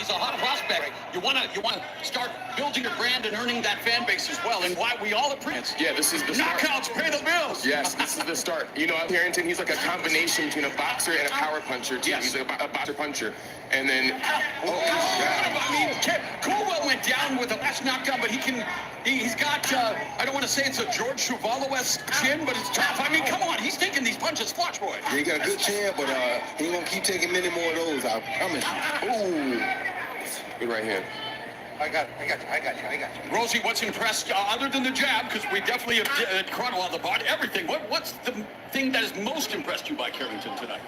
He's a hot prospect. You want to start building your brand and earning that fan base as well. And why we all appreciate. Yeah, this is the start. Knockouts pay the bills. Yes, this is the start. You know, Carrington, he's like a combination between a boxer and a power puncher, too. Yes. He's a boxer puncher. And then, I mean, Coolwell went down with a last knockdown, but he's got, I don't want to say it's a George Chuvalo-esque chin, but it's tough. I mean, come on, he's taking these punches. Watch, boy. Yeah, he got a good chin, but he ain't gonna keep taking many more of those, I promise you. ooh, good right hand. I got you. Rosie, what's impressed, other than the jab, because we definitely have Cronwell on the board, everything. What's the thing that has most impressed you by Carrington tonight?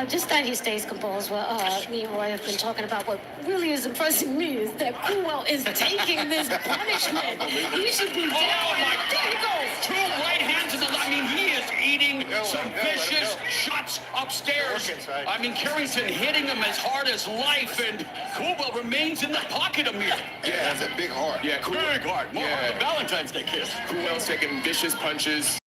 Just that he stays composed. Well, me and Roy have been talking about what really is impressing me is that Coolwell is taking this punishment. He should be down. There he goes. Two right hands in the line. I mean, he is eating some vicious shots upstairs. I mean, Carrington hitting him as hard as life, and Coolwell remains in the pocket of Mir. Yeah, that's a big heart. Yeah, cool. Big hard. More Yeah. like a Valentine's Day kiss. Coolwell's taking vicious punches.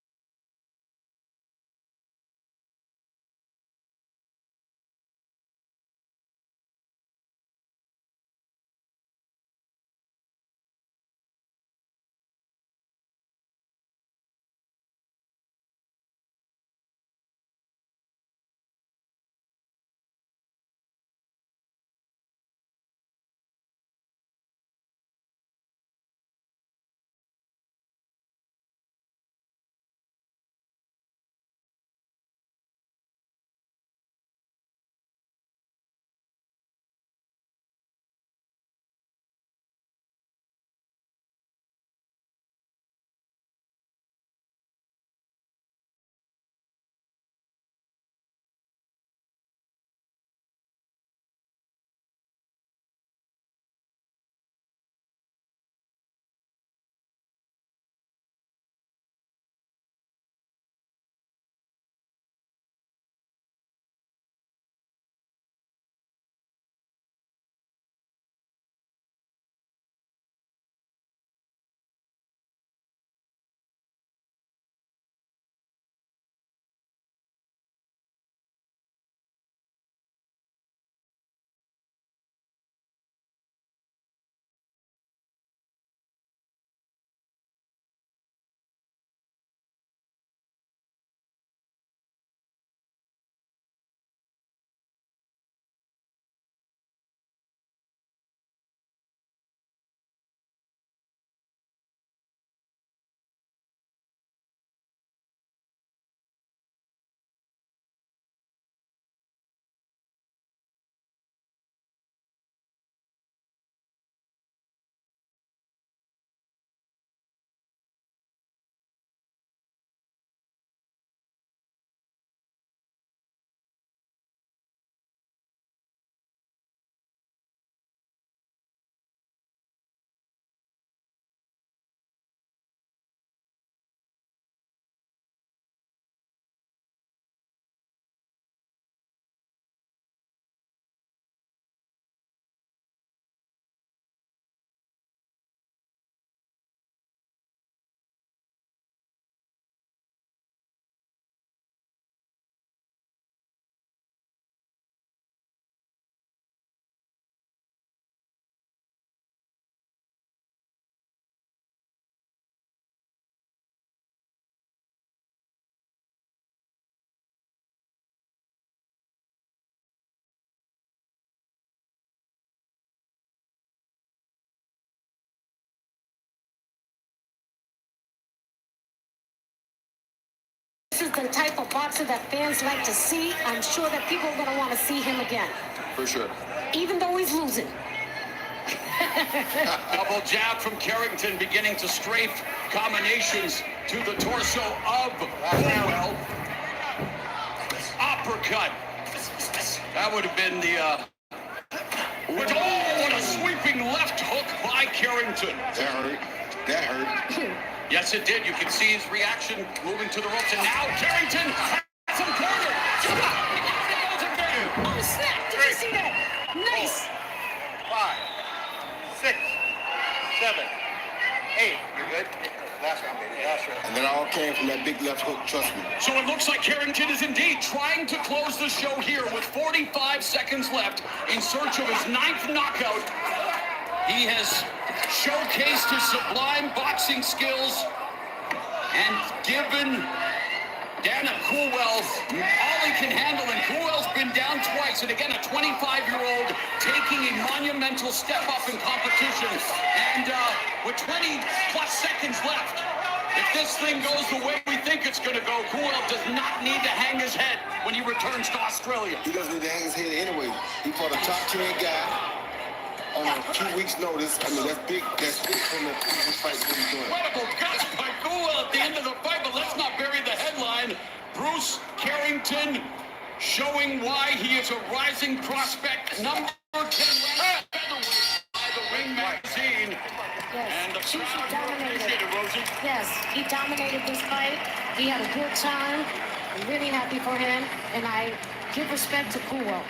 This is the type of boxer that fans like to see. I'm sure that people are going to want to see him again, For sure. even though he's losing. Double jab from Carrington, beginning to strafe combinations to the torso of Coolwell. Uppercut. That would have been the... what a sweeping left hook by Carrington. That hurt. Yes, it did. You can see his reaction moving to the ropes. And now Carrington has him cornered. Oh, snap. Did you see that? Nice. 5, 6, 7, 8. You good? Last round, baby. Last round. And that all came from that big left hook, trust me. So it looks like Carrington is indeed trying to close the show here with 45 seconds left in search of his 9th knockout. He has showcased his sublime boxing skills and given Dana Coolwell all he can handle, and Coolwell's been down twice, and again, a 25-year-old taking a monumental step up in competition. And with 20-plus seconds left, if this thing goes the way we think it's going to go, Coolwell does not need to hang his head when he returns to Australia. He doesn't need to hang his head anyway. He fought a top 10 guy on a 2 weeks notice. I mean, that's big from the previous fight that he's doing. Incredible guts by Coolwell at the end of the fight, but let's not bury the headline. Bruce Carrington showing why he is a rising prospect, number 10 featherweight by the Ring magazine. Yes. And the He crowd dominated. appreciated it, Rosie. Yes, he dominated this fight. He had a good time. I'm really happy for him, and I give respect to Kuo.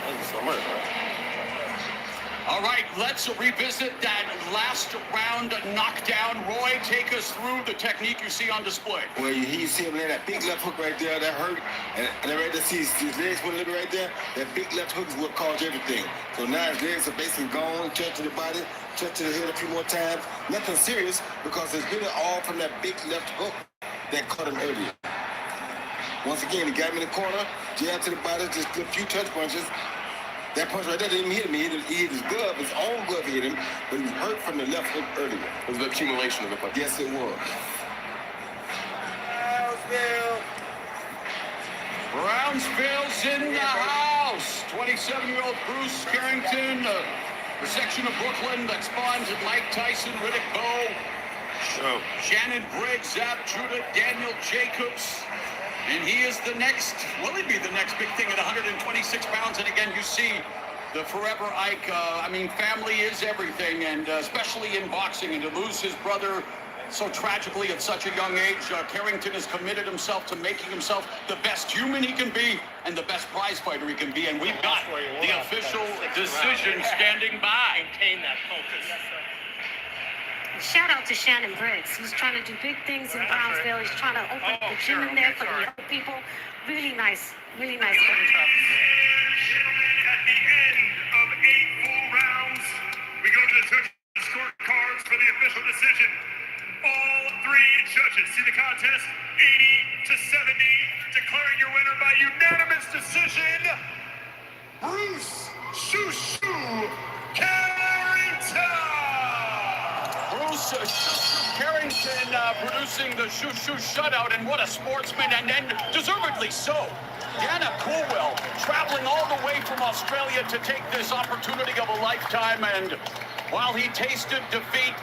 Thank you so much, man. All right, let's revisit that last round knockdown. Roy, take us through the technique you see on display. Well, you see him land that big left hook right there, that hurt. And right there, see his legs went a little right there. That big left hook is what caused everything. So now his legs are basically gone, touch to the body, touch to the head a few more times. Nothing serious because it's really all from that big left hook that caught him earlier. Once again, he got him in the corner, jab to the body, just a few touch punches. That punch right there didn't even hit him. He hit his glove, his own glove hit him, but he was hurt from the left hook earlier. It was the accumulation of the punch. Yes, it was. Brownsville's in the house. 27-year-old Bruce Carrington, the section of Brooklyn that spawned Mike Tyson, Riddick Bowe, Shannon Briggs, Zab Judah, Daniel Jacobs. And he is the next, will he be the next big thing at 126 pounds? And again, you see the forever Ike. I mean, family is everything, and especially in boxing. And to lose his brother so tragically at such a young age, Carrington has committed himself to making himself the best human he can be and the best prize fighter he can be. And we've got the official decision standing by. Maintain that focus. Shout out to Shannon Briggs. He's trying to do big things in Brownsville. He's trying to open up the gym in there for the young people. Really nice for him. At the end of 8 full rounds, we go to the judges' scorecards for the official decision. All 3 judges see the contest 80-70, declaring your winner by unanimous decision, Bruce "Shoo Shoo" Carrington. Bruce Carrington producing the shoo-shoo shutout, and what a sportsman, and deservedly so. Dana Coolwell traveling all the way from Australia to take this opportunity of a lifetime, and while he tasted defeat,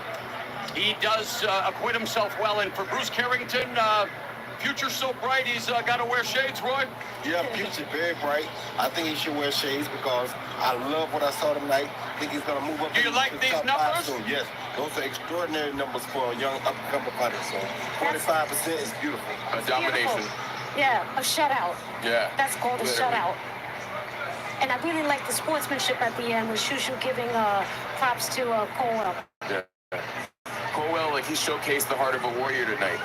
he does acquit himself well. And for Bruce Carrington, future so bright, he's got to wear shades, Roy? Yeah, future very bright. I think he should wear shades because I love what I saw tonight. I think he's going to move up. Do you like these numbers? Soon. Yes, those are extraordinary numbers for a young up-and-coming fighter. So 45% is beautiful. A domination. Yeah, a shutout. Yeah. That's called a shutout. And I really like the sportsmanship at the end with Shushu giving props to Coldwell. Yeah. Coldwell, like, he showcased the heart of a warrior tonight.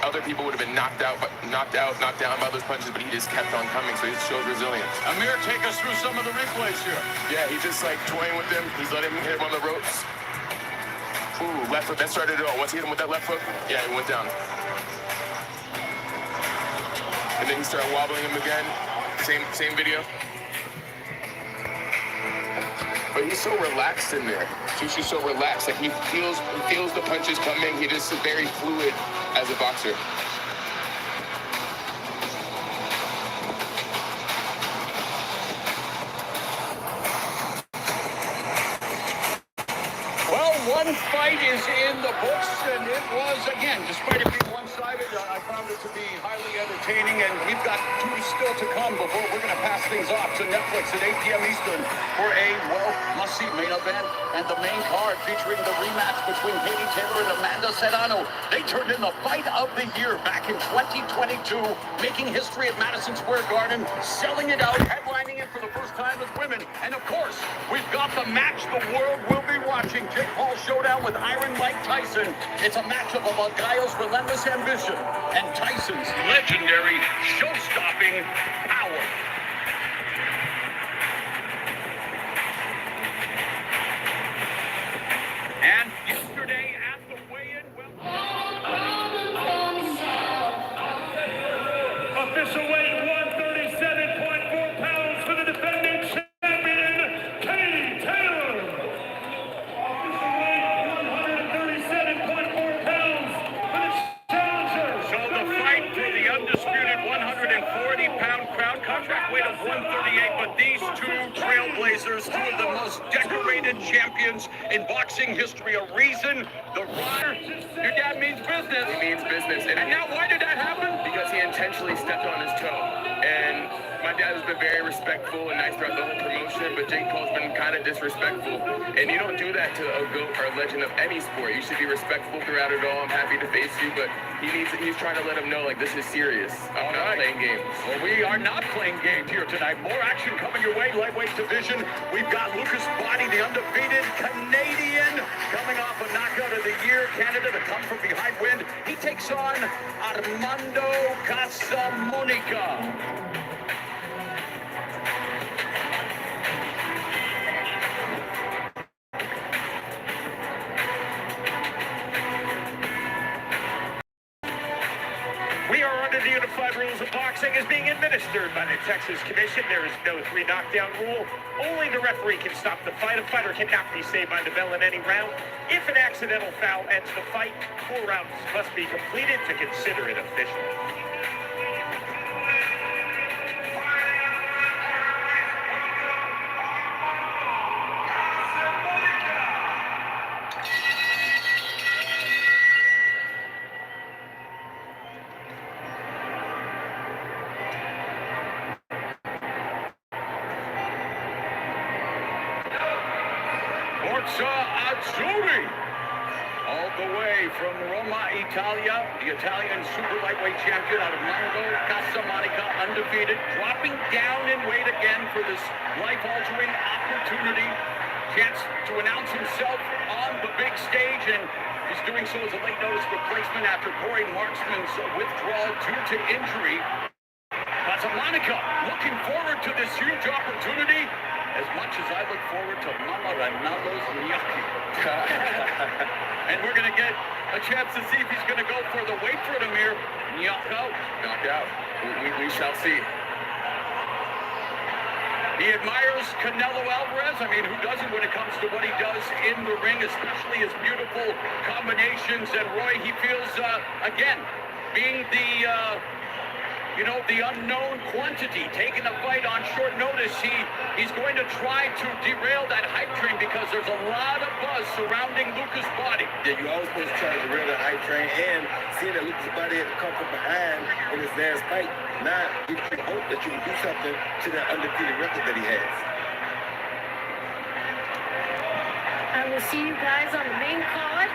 Other people would have been knocked down by those punches, but he just kept on coming, so he showed resilience. Amir, take us through some of the replays here. Yeah, he's just like toying with him. He's letting him hit him on the ropes. Ooh, left hook, that started it all. Once he hit him with that left hook, yeah, he went down. And then he started wobbling him again. Same video. But he's so relaxed in there. Shushu's so relaxed. Like, he feels the punches coming. He just is very fluid as a boxer. Well, one fight is in the books, and it was, again, despite it being one-sided, I found it to be highly entertaining, and we've got 2 still to come before we're going to pass things off to Netflix at 8 p.m. Eastern for a, well, must-see main event, and the main card featuring the rematch between Katie Taylor and Amanda Serrano. They turned in the fight of the year back in 2022, making history at Madison Square Garden, selling it out, headlining in for the first time as women. And of course, we've got the match the world will be watching. Jake Paul showdown with Iron Mike Tyson. It's a matchup of Algaio's relentless ambition and Tyson's legendary show-stopping power. And yesterday at the weigh-in, Official weight 137.4 pounds for the defending champion, Katie Taylor. Official weight 137.4 pounds for the challenger. So the fight for the undisputed 140-pound crown, contract weight of 138, but these two trailblazers, two of the most decorated champions in boxing history, a reason the runner. Your dad means business. He means business. And now why did that happen? Because he intentionally stepped on his toe. And my dad has been very respectful and nice throughout the whole promotion, but Jake Paul's been kind of disrespectful. And you don't do that to a GOAT or a legend of any sport. You should be respectful throughout it all. I'm happy to face you, but he's trying to let him know, like, this is serious. I'm not playing games. Well, we are not playing games here tonight. More action coming your way, lightweight division. We've got Lucas Body, the undefeated Canadian, coming off a knockout of the year. Canada to come from behind wind. He takes on Armando Casamonica. We are under the unified rules of boxing as being administered by the Texas Commission. There is no 3 knockdown rule. Only the referee can stop the fight. A fighter cannot be saved by the bell in any round. If an accidental foul ends the fight, 4 rounds must be completed to consider it official. Forza Azzurri, all the way from Roma, Italia, the Italian super lightweight champion out of Armando Casamonica, undefeated, dropping down in weight again for this life-altering opportunity, chance to announce himself on the big stage, and he's doing so as a late notice replacement after Corey Marksman's withdrawal due to injury. Casamonica looking forward to this huge opportunity as much as I look forward to Mama Ronaldo's gnocchi. And we're going to get a chance to see if he's going to go for the wait for it, Amir. Knockout. Knockout. We shall see. He admires Canelo Alvarez. I mean, who doesn't when it comes to what he does in the ring, especially his beautiful combinations. And Roy, he feels, again, being the unknown quantity, taking a fight on short notice, he's going to try to derail that hype train because there's a lot of buzz surrounding Lucas Body. Yeah, you always supposed to try to derail that hype train, and seeing that Lucas Body had to come from behind in his last fight, now you can hope that you can do something to that undefeated record that he has. I will see you guys on the main card.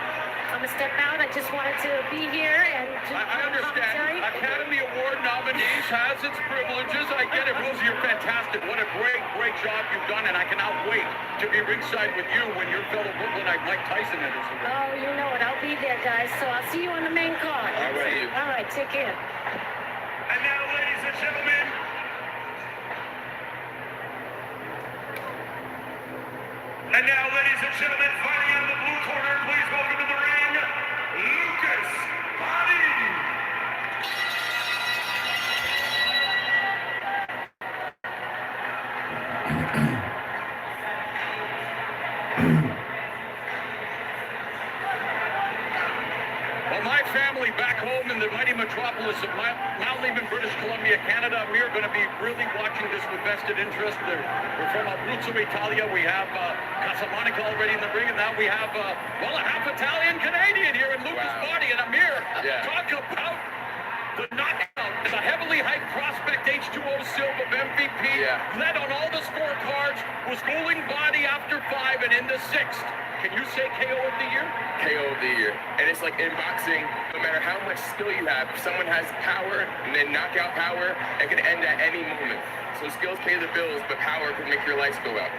I'm gonna step out. I just wanted to be here and do I understand. commentary. Academy Award nominees has its privileges. I get it, Rosie. You're fantastic. What a great job you've done, and I cannot wait to be ringside with you when your fellow Brooklynite Mike Tyson enters the ring. Oh, you know it. I'll be there, guys. So I'll see you on the main card. All right. All right. Take care. And now, ladies and gentlemen, fighting out of the blue corner, please welcome to the ring, Lucas Body. Well, my family back home in the mighty metropolis of Mount Lehman, British Columbia, Canada, we are going to be really watching this with vested interest. We're from Abruzzo, Italia. We have Casamonica already in the ring, and now we have, a half Italian-Canadian here in Lucas Body. And Amir, talk about the knockout. It's a heavily hyped prospect, H2O Silva of MVP, led on all the scorecards, was schooling Body after 5 and in the 6th. Can you say KO of the year? KO of the year. And it's like in boxing, no matter how much skill you have, if someone has power and then knockout power, it can end at any moment. So skills pay the bills, but power can make your lights go out.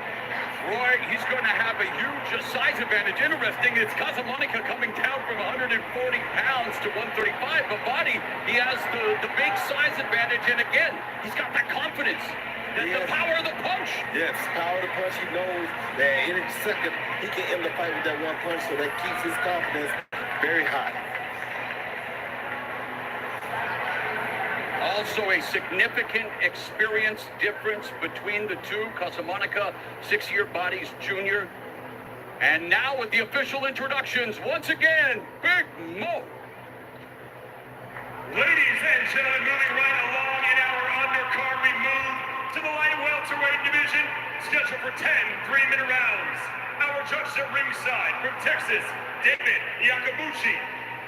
Roy, he's going to have a huge size advantage. Interesting, it's Casablanca coming down from 140 pounds to 135, but Body, he has the big size advantage, and again, he's got that confidence, the power of the punch. Yes, power of the punch. He knows that any second he can end the fight with that one punch, so that keeps his confidence very high. Also a significant experience difference between the two. Casablanca, 6-year Bodies junior. And now with the official introductions, once again, Big Mo. Ladies and gentlemen, moving right along in our undercard, we move to the light welterweight division, scheduled for 10 3-minute rounds. Our judges at ringside, from Texas, David Yakabuchi.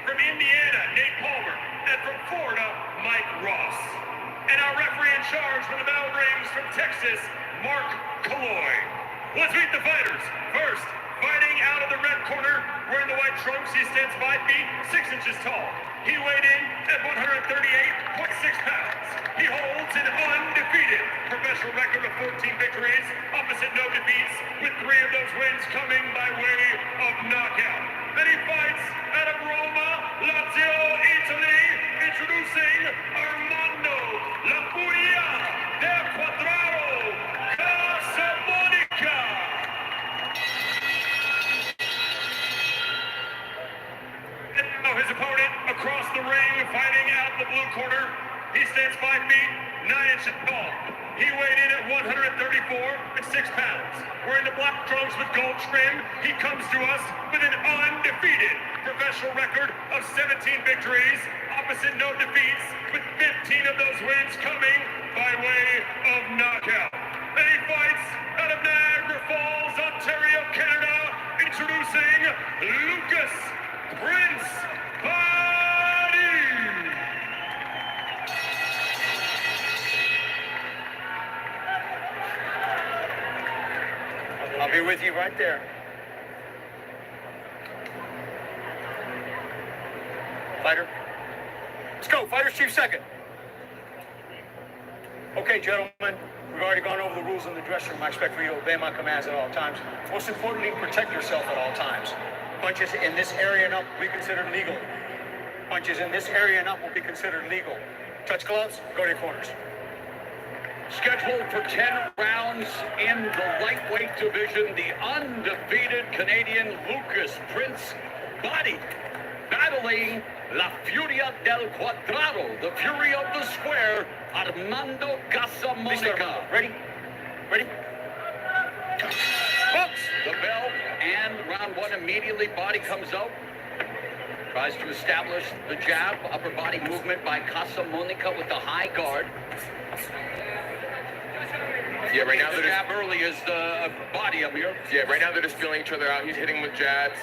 From Indiana, Nate Palmer. And from Florida, Mike Ross. And our referee in charge when the bell rings from Texas, Mark Kalloy. Let's meet the fighters. First, fighting out of the red corner, wearing the white trunks, he stands 5 feet, 6 inches tall. He weighed in at 138.6 pounds. He holds an undefeated professional record of 14 victories, opposite no defeats, with 3 of those wins coming by way of knockout. Then he fights out of Roma, Lazio, Italy, introducing Armando La Furia del Quadrado Casablanca. And now his opponent across the ring, fighting out the blue corner. He stands 5 feet, 9 inches tall. He weighed in at 134.6 pounds. Wearing the black trunks with gold trim, he comes to us with an undefeated professional record of 17 victories, opposite no defeats, with 15 of those wins coming by way of knockout. And he fights out of Niagara Falls, Ontario, Canada, introducing Lucas Prince Body. I'll be with you right there. Fighter. Let's go. Fighter's chief second. Okay, gentlemen. We've already gone over the rules in the dressing room. I expect for you to obey my commands at all times. Most importantly, protect yourself at all times. Punches in this area and up will be considered legal. Punches in this area and up will be considered legal. Touch gloves, go to your corners. Scheduled for 10 rounds in the lightweight division, the undefeated Canadian Lucas Prince Body battling La Furia del Quadrado, the Fury of the Square, Armando Casablanca. Ready? Ready? Books the bell, and round 1 immediately. Body comes out. Tries to establish the jab, upper body movement by Casablanca with the high guard. Yeah, right now The they're just, jab early is the body up here. yeah, right now they're just feeling each other out. He's hitting with jabs.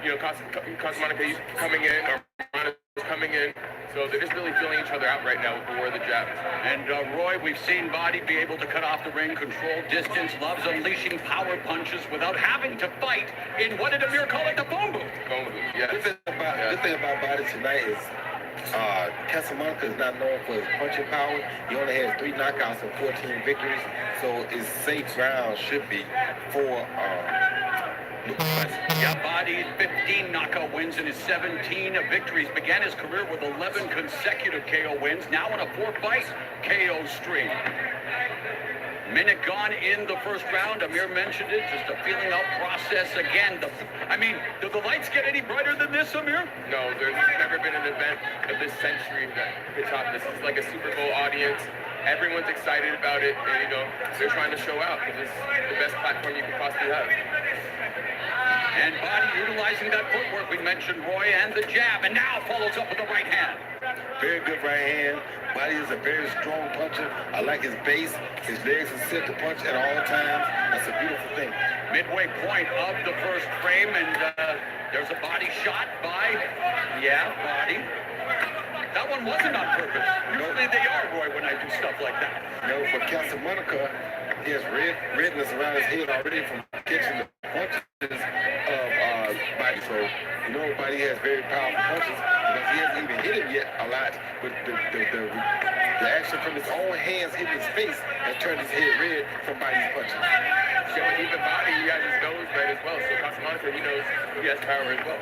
You know, Casablanca, he's coming in, or is coming in. So they're just really feeling each other out right now with the war of the jabs. And Roy, we've seen Body be able to cut off the ring, control distance, loves unleashing power punches without having to fight in, what did Amir call it, the phone booth? Phone booth, yes. Good thing about Body tonight is Casablanca is not known for his punching power. He only has 3 knockouts and 14 victories, so his safe ground should be for Lucas Prince. Yeah, Body, 15 knockout wins in his 17 victories. Began his career with 11 consecutive KO wins. Now on a 4-fight KO streak. Minute gone in the first round. Amir mentioned it. Just a feeling out process again. Do the lights get any brighter than this, Amir? No, there's never been an event of this century that could top this. It's like a Super Bowl audience. Everyone's excited about it, and they're trying to show out because it's the best platform you could possibly have. And Body utilizing that footwork we mentioned, Roy, and the jab, and now follows up with the right hand. Very good right hand. Body is a very strong puncher. I like his base. His legs are set to punch at all times. That's a beautiful thing. Midway point of the first frame, and there's a body shot by, Body. That one wasn't on purpose. Usually they are, Roy, when I do stuff like that. No, for Casablanca, he has redness around his head already from catching the punches of So, you know, Buddy has very powerful punches because he hasn't even hit him yet a lot. But the action from his own hands hitting his face has turned his head red from Buddy's punches. Yeah, but even Body, he has his nose red as well. So Casamante, he knows he has power as well.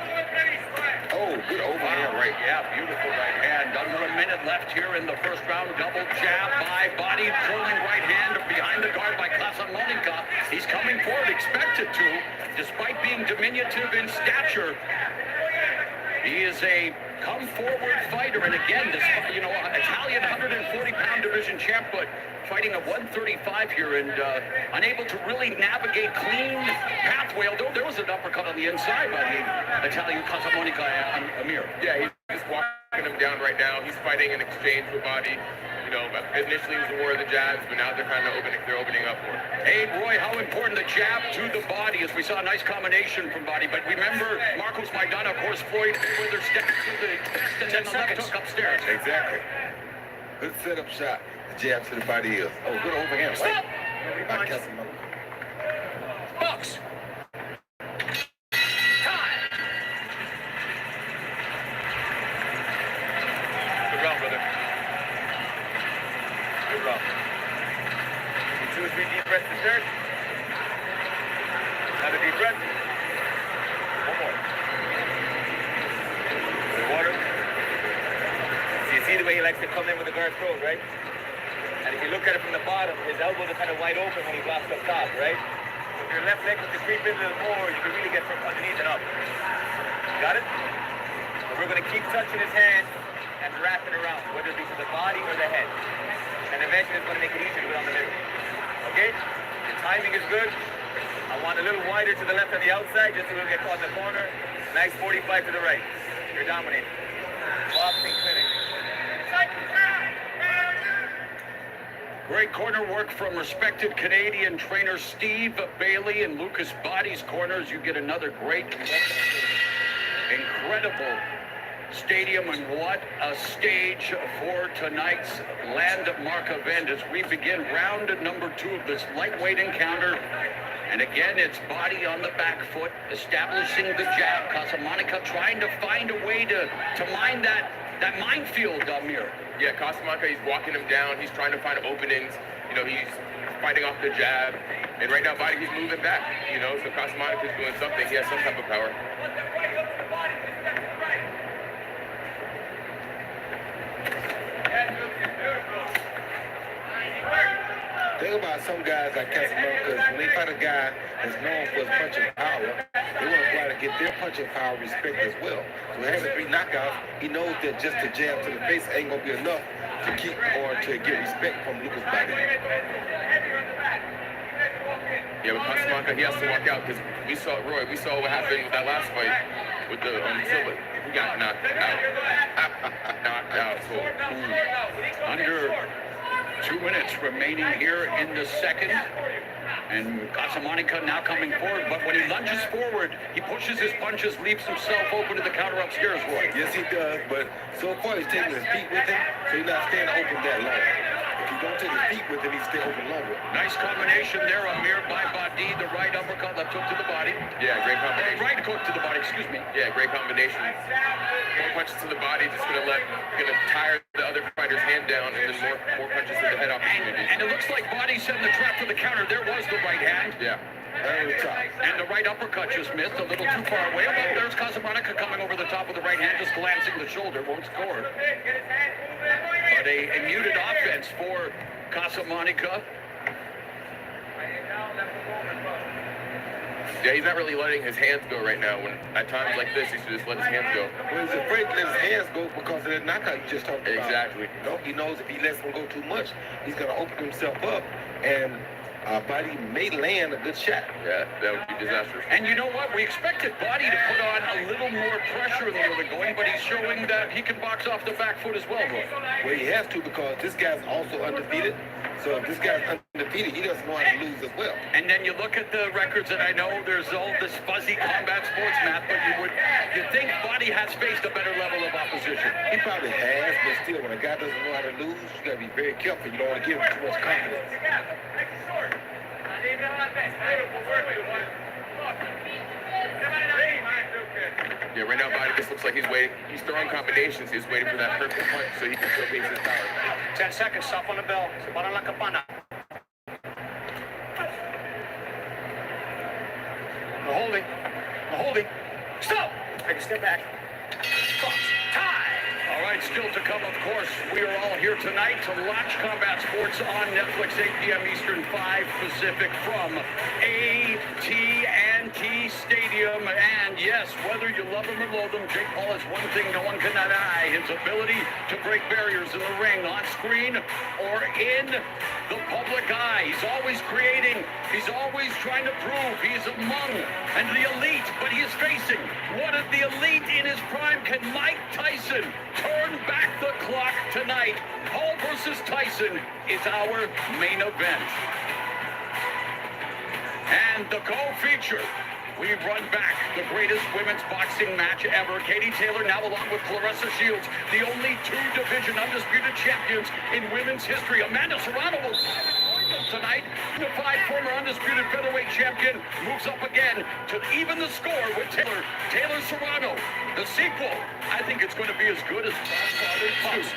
Oh, good overhand right. Yeah, beautiful right hand. Under a minute left here in the first round. Double jab by Body, curling right hand behind the guard by Casamonica. He's coming forward, expected to, despite being diminutive in stature. He is a come-forward fighter, and again, this, you know, Italian 140-pound division champ, but fighting at 135 here and unable to really navigate clean pathway, although there was an uppercut on the inside by the Italian Casamonica Amir. Yeah, he's just walking him down right now. He's fighting in exchange with Body. You know, initially it was the war of the jabs, but now they're kind of opening up more. Hey, Roy, how important the jab to the body, as we saw a nice combination from Body. But remember, Marcos Maidana, of course, Floyd further stepped to the chest and then the left hook upstairs. Exactly. Good setup shot. The jab to the body is. Oh, good overhand. Stop! By Casamante. Box. Time. Good round, brother. Good round. 2 or 3 deep breaths to start. Another deep breath. One more. Good water. So you see the way he likes to come in with the guard throat, right? And if you look at it from the bottom, his elbows are kind of wide open when he blocks up top, right? So if your left leg was to creep in a little more, you can really get from underneath and up. Got it? So we're going to keep touching his hand and wrapping around, whether it be to the body or the head. And eventually it's going to make it easier to go down the middle. Okay? The timing is good. I want a little wider to the left on the outside, just so we don't get caught in the corner. Nice 45 to the right. You're dominating. Boxing clinic. Great corner work from respected Canadian trainer Steve Bailey and Lucas Body's corners. You get another great, incredible stadium, and what a stage for tonight's landmark event as we begin round number 2 of this lightweight encounter. And again, it's Body on the back foot, establishing the jab. Casamonica trying to find a way to mine that minefield, Amir. Yeah, Casamante, he's walking him down. He's trying to find openings. You know, he's fighting off the jab. And right now, Body, he's moving back. You know, so Casamante is doing something. He has some type of power. Think about some guys like Casamante, because when they fight a guy that's known for his punching power, they want to try to get their punching power respect as well. So having 3 knockouts, he knows that just a jab to the face ain't going to be enough to keep or to get respect from Lucas Body. Yeah, but Casamante, he has to walk out because we saw what happened with that last fight with the Silva. He got knocked out. Knocked out. So, Under 2 minutes remaining here in the second. And Casamonica now coming forward, but when he lunges forward, he pushes his punches, leaves himself open to the counter upstairs, Roy. Yes, he does, but so far he's taking his feet with him, so he's not staying open that long. If you don't take his feet with him, he stay open longer. Nice combination there, Amir by Badi, the right uppercut, left hook to the body. yeah, great combination. Right hook to the body, excuse me. Yeah, great combination. More punches to the body, just gonna tire the other fighter's hand down, and then more punches to the head opportunities. And it looks like Badi set the trap for the counter. There was the right hand. Yeah. And the right uppercut just missed, a little too far away. Although there's Casamonica coming over the top of the right hand, just glancing the shoulder, won't score. But a muted offense for Casamonica. Yeah, he's not really letting his hands go right now. When at times like this, he should just let his hands go. Well, he's afraid to let his hands go because of that knockout you just talked about. Exactly. You know, he knows if he lets them go too much, he's going to open himself up, and Body may land a good shot. Yeah, that would be disastrous. And you know what? We expected Body to put on a little more pressure in the early going, but he's showing that he can box off the back foot as well, Roy. Well, he has to because this guy's also undefeated. So if this guy's undefeated, he doesn't know how to lose as well. And then you look at the records, and I know there's all this fuzzy combat sports math, but you think Body has faced a better level of opposition. He probably has, but still, when a guy doesn't know how to lose, you got to be very careful. You don't want to give him too much confidence. Yeah, right now, Body just looks like he's waiting. He's throwing combinations. He's waiting for that perfect punch so he can showcase his power. 10 seconds, stop on the bell. Se para la campana. No holding. No holding. Stop! Take a step back. Box. Time! All right, still to come, of course. We are all here tonight to watch Combat Sports on Netflix, 8 p.m. Eastern, 5 Pacific from AT&T Stadium. And yes, whether you love him or loathe him, Jake Paul is one thing no one can deny: his ability to break barriers in the ring, on screen, or in the public eye. He's always creating. He's always trying to prove he's among and the elite, but he is facing one of the elite in his prime. Can Mike Tyson turn back the clock tonight? Paul versus Tyson is our main event. And the co-feature, we run back the greatest women's boxing match ever. Katie Taylor now along with Clarissa Shields, the only two-division undisputed champions in women's history. Amanda Serrano will tonight. Unified former undisputed featherweight champion moves up again to even the score with Taylor. Taylor Serrano, the sequel. I think it's going to be as good as Godfather 2.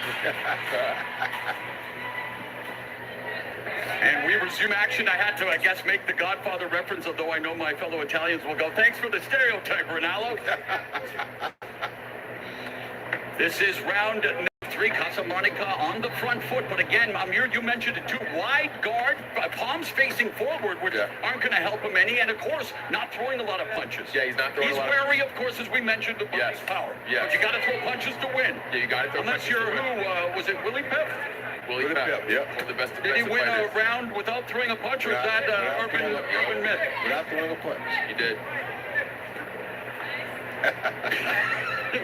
And we resume action. I had to, I guess, make the Godfather reference, although I know my fellow Italians will go, thanks for the stereotype, Ronaldo. This is round 3. Casamonica on the front foot, but again, Amir, you mentioned it too. Wide guard, palms facing forward, which aren't going to help him any, and of course, not throwing a lot of punches. Yeah, he's not throwing a lot. He's wary, of course, as we mentioned, of his power. Yeah. But you got to throw punches to win. Yeah, you got to throw Unless punches you're to win. was it Willie Pep? Willie Pep, yeah. One of the best Did he defensive win a fighters. round without throwing a punch, or is that urban myth? Without throwing a punch. He did.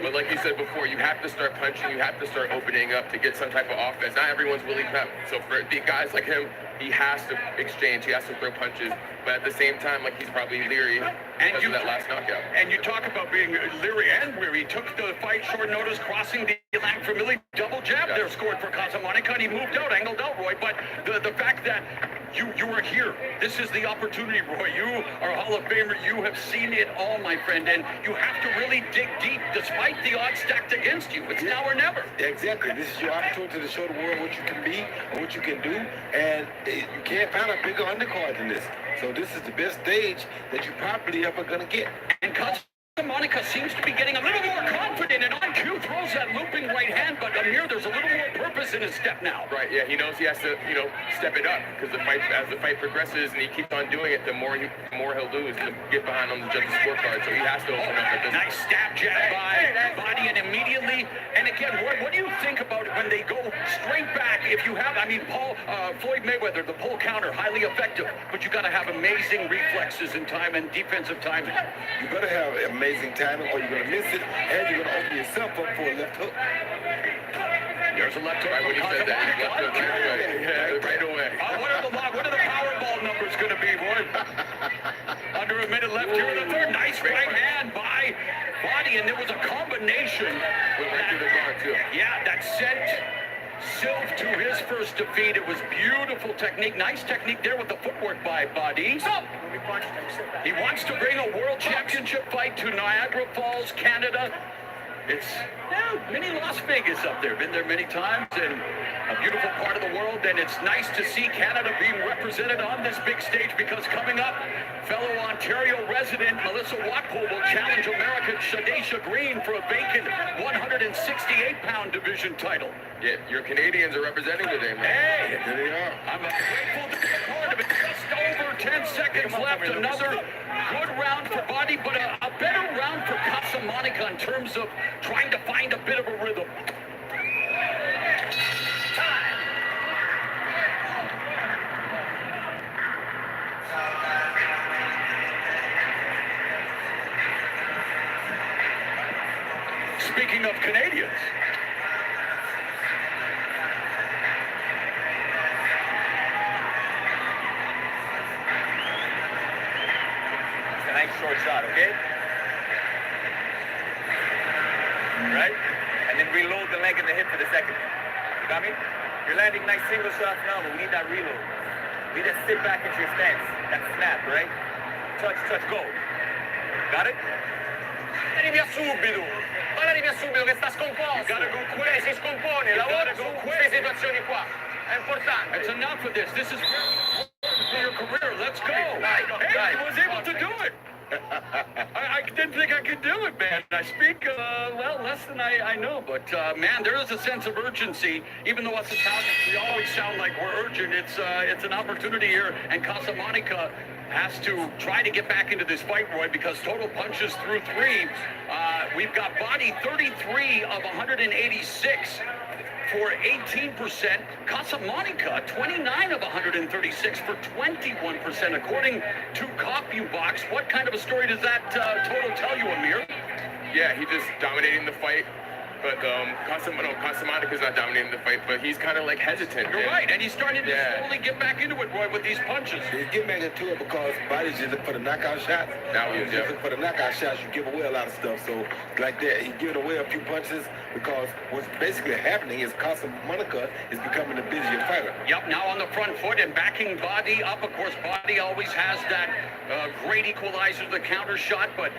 But like you said before, you have to start punching, you have to start opening up to get some type of offense. Not everyone's Willie Pep. So for the guys like him, he has to exchange, he has to throw punches. But at the same time, like he's probably leery because of that last knockout. And you talk about being leery and weary. He took the fight short notice, crossing the line for Millie, double jab there, scored for Casamonica, and he moved out, angled out, Roy. But the fact that you are here, this is the opportunity, Roy. You are a Hall of Famer. You have seen it all, my friend, and you have to really dig deep despite the odds stacked against you. It's now or never. Exactly. This is your opportunity to show the world what you can be and what you can do, and you can't find a bigger undercard than this. So this is the best stage that you're probably ever going to get. And Casamonica seems to be getting a little more confident, and on cue throws that looping right hand, but Amir, there's a little more purpose in his step now. Right, yeah, he knows he has to, step it up because as the fight progresses and he keeps on doing it, the more he'll lose to get behind on the judges' scorecard. So he has to open up at this. Nice stab jab by Body, and immediately, and again, what do you think about when they go straight back? If you have, Floyd Mayweather, the pull counter, highly effective, but you got to have amazing reflexes in time and defensive timing. You better have amazing timing or you're going to miss it, and you're going to open yourself up for a left hook. There's a left hook. Right when he said that, he left hook right away. What are the Powerball numbers going to be, boy? Under a minute left here in the third. Nice right hand by Body, and there was a combination. Went right through the guard, too. Yeah, that sent Silv to his first defeat. It was beautiful technique. Nice technique there with the footwork by Body. Stop! He wants to bring a world championship fight to Niagara Falls, Canada. It's mini Las Vegas up there. Been there many times, and a beautiful part of the world. And it's nice to see Canada being represented on this big stage, because coming up, fellow Ontario resident Melissa Watpool will challenge American Shadesha Green for a vacant 168-pound division title. Yeah, your Canadians are representing today, man. Hey! There they are. I'm grateful to be a part of it. Just over 10 seconds left. Another good round for Body, but a better round for Casamonica in terms of trying to find a bit of a rhythm. Speaking of Canadians, A nice short shot, okay? Right? And then reload the leg and the hip for the second. You got me? You're landing nice single shots now, but we need that reload. We need to sit back into your stance. That snap, right? Touch, touch, go. Got it? Arrivi subito. Ma arrivi subito che sta scomposto. Si scompone, lavora su queste situazioni qua. È importante. It's enough of this. This is for your career. Let's go. Hey, I was able to do it. I didn't think I could do it, man. I speak, less than I know. But, man, there is a sense of urgency. Even though us Italians, we always sound like we're urgent. It's an opportunity here. And Casamonica has to try to get back into this fight, Roy, because total punches through 3. We've got body 33 of 186. For 18%, Casamonica 29 of 136 for 21%, according to CompuBox. What kind of a story does that total tell you, Amir? Yeah, he just dominating the fight. But Casamonica's not dominating the fight, but he's kind of like hesitant. You're right, and he's starting to slowly get back into it, Roy, with these punches. He's getting back into it because body's just looking for the knockout shots. Now he is, just looking for the knockout shots. You give away a lot of stuff. So like that, he's giving away a few punches because what's basically happening is Casamonica is becoming a busier fighter. Yep, now on the front foot and backing Body up. Of course, Body always has that great equalizer, the counter shot, but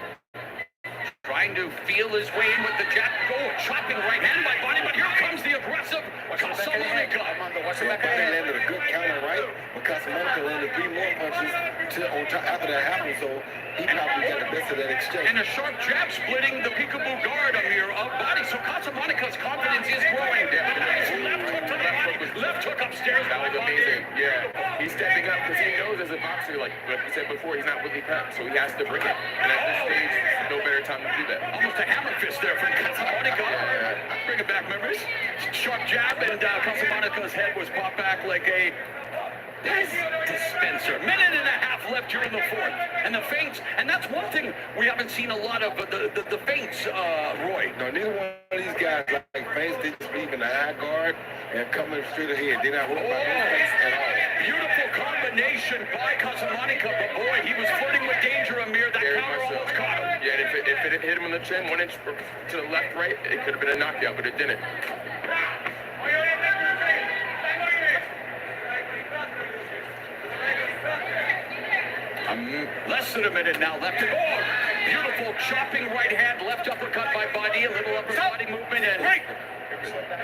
trying to feel his way in with the jab. Chopping right hand by Body, but here comes the aggressive Casamonica. Body landed a good counter right, but Casamonica landed 3 more punches on top after that happened, so he probably got the best of that exchange. And a sharp jab splitting the peekaboo guard, Amir, of Body. So Casamonica's confidence is growing. Nice left hook to the body. Left hook upstairs. That was amazing. Yeah, he's stepping up because he knows as a boxer, like we said before, he's not really prepped, so he has to bring it. And at this stage, no better time to do that. Almost a hammer fist there from Casamonica. Bring it back, memories. Sharp jab, and Casamonica's head was popped back like a dispenser. Minute and a half left here in the 4th. And the feints, and that's one thing we haven't seen a lot of, the feints, Roy. No, neither one of these guys like feints. They just leave in the high guard and coming straight ahead. They're not worried about those feints at all. Beautiful combination by Casamonica, but boy, he was flirting with danger, Amir. That counter almost caught him. Yeah, if it hit him in the chin, 1 inch to the left, right, it could have been a knockout, but it didn't. Less than a minute now left to go. Beautiful chopping right hand, left uppercut by Body, a little upper body movement, and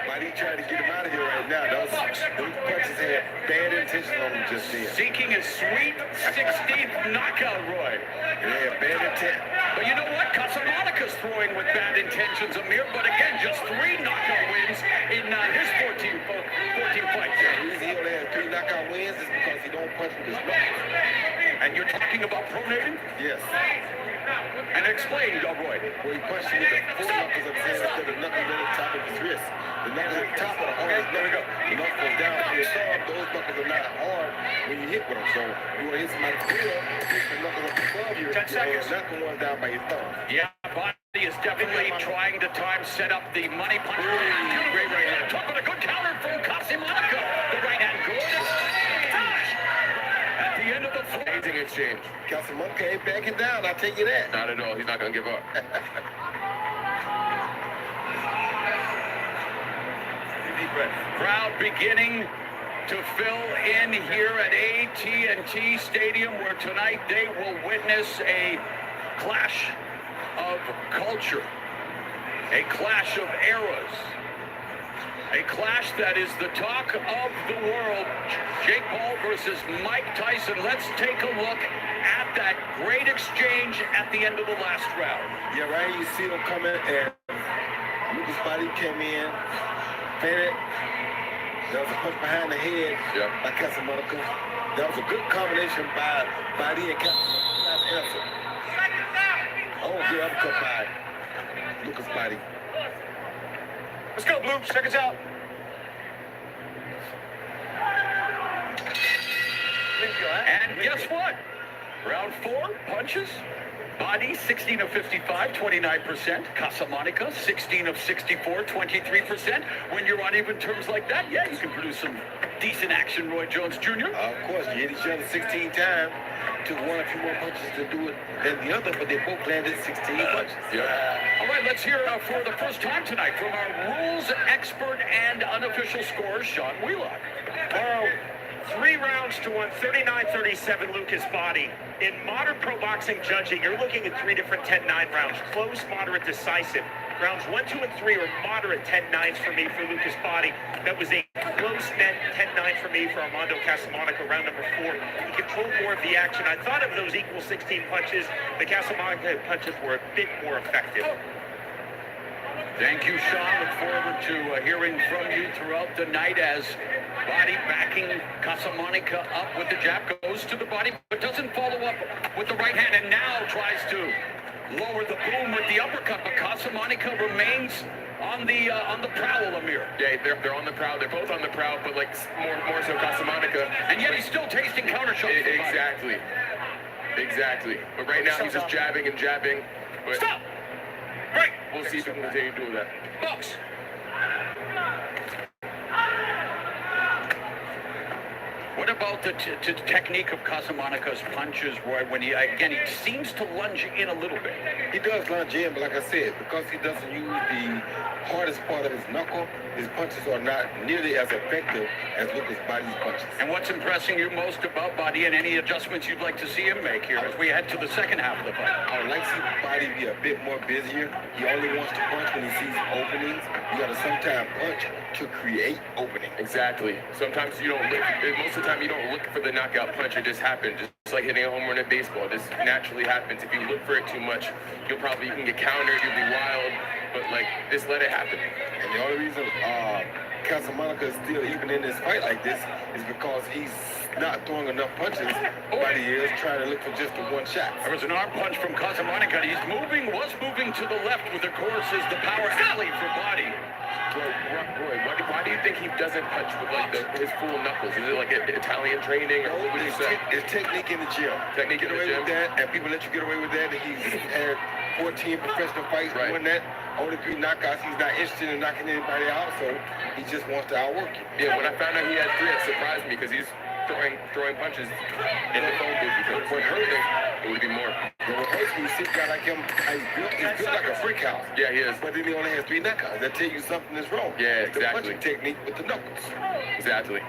Body trying to get him out of here right now. Those punches had bad intentions on him just then. seeking his sweet 16th knockout, Roy. Yeah, bad intent. But you know what? Casamonica's throwing with bad intentions, Amir. But again, just 3 knockout wins in his 14 fights. The reason he only has 3 knockout wins is because he don't punch with his knuckles. And you're talking about pronating? Yes. And explain, Roy. Well, he punched him with the 4 knuckles of his hand instead of the knuckles on the top of his wrist. The knuckles at the top of the arm. There we go. The knuckles down to your thumb. Those knuckles are not hard when you hit with them. So you want to hit somebody good, hit the knuckles up above your hand, not the ones down by your thumb. Yeah, Body is definitely trying to set up the money punch. Great right hand. Talk about a good counter from Casamonica. The right hand good. At the end of the fight. Amazing exchange. Casamonica ain't backing down, I'll tell you that. Not at all. He's not going to give up. Crowd beginning to fill in here at AT&T Stadium, where tonight they will witness a clash of culture, a clash of eras, a clash that is the talk of the world. Jake Paul versus Mike Tyson. Let's take a look at that great exchange at the end of the last round. Yeah, right here you see them coming, and Lucas Body came in, fed it. There was a punch behind the head by Casamonica. That was a good combination by Body and Casamonica. Oh, good uppercut by Lucas Body. Let's go, Blue. Seconds out. And guess what? Round 4, punches. Body, 16 of 55, 29%. Casamonica, 16 of 64, 23%. When you're on even terms like that, yeah, you can produce some decent action, Roy Jones Jr. Of course, you hit each other 16 times. Took 1 or 2 more punches to do it than the other, but they both landed 16 punches. All right, let's hear for the first time tonight from our rules expert and unofficial scorer, Sean Wheelock. Well, 3 rounds to 1, 39-37 Lucas Body. In modern pro boxing judging, you're looking at 3 different 10-9 rounds. Close, moderate, decisive. Rounds 1, 2, and 3 are moderate 10-9s for me for Lucas Body. That was a close net 10-9 for me for Armando Casamonica, round number 4. He controlled more of the action. I thought of those equal 16 punches. The Casamonica punches were a bit more effective. Thank you, Sean. Look forward to hearing from you throughout the night as Body backing Casamonica up with the jab, goes to the body, but doesn't follow up with the right hand, and now tries to lower the boom with the uppercut, but Casamonica remains on the prowl, Amir. Yeah, they're on the prowl. They're both on the prowl, but like more so Casamonica. And yet he's still tasting counter shots. Exactly. But right now he's just jabbing and jabbing. But Stop! Right. we'll see if he can continue doing that. Box. What about the technique of Casamonica's punches, Roy, when he seems to lunge in a little bit? He does lunge in, but like I said, because he doesn't use the hardest part of his knuckle, his punches are not nearly as effective as Lucas Body's punches. And what's impressing you most about Body, and any adjustments you'd like to see him make here as we head to the second half of the fight? I would like to see Body be a bit more busier. He only wants to punch when he sees openings. You got to sometimes punch to create openings. Exactly. Sometimes you don't look. Most of the time you don't look for the knockout punch. It just happens. Just like hitting a home run in baseball. It just naturally happens. If you look for it too much, you can get countered. You'll be wild. But like, just let it happen. And the only reason Casamonica is still even in this fight like this is because he's not throwing enough punches. Body is trying to look for just the one shot. There was an arm punch from Casamonica. Was moving to the left, with, of course, is the power alley for Body. Roy, why do you think he doesn't punch with like his full knuckles? Is it like Italian training, or what would you say? It's technique in the gym. Technique in the Get away gym. with that, and people let you get away with that. And he's had 14 professional fights doing that. Only 3 knockouts. He's not interested in knocking anybody out, so he just wants to outwork you. Yeah, when I found out he had 3, it surprised me because he's throwing punches in the phone booth. Because what hurt him, it would be more. What hurts me, you see a guy like him, he's built like a brick house. Yeah, he is. But then he only has 3 knockouts. That tell you something is wrong. Yeah, It's exactly. the punching technique with the knuckles. Exactly.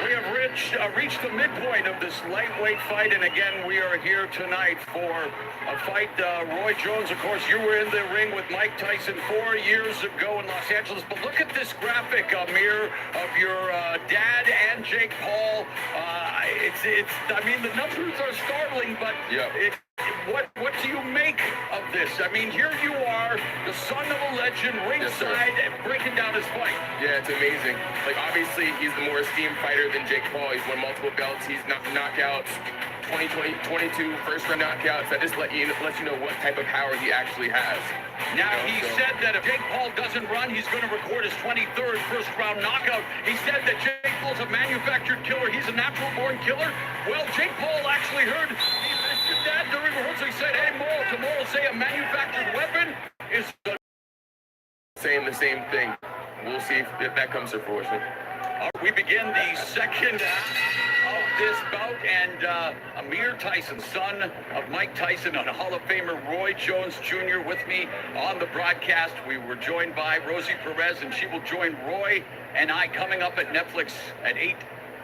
We have reached the midpoint of this lightweight fight, and again, we are here tonight for a fight. Roy Jones, of course, you were in the ring with Mike Tyson 4 years ago in Los Angeles. But look at this graphic, Amir, of your dad and Jake Paul. I mean, the numbers are startling, but what do you make of this? I mean, here you are, the son of a legend, ringside, breaking down his fight. Yeah, it's amazing. Like, obviously, he's the more esteemed fighter than Jake Paul. He's won multiple belts. He's knockouts, 22 first-round knockouts. That just lets you know what type of power he actually has. Now, he said that if Jake Paul doesn't run, he's going to record his 23rd first-round knockout. He said that Jake Paul's a manufactured killer. He's a natural-born killer. Well, Jake Paul actually heard that during rehearsal. He said, hey, tomorrow say a manufactured weapon is saying the same thing. We'll see if that comes to fruition. We begin the second half of this bout, and Amir Tyson, son of Mike Tyson, and Hall of Famer Roy Jones Jr. with me on the broadcast. We were joined by Rosie Perez, and she will join Roy and I coming up at Netflix at 8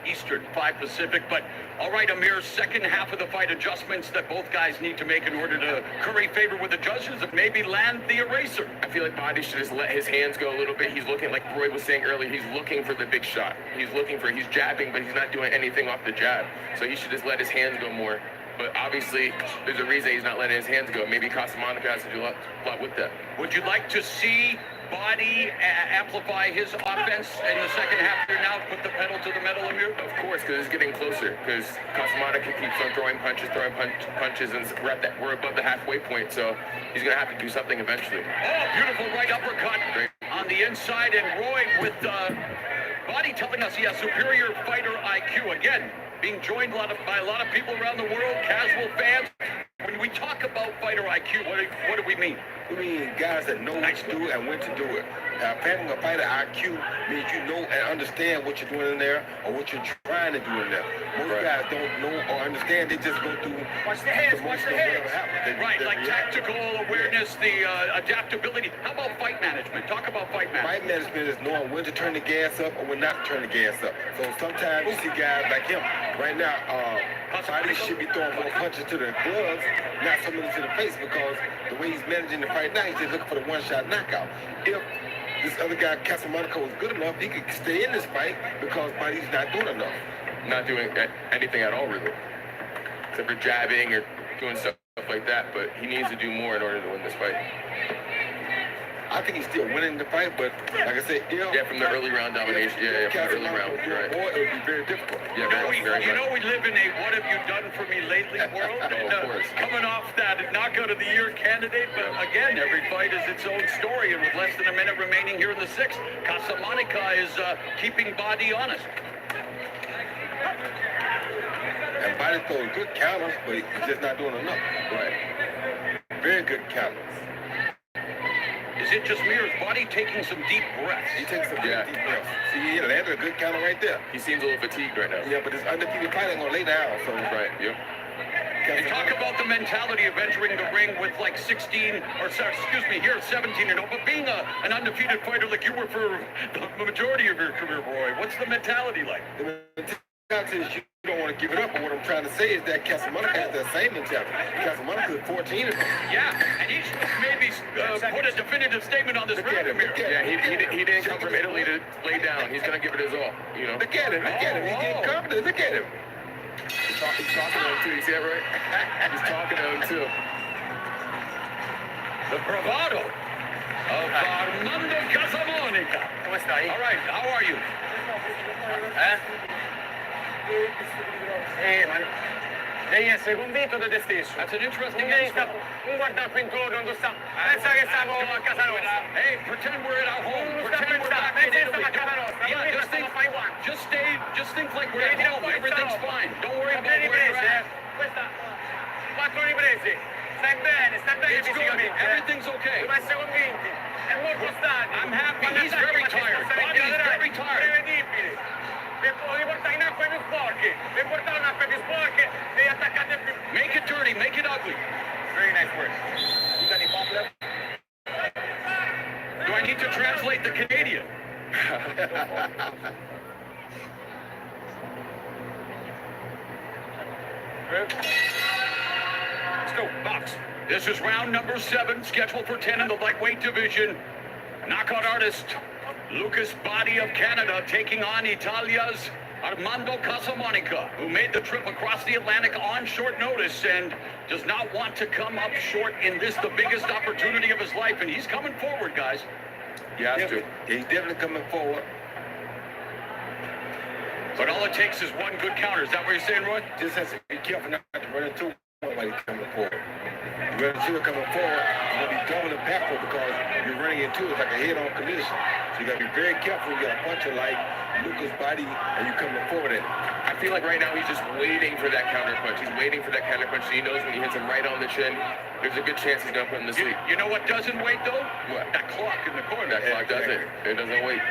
Eastern, 5 Pacific. But all right, Amir, second half of the fight, adjustments that both guys need to make in order to curry favor with the judges and maybe land the eraser. I feel like Body should just let his hands go a little bit. He's looking, like Roy was saying earlier, he's looking for the big shot. He's jabbing, but he's not doing anything off the jab. So he should just let his hands go more. But obviously, there's a reason he's not letting his hands go. Maybe Casamonica has to do a lot with that. Would you like to see Body amplify his offense in the second half here now, put the pedal to the metal, Amir? Of course, because it's getting closer. Because Casamonica keeps on throwing punches, and we're above the halfway point. So he's going to have to do something eventually. Oh, beautiful right uppercut on the inside, and Roy with Body telling us he has superior fighter IQ. Again, being joined by a lot of people around the world, casual fans. When we talk about fighter IQ, what do we mean? We mean guys that know what to do and when to do it. Having a fighter IQ means you know and understand what you're doing in there or what you're trying to do in there. Most guys don't know or understand. They just go through Watch the hands, the watch motion the of hands. whatever happens. Right, like tactical awareness, the adaptability. How about fight management? Talk about fight management. Fight management is knowing when to turn the gas up or when not to turn the gas up. So sometimes you see guys like him. Right now, fighters should be throwing more punches to the gloves, not so many to the face, because the way he's managing the fight now, he's just looking for the one-shot knockout. If this other guy, Casamonica, was good enough, he could stay in this fight because Body's not doing enough. Not doing anything at all, really. Except for jabbing or doing stuff like that, but he needs to do more in order to win this fight. I think he's still winning the fight, but like I said, from the early round domination. Yeah, from the early round. Right. More, it would be very difficult. Yeah, You know we live in a what have you done for me lately world? And, of course. coming off that knockout of the year candidate, but again, every fight is its own story, and with less than a minute remaining here in the sixth, Casamonica is keeping Body honest. And Body throws good counters, but he's just not doing enough. Right. Very good counters. Is it just me or is Body taking some deep breaths? He takes some deep breaths. See, he landed a good counter right there. He seems a little fatigued right now. Yeah, but this undefeated fight ain't gonna lay down, so Right. Yep. And talk about the mentality of entering the ring with like 16, or excuse me, here 17 and 0, but being an undefeated fighter like you were for the majority of your career, Roy, what's the mentality like? the mentality is you don't want to give it up, but what I'm trying to say is that Casamonica has that same mentality. Casamonica is 14 of them. Yeah, and he's maybe put a definitive statement on this record mirror. Yeah, he didn't come from Italy to lay down. He's gonna give it his all. You know. Look at him, look at him. He's getting confident. Look at him. He's talking to him too. You see that right? He's talking to him too. The bravado of Armando Casamonica. ¿Cómo está ahí? All right, how are you? Man. Lei è convinto di te stesso. That's an interesting Non answer. guarda qui intorno, non sta. Pensa che stiamo a casa nostra. Hey, pretend we're at our home. Non sta Pretend we're pensando, back in pensa Italy. a casa nostra. Yeah, just think like we're at home. Everything's fine. Don't worry about where you're at. Questa 4 riprese. Stai bene It's good. fisicamente. Everything's okay. Dobbiamo essere convinti. È molto stanco. I'm happy. He's very tired. Body is very tired. Prevedibile. Per riportare in acque più sporche. Per portare in acque più sporche devi attaccare più. Make it dirty. Make it ugly. Very nice work. You got any pop left? Do I need to translate the Canadian? Let's go. Box. This is round number 7, scheduled for 10 in the lightweight division. Knockout artist Lucas Body of Canada taking on Italia's Armando Casamonica, who made the trip across the Atlantic on short notice and does not want to come up short in this, the biggest opportunity of his life. And he's coming forward, guys. Yeah, that's true. He's definitely coming forward. But all it takes is one good counter. Is that what you're saying, Roy? Just has to be careful not to run into him while he's coming forward. You run into him coming forward, you're going to be doubling backward because you're running into it like a head-on collision. So you got to be very careful. You got a puncher like Lucas Body and you're coming forward at him. I feel like right now he's just waiting for that counter punch. He's waiting for that counter punch. He knows when he hits him right on the chin, there's a good chance he's gonna put him to sleep. You know what doesn't wait, though? What? That clock in the corner. That clock doesn't. It doesn't wait.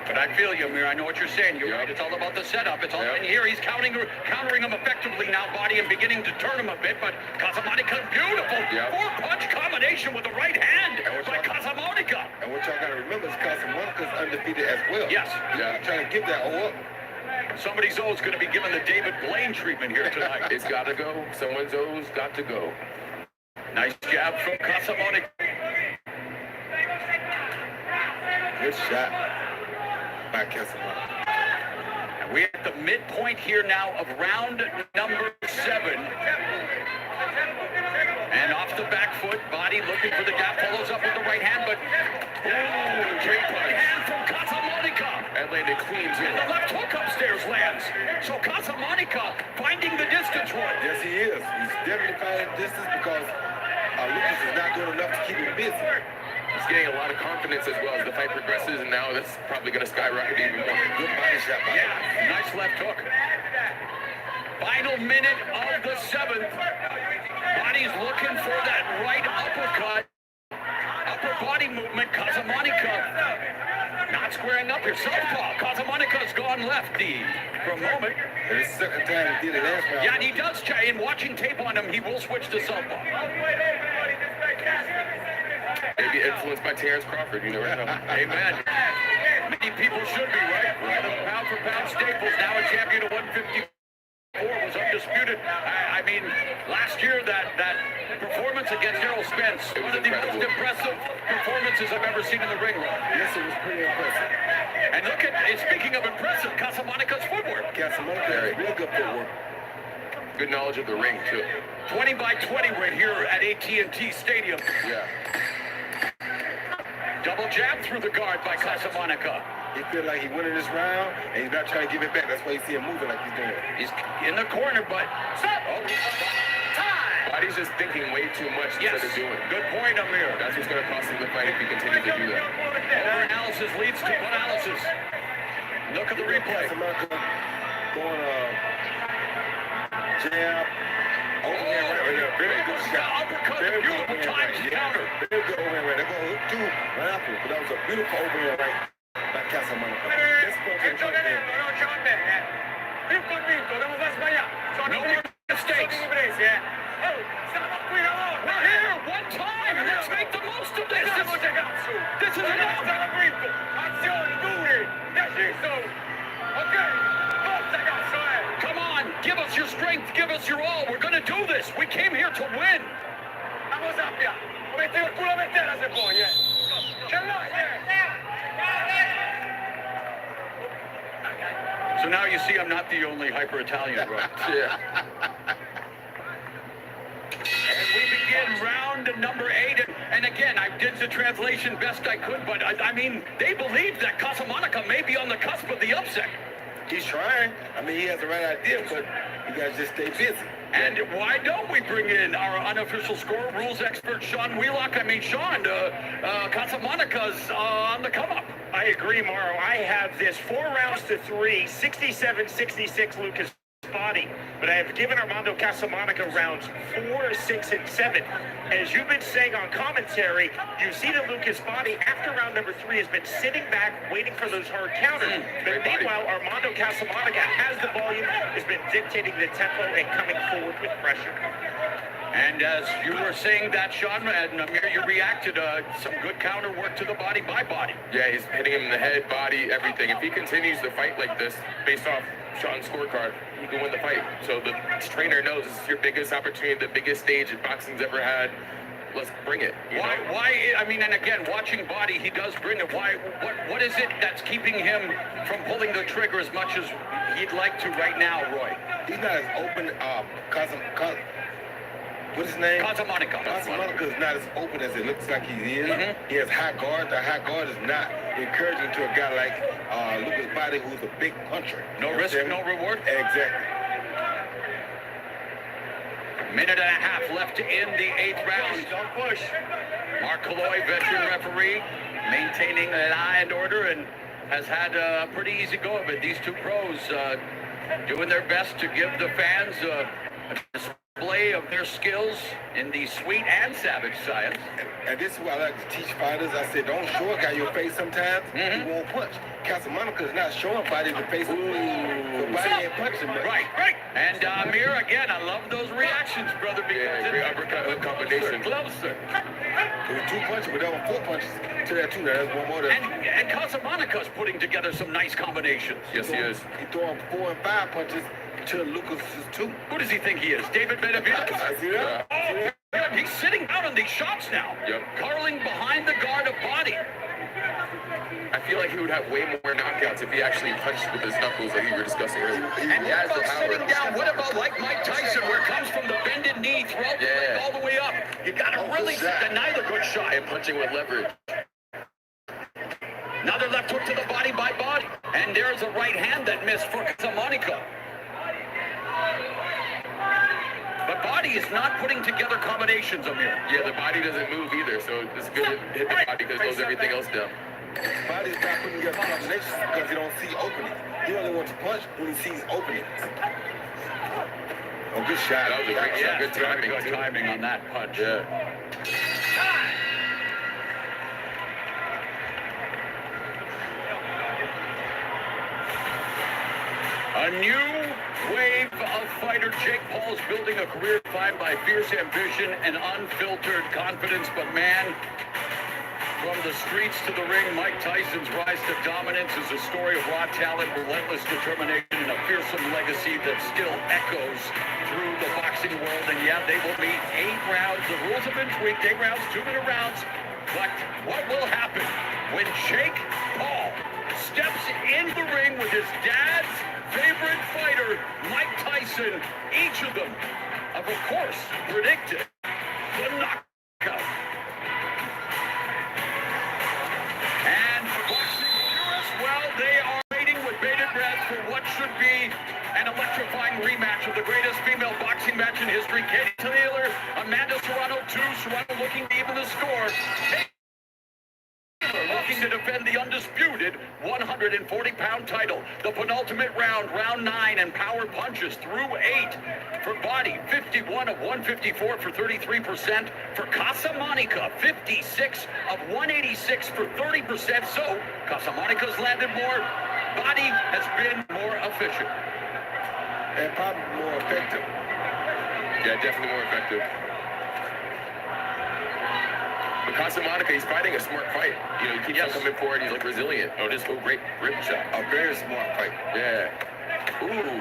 But I feel you, Amir. I know what you're saying. You're right. It's all about the setup. It's all in here. He's countering him effectively now, Body, and beginning to turn him a bit. But Casamonica, beautiful four-punch combination with the right hand by Casamonica. And what y'all got to remember is Casamonica's undefeated as well. Yes. Yeah. Trying to give that O up. Somebody's O's going to be given the David Blaine treatment here tonight. It's got to go. Someone's O's got to go. Nice jab from Casamonica. Good shot by Casamonica. And we're at the midpoint here now of round number 7. And off the back foot, Body looking for the gap, follows up with the right hand, but great right hand from Casamonica. That landed clean too. And the left hook upstairs lands. So Casamonica finding the distance, Roy. Yes, he is. He's definitely finding distance because Lucas is not doing enough to keep him busy. He's getting a lot of confidence as well as the fight progresses, and now that's probably going to skyrocket even more. Good body shot by him. Yeah, nice left hook. Final minute of the 7th. Body's looking for that right uppercut. Upper body movement. Casamanica not squaring up here. Southpaw. Casamanica's gone lefty for a moment. It's the second time he did it last round. Yeah, and he does. In watching tape on him, he will switch to southpaw. Maybe influenced by Terrence Crawford. You never know. Amen. Many people should be, right? One of the pound-for-pound staples, now a champion of 154, was undisputed. I mean, last year, that performance against Errol Spence, one of the most impressive performances I've ever seen in the ring. Yes, it was pretty impressive. And look at, speaking of impressive, Casamanica's footwork. Casamanica has real good footwork. Good knowledge of the ring, too. 20 by 20 right here at AT&T Stadium. Yeah. Double jab through the guard by Casamanica. He feels like he's winning this round, and he's not trying to give it back. That's why you see him moving like he's doing. He's in the corner, but... Oh, time! Body's just thinking way too much instead of doing. Good point, Amir. That's what's going to cost him the fight if he continues to do that. Overanalysis leads to analysis. Look at the replay. Casamanica going jab. Overhand right there. Very good shot. Uppercut, Very good beautiful overhand time right. counter. Very good overhand right. They're going to hook two right after, but that was a beautiful overhand right by Casamanica. This punch right there. No mistakes. We're here one time. Let's make the most of this. This is enough. Come on, give us your strength, give us your all. We're going to do this. We came here to win. So now you see I'm not the only hyper-Italian, right? Yeah. As we begin round number 8, and again, I did the translation best I could, but I mean, they believe that Casamanica may be on the cusp of the upset. He's trying. I mean, he has the right idea, but you got to just stay busy. And why don't we bring in our unofficial score rules expert, Sean Wheelock? I mean, Sean, Casamanica's on the come-up. I agree, Morrow. I have this 4 rounds to 3, 67-66 Lucas Body, but I have given Armando Casamanica rounds 4, 6, and 7. As you've been saying on commentary, you see that Lucas Body, after round number 3, has been sitting back, waiting for those hard counters. But meanwhile, Armando Casamanica has the volume, has been dictating the tempo and coming forward with pressure. And as you were saying that, Sean, and Amir, you reacted some good counter work to the body by Body. Yeah, he's hitting him in the head, body, everything. If he continues to fight like this, based off Sean's scorecard, he can win the fight. So the trainer knows this is your biggest opportunity, the biggest stage that boxing's ever had. Let's bring it. Why? I mean, and again, watching Body, he does bring it. Why? What is it that's keeping him from pulling the trigger as much as he'd like to right now, Roy? He's not as open. What's his name? Casamanica. Casamanica is not as open as it looks like he is. He has high guard. The high guard is not encouraging to a guy like Lucas Body, who's a big puncher. No risk, no reward. Exactly. Minute and a half left in the 8th round. Don't push. Mark Calloy, veteran referee, maintaining law and order, and has had a pretty easy go of it. These two pros doing their best to give the fans a display of their skills in the sweet and savage science. And this is what I like to teach fighters. I said, don't show a guy your face sometimes. He won't punch. Casamanica is not showing Body the face. So Body ain't punching much. Right. And Amir, again, I love those reactions, brother, because great uppercut hook combination. Closer. There were 2 punches, but there were 4 punches to that 2. There's one more. And Casamanica's putting together some nice combinations. Yes, he is. He throwing 4 and 5 punches to Lucas's 2. Who does he think he is? David Benavidez? I see that. Oh, God, he's sitting down on these shots now. Yep. Curling behind the guard of Body. I feel like he would have way more knockouts if he actually punched with his knuckles like you were discussing earlier. And He has what the about power. sitting down? What about like Mike Tyson, where it comes from the bended knee throughout the leg all the way up? You gotta really deny the good shot. And punching with leverage. Another left hook to the body by Body. And there's a right hand that missed for Casamanica. But Body is not putting together combinations, Amir. Yeah, the body doesn't move either, so it's good to hit the body because it slows everything else down. Body's not putting together combinations because he don't see openings. He only wants to punch when he sees openings. Oh, good shot. That was a great shot. Good timing. Good timing on that punch. Yeah. A new wave of fighter. Jake Paul's building a career defined by fierce ambition and unfiltered confidence. But man, from the streets to the ring, Mike Tyson's rise to dominance is a story of raw talent, relentless determination, and a fearsome legacy that still echoes through the boxing world. And yeah, they will meet 8 rounds. The rules have been tweaked. 8 rounds, 2-minute rounds. But what will happen when Jake Paul steps in the ring with his dad's favorite fighter, Mike Tyson? Each of them have, of course, predicted the knockout. And boxing purists, well, they are waiting with bated breath for what should be an electrifying rematch of the greatest female boxing match in history. Katie Taylor, Amanda Serrano 2, Serrano looking to even the score. Looking to defend the undisputed 140-pound title. The penultimate round, round 9, and power punches through 8. For Body, 51 of 154 for 33%. For Casamonica, 56 of 186 for 30%. So, Casamonica's landed more. Body has been more efficient. And probably more effective. Yeah, definitely more effective. But Casamonica, he's fighting a smart fight. You know, he keeps on coming forward. He's like resilient. Oh, this little great rib shot. A very smart fight. Yeah. Ooh.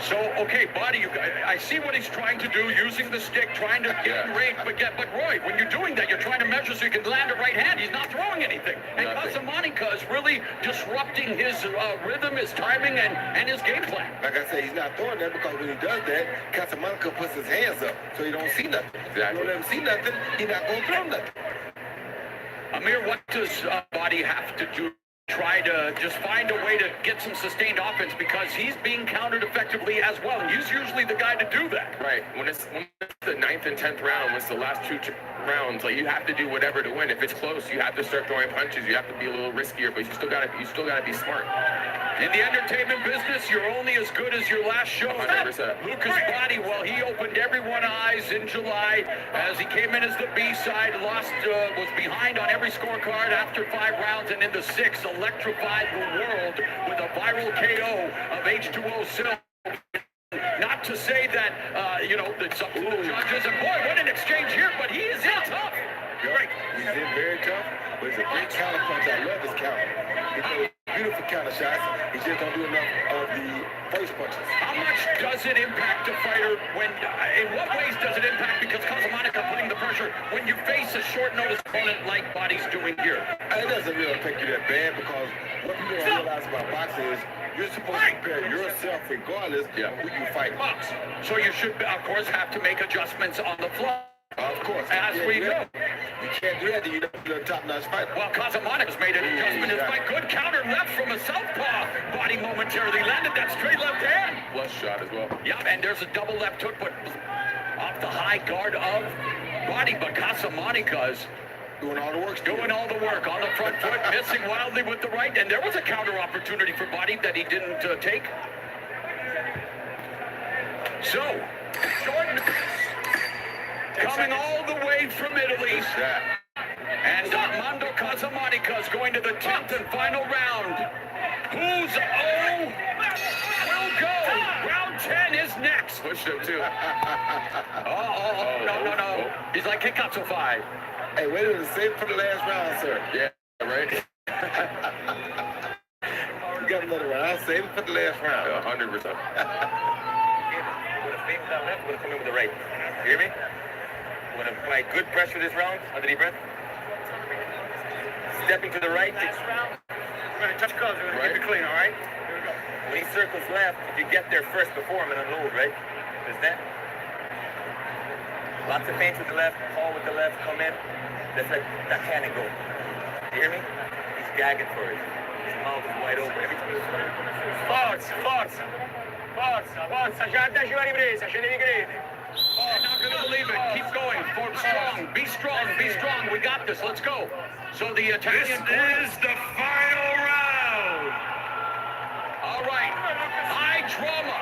So, okay, Body, I see what he's trying to do, using the stick, trying to get in range. But Roy, when you're doing that, you're trying to measure so you can land a right hand. He's not throwing anything. And Casamonica is really disrupting his rhythm, his timing, and his game plan. Like I said, he's not throwing that because when he does that, Casamonica puts his hands up so he don't see nothing. Exactly. You don't let him see nothing, he's not going to throw nothing. Amir, what does Body have to do? Try to just find a way to get some sustained offense, because he's being countered effectively as well. And he's usually the guy to do that. Right. When it's the 9th and 10th round, when it's the last 2 rounds, like, you have to do whatever to win. If it's close, you have to start throwing punches. You have to be a little riskier, but you still gotta be smart. In the entertainment business, you're only as good as your last show. 100%. Lucas Body, well, he opened everyone's eyes in July as he came in as the B-side, was behind on every scorecard after 5 rounds, and in the 6th, electrified the world with a viral KO of H2O Silk. Not to say that, it's up to the judges, and boy, what an exchange here, but he is in tough. Great. He's in very tough, but he's a great counter punch. I love his counter. He throws beautiful counter shots. He just don't do enough of the first punches. How much does it impact a fighter in what ways does it impact, because Casamonica putting the pressure, when you face a short notice opponent like Body's doing here? It doesn't really affect you that bad, because what people don't realize about boxing is you're supposed to prepare yourself regardless of who you fight. So you should, of course, have to make adjustments on the fly. Of course. As we know. You can't do that, then you're not a top-notch fighter. Well, Casamonica's made an adjustment. His fight, good counter left from a southpaw. Body momentarily landed that straight left hand. Flush shot as well. Yeah, and there's a double left hook, but off the high guard of Body. But Casamonica's doing all the work. Doing all the work on the front foot, missing wildly with the right. And there was a counter opportunity for Body that he didn't take. So, Jordan coming all the way from Italy. And Armando Casamonica is going to the 10th and final round. Who's will go? Round 10 is next. Pushed him too. No. He's like, kick out to 5. Hey, wait a minute, save it for the last round, sir. Yeah, right. You got another round. Save it for the last round. 100%. With a fake with that left, we're gonna come in with the right. You hear me? We're gonna apply good pressure this round, under the breath. Stepping to the right. Next round, we're gonna touch gloves, we're gonna keep it clean, all right? Here we go. When he circles left, if you get there first before him and unload, right? There's that. Lots of feints with the left, haul with the left, come in. That's like that can and go. You hear me? He's gagging for it. His mouth is wide open. Forza, forza. Forza, forza, c'è la ripresa, ce devi credere. Forza. gonna believe it. Keep going. For strong. Be strong. Be strong. We got this. Let's go. So the Italian. This is the final round. All right. High drama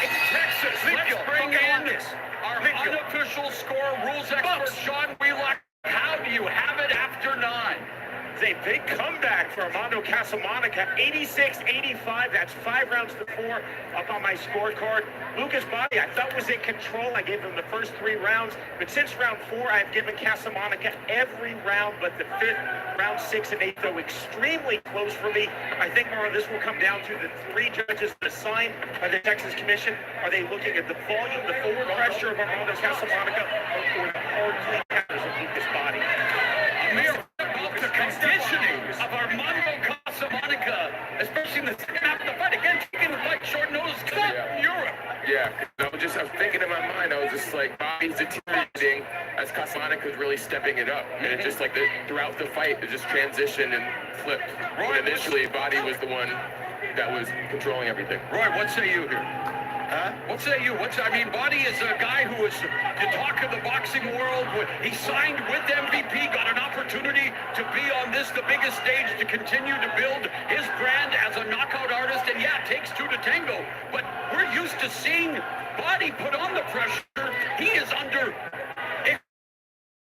in Texas. Let's bring in our unofficial score rules expert, Sean Wheelock. How do you have it after 9? It's a big comeback for Armando Casamonica, 86-85. That's 5 rounds to 4 up on my scorecard. Lucas Body, I thought was in control. I gave him the first 3 rounds, but since round 4, I've given Casamonica every round but the 5th, round 6 and 8, though extremely close for me. I think more of this will come down to the 3 judges assigned by the Texas Commission. Are they looking at the volume, the forward pressure of Armando Casamonica, or the hard clean counters of Lucas Body? Amir, the conditioning of Armando Casamonica, especially in the second half of the fight, again, taking the fight short notice in Europe. Yeah, I was thinking in my mind, I was just like, body's deteriorating as Casamonica was really stepping it up. And it just like throughout the fight, it just transitioned and flipped. But initially, Body was the one that was controlling everything. Roy, what say you here? Huh? What say you? Body is a guy who is the talk of the boxing world. He signed with MVP, got an opportunity to be on the biggest stage to continue to build his brand as a knockout artist. And yeah, it takes 2 to tango. But we're used to seeing Body put on the pressure. He is under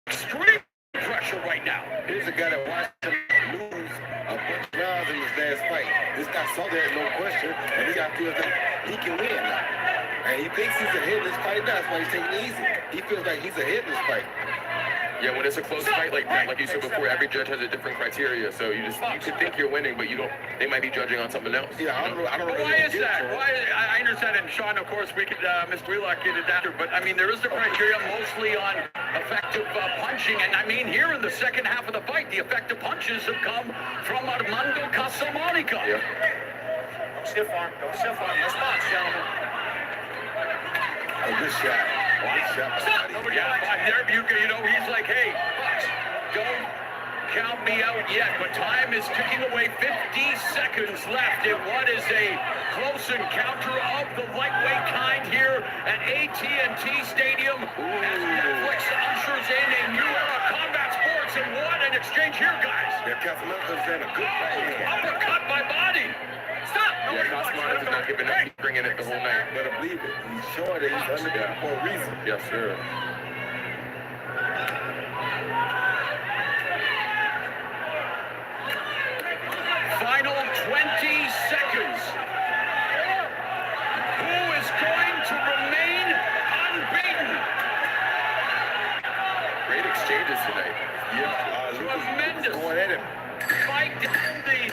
extreme pressure right now. Here's a guy that watched him lose a bunch of rounds in his last fight. This guy saw that, no question, and this guy feels like he can win now. And he thinks he's ahead in this fight now. That's why he's taking it easy. He feels like he's ahead in this fight. Yeah, when it's a close fight like you said before, every judge has a different criteria. So you could think you're winning, but you don't. They might be judging on something else. Yeah, I don't know. Why is that? I understand, and Sean, of course, we could Mr. Wheelock get it after, but I mean, there is the criteria mostly on effective punching, and I mean, here in the second half of the fight, the effective punches have come from Armando Casamonica. Yeah. Don't stiff arm. Response, gentlemen. A good shot. Good shot. Yeah, there you know, he's like, hey, don't count me out yet, but time is ticking away. 50 seconds left in what is a close encounter of the lightweight kind here at AT&T Stadium. As Netflix ushers in a new era of combat sports, and what an exchange here, guys. Yeah, Casamonica's done a good fight. Uppercut by Body. Stop. Yeah, Casamonica's not giving up. He's bringing it the whole night. Better believe it. He's showing that he's under there for a reason. Yes, sir. Final 20 seconds. Who is going to remain unbeaten? Great exchanges tonight. Yeah, Tremendous. going at him. Fight down the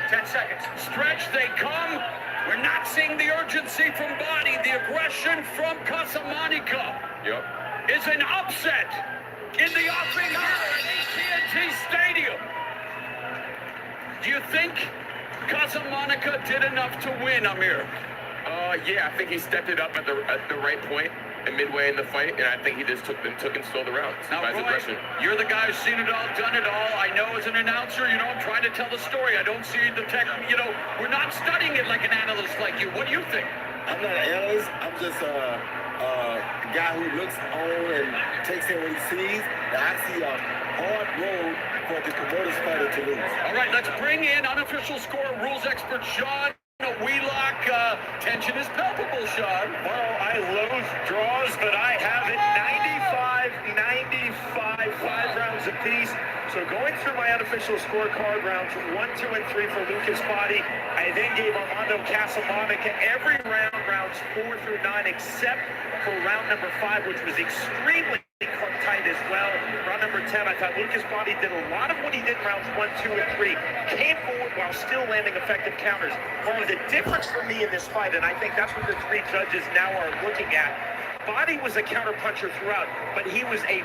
10 seconds. stretch they come. We're not seeing the urgency from Body. The aggression from Casamonica Yep. is an upset in the offing here at AT&T Stadium. Do you think Casamonica did enough to win, Amir? Yeah, I think he stepped it up at the right point and midway in the fight, and I think he just took and stole the rounds by his Roy, aggression. you're the guy who's seen it all, done it all. I know as an announcer, I'm trying to tell the story. I don't see the tech, we're not studying it like an analyst like you. What do you think? I'm not an analyst. I'm just a guy who looks on and takes in what he sees. And I see a hard road for the promoter's fighter to lose. All right, let's bring in unofficial score rules expert Sean Wheelock. Tension is palpable, Sean. Well, I loathe draws, but I have it 95, 5 rounds apiece. So going through my unofficial scorecard, rounds 1, 2, and 3 for Lucas Body, I then gave Armando Casamonica every round, rounds 4 through 9, except for round number 5, which was extremely tight as well. Round number 10, I thought Lucas Body did a lot of what he did in rounds 1, 2, and 3. Came forward while still landing effective counters. One of the difference for me in this fight, and I think that's what the 3 judges now are looking at, Body was a counterpuncher throughout, but he was a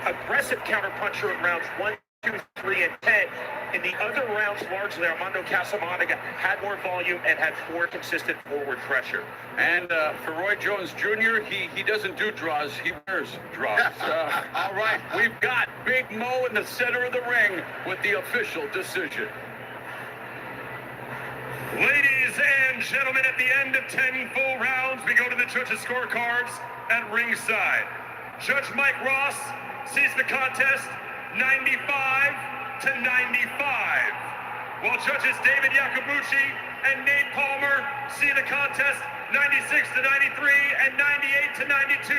aggressive counterpuncher in rounds 1, 2, 3, and 10. In the other rounds, largely, Armando Casamonica had more volume and had more consistent forward pressure. And for Roy Jones Jr., he doesn't do draws, he wears draws. All right, we've got Big Mo in the center of the ring with the official decision. Ladies and gentlemen, at the end of 10 full rounds, we go to the judges' scorecards. at ringside. Judge Mike Ross sees the contest 95 to 95, while judges David Yakabuchi and Nate Palmer see the contest 96 to 93 and 98 to 92,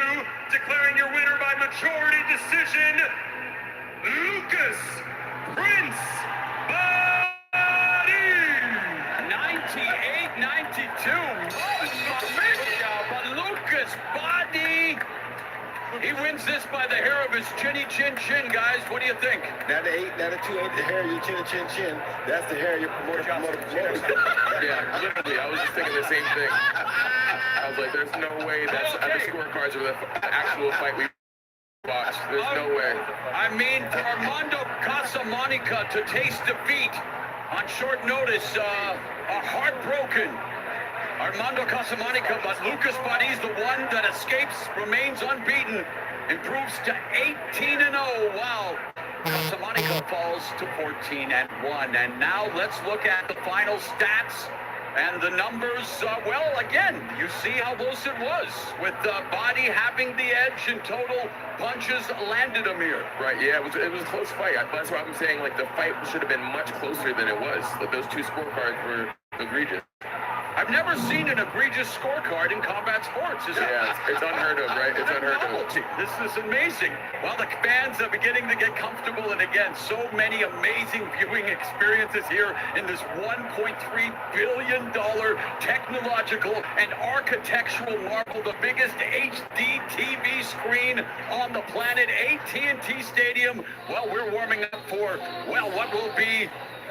declaring your winner by majority decision, Lucas Prince Body. 98-92. But Lucas Body, he wins this by the hair of his chinny chin chin, guys. What do you think? Now the 2 ain't the hair of your chin chin chin. That's the hair of your promoter. Yeah, literally, I was just thinking the same thing. I was like, there's no way that's the scorecards of the actual fight we watched. There's no way. I mean, for Armando Casamonica to taste defeat on short notice, heartbroken. Armando Casamonica, but Lucas Body's the one that escapes, remains unbeaten, improves to 18-0. Wow. Casamonica falls to 14-1. And now let's look at the final stats. And the numbers, well, again, you see how close it was, with Body having the edge in total punches landed, Amir. Right, yeah, it was a close fight. That's why I'm saying, like, the fight should have been much closer than it was. Like, those two scorecards were egregious. I've never seen an egregious scorecard in combat sports. Yeah, it's unheard of, right? It's unheard of. This is amazing. Well, the fans are beginning to get comfortable, and again, so many amazing viewing experiences here in this $1.3 billion technological and architectural marvel, the biggest HD TV screen on the planet, AT&T Stadium. Well, we're warming up for, well, what will be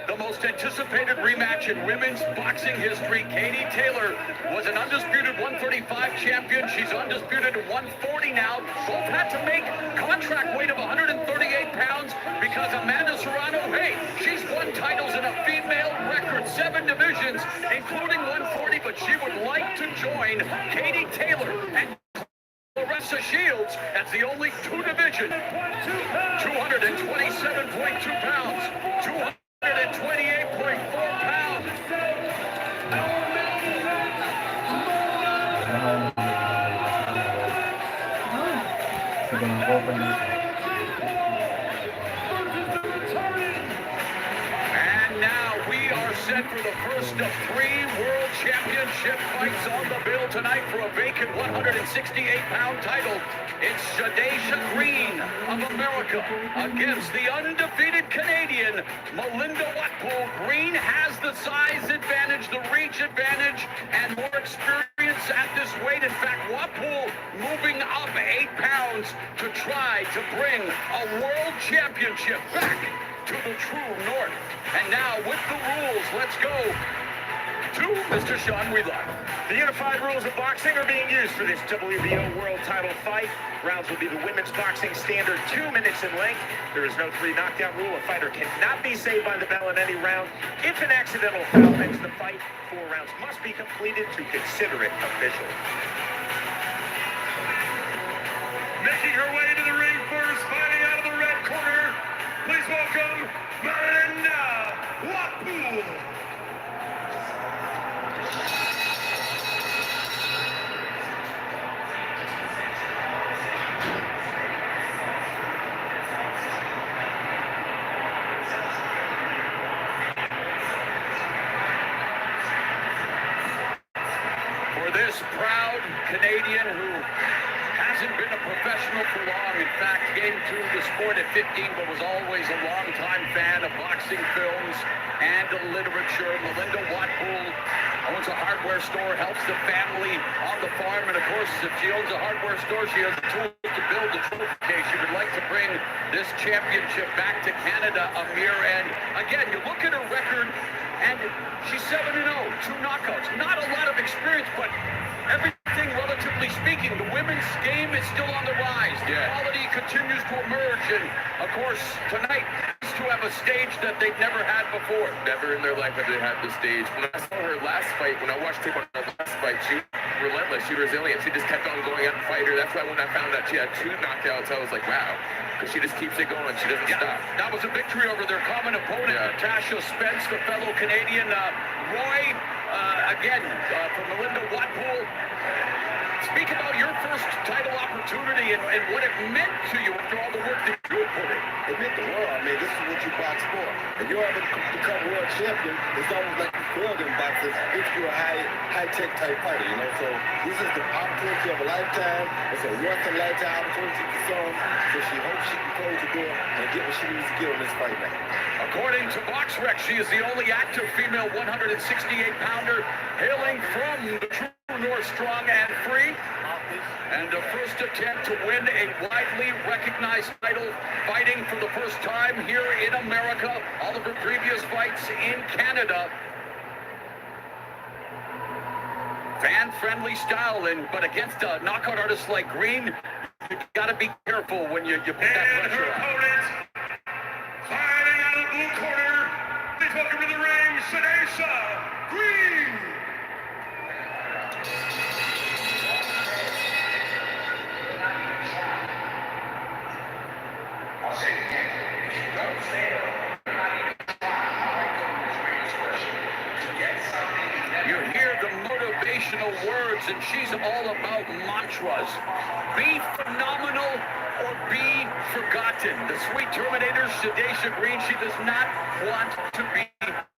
the most anticipated rematch in women's boxing history. Katie Taylor was an undisputed 135 champion. She's undisputed at 140 now. Both had to make contract weight of 138 pounds because Amanda Serrano, hey, she's won titles in a female record 7 divisions, including 140, but she would like to join Katie Taylor and Claressa Shields as the only 2-division, 227.2 pounds, 228.4 pounds. And now we are set for the first of 3 World Championship fights on the bill tonight for a vacant 168-pound title. It's Shadaysha Green of America against the undefeated Canadian Melinda Watpool. Green has the size advantage, the reach advantage, and more experience at this weight. In fact, Watpool moving up 8 pounds to try to bring a world championship back to the true north. And now with the rules, let's go to Mr. Sean Wheelock. The unified rules of boxing are being used for this WBO world title fight. Rounds will be the women's boxing standard 2 minutes in length. There is no 3 knockdown rule. A fighter cannot be saved by the bell in any round. If an accidental foul ends the fight, 4 rounds must be completed to consider it official. Making her way to the ring first, fighting out of the red corner. Please welcome Melinda Watpool. For this proud Canadian who hasn't been a professional for long, in fact, came to the sport at 15, but was always a longtime fan of boxing films and literature, Melinda Watpool owns a hardware store, helps the family on the farm, and of course, if she owns a hardware store, she has the tools to build the trophy case. She would like to bring this championship back to Canada, Amir. And again, you look at her record, and she's 7-0, 2 knockouts. Not a lot of experience, but everything, relatively speaking, the women's game is still on the rise. The quality continues to emerge, and of course, tonight is to have a stage that they've never had before. Never in their life have they had this stage. When I saw her last fight, when I watched her on her last fight, she was relentless, she was resilient. She just kept on going out and fight her. That's why when I found out she had 2 knockouts, I was like, wow. Because she just keeps it going. She doesn't stop. That was a victory over their common opponent, Natasha Spence, the fellow Canadian. Roy, again, for Melinda Watpool. Speak about your first title opportunity and what it meant to you after all the work that you put in. It meant the world. I mean, this is what you box for. If you ever become world champion, it's almost like you failed in boxing if you're a high-tech type fighter, you know. So this is the opportunity of a lifetime. It's a once-in-a-lifetime opportunity for some. So she hopes she can close the door and get what she needs to get on this fight now. According to BoxRec, she is the only active female 168-pounder hailing from the True North Strong and Free. And the first attempt to win a widely recognized title, fighting for the first time here in America. All of her previous fights in Canada. Fan-friendly style, but against a knockout artist like Green, you gotta be careful when you put that And pressure her on. opponent, fighting out of the blue corner, please welcome to the ring, Shanesha Green. You hear the motivational words, and she's all about mantras. Be phenomenal or be forgotten. The sweet Terminator, Shanesha Green, she does not want to be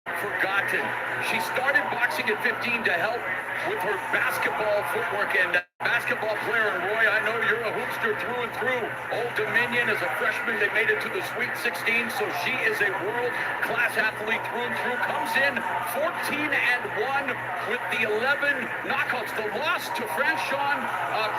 forgotten. She started boxing at 15 to help with her basketball footwork, and basketball player, and Roy, I know you're a hoopster through and through. Old Dominion, as a freshman, they made it to the Sweet 16, so she is a world-class athlete through and through. Comes in 14-1 with the 11 knockouts. The loss to Franchon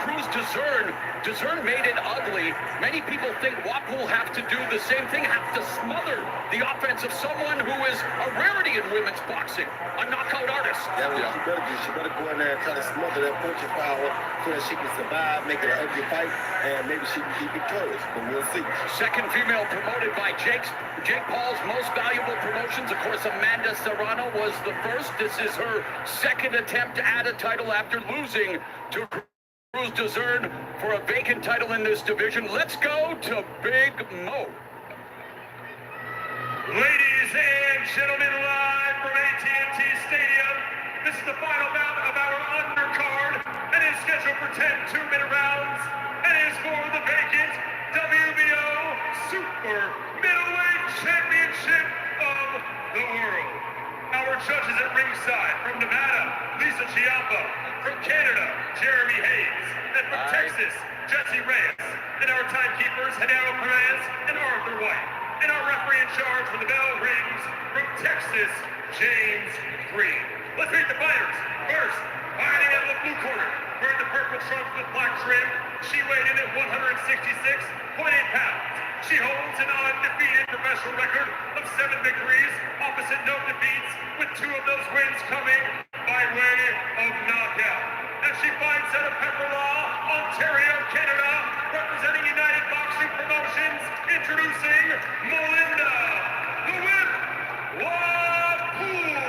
Cruz Dezern. Dezern made it ugly. Many people think WAP will have to do the same thing, have to smother the offense of someone who is a rarity in women's boxing, a knockout artist. That's what she better do. She better go in there and try to smother that punching power so that she can survive, make it an ugly fight, and maybe she can be victorious. But we'll see. Second female promoted by Jake Paul's Most Valuable Promotions. Of course, Amanda Serrano was the first. This is her second attempt at a title after losing to Cruz Dezern for a vacant title in this division. Let's go to Big Mo. Ladies and gentlemen, live from AT&T Stadium, this is the final bout of our undercard, and it is scheduled for 10 two-minute rounds, and it is for the vacant WBO Super Middleweight Championship of the world. Our judges at ringside, from Nevada, Lisa Chiappa, from Canada, Jeremy Hayes, and from Texas, Jesse Reyes, and our timekeepers, Hideo Perez and Arthur White. And our referee in charge when the bell rings from Texas, James Green. Let's meet the fighters. First, fighting out of the blue corner, wearing the purple trunks with black trim. She weighed in at 166.8 pounds. She holds an undefeated professional record of 7 victories, opposite no defeats, with 2 of those wins coming by way of knockout. And she fights out of Pepperlaw, Ontario, Canada, representing United Boxing Promotions, introducing Melinda, the Whip, Wapool.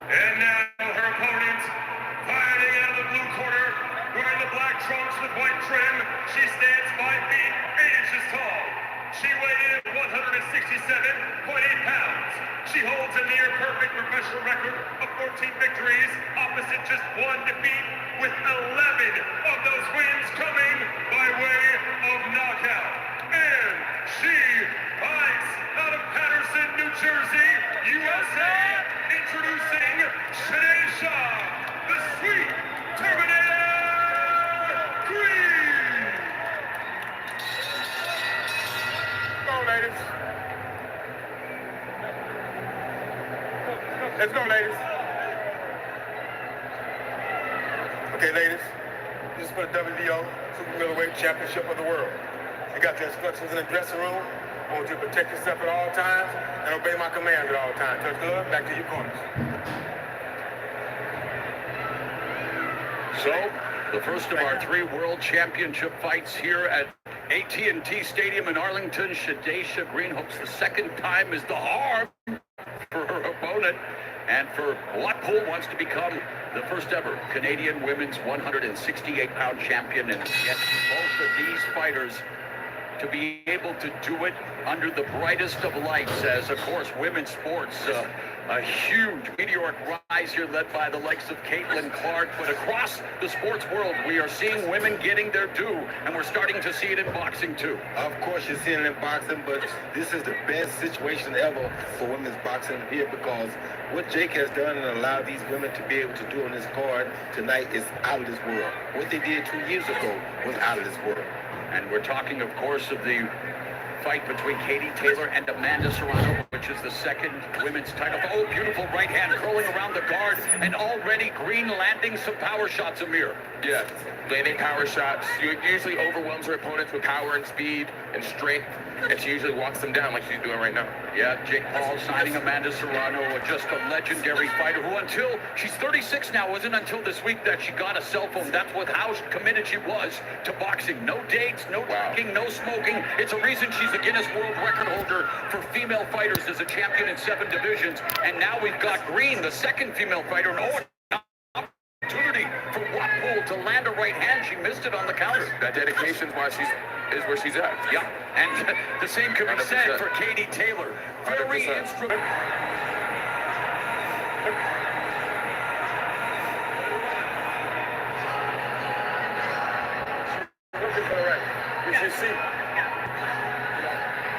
And now her opponent, fighting out of the blue corner, wearing the black trunks with white trim. She stands 5 feet, 8 inches tall. She weighed in at 167.8 pounds. She holds a near-perfect professional record of 14 victories, opposite just 1 defeat, with 11 of those wins coming by way of knockout. And she fights out of Patterson, New Jersey, USA, introducing Shanesha, the Sweet Terminator Green. Come on, ladies. Let's go, ladies. Okay, ladies. This is for the WBO Super Middleweight Championship of the world. You got the instructions in the dressing room. I want you to protect yourself at all times and obey my commands at all times. Touch glove, back to your corners. So, the first of our 3 World Championship fights here at AT&T Stadium in Arlington. Shanesha Green hopes the second time is the harm for her opponent. And for Wapool wants to become the first ever Canadian women's 168-pound champion. And yet both of these fighters to be able to do it under the brightest of lights, as of course women's sports A huge meteoric rise here led by the likes of Caitlin Clark. But across the sports world, we are seeing women getting their due, and we're starting to see it in boxing too. Of course, you're seeing it in boxing, but this is the best situation ever for women's boxing here because what Jake has done and allowed these women to be able to do on this card tonight is out of this world. What they did 2 years ago was out of this world. And we're talking, of course, of the fight between Katie Taylor and Amanda Serrano, which is the second women's title. Oh, beautiful right hand curling around the guard, and already Green landing some power shots, Amir. Yeah, landing power shots. Usually overwhelms her opponents with power and speed and strength, and she usually walks them down like she's doing right now. Yeah, Jake Paul signing Amanda Serrano, just a legendary fighter who until she's 36 now, wasn't until this week that she got a cell phone. That's how committed she was to boxing. No dates, no drinking, no smoking. It's a reason she's a Guinness World Record holder for female fighters as a champion in 7 divisions. And now we've got Green, the second female fighter. And opportunity for Watpool to land a right hand. She missed it on the counter. That dedication is where she's at. Yeah, and the same can be 100%. said for Katie Taylor. Very 100%. instrumental. Looking for the right. You should see.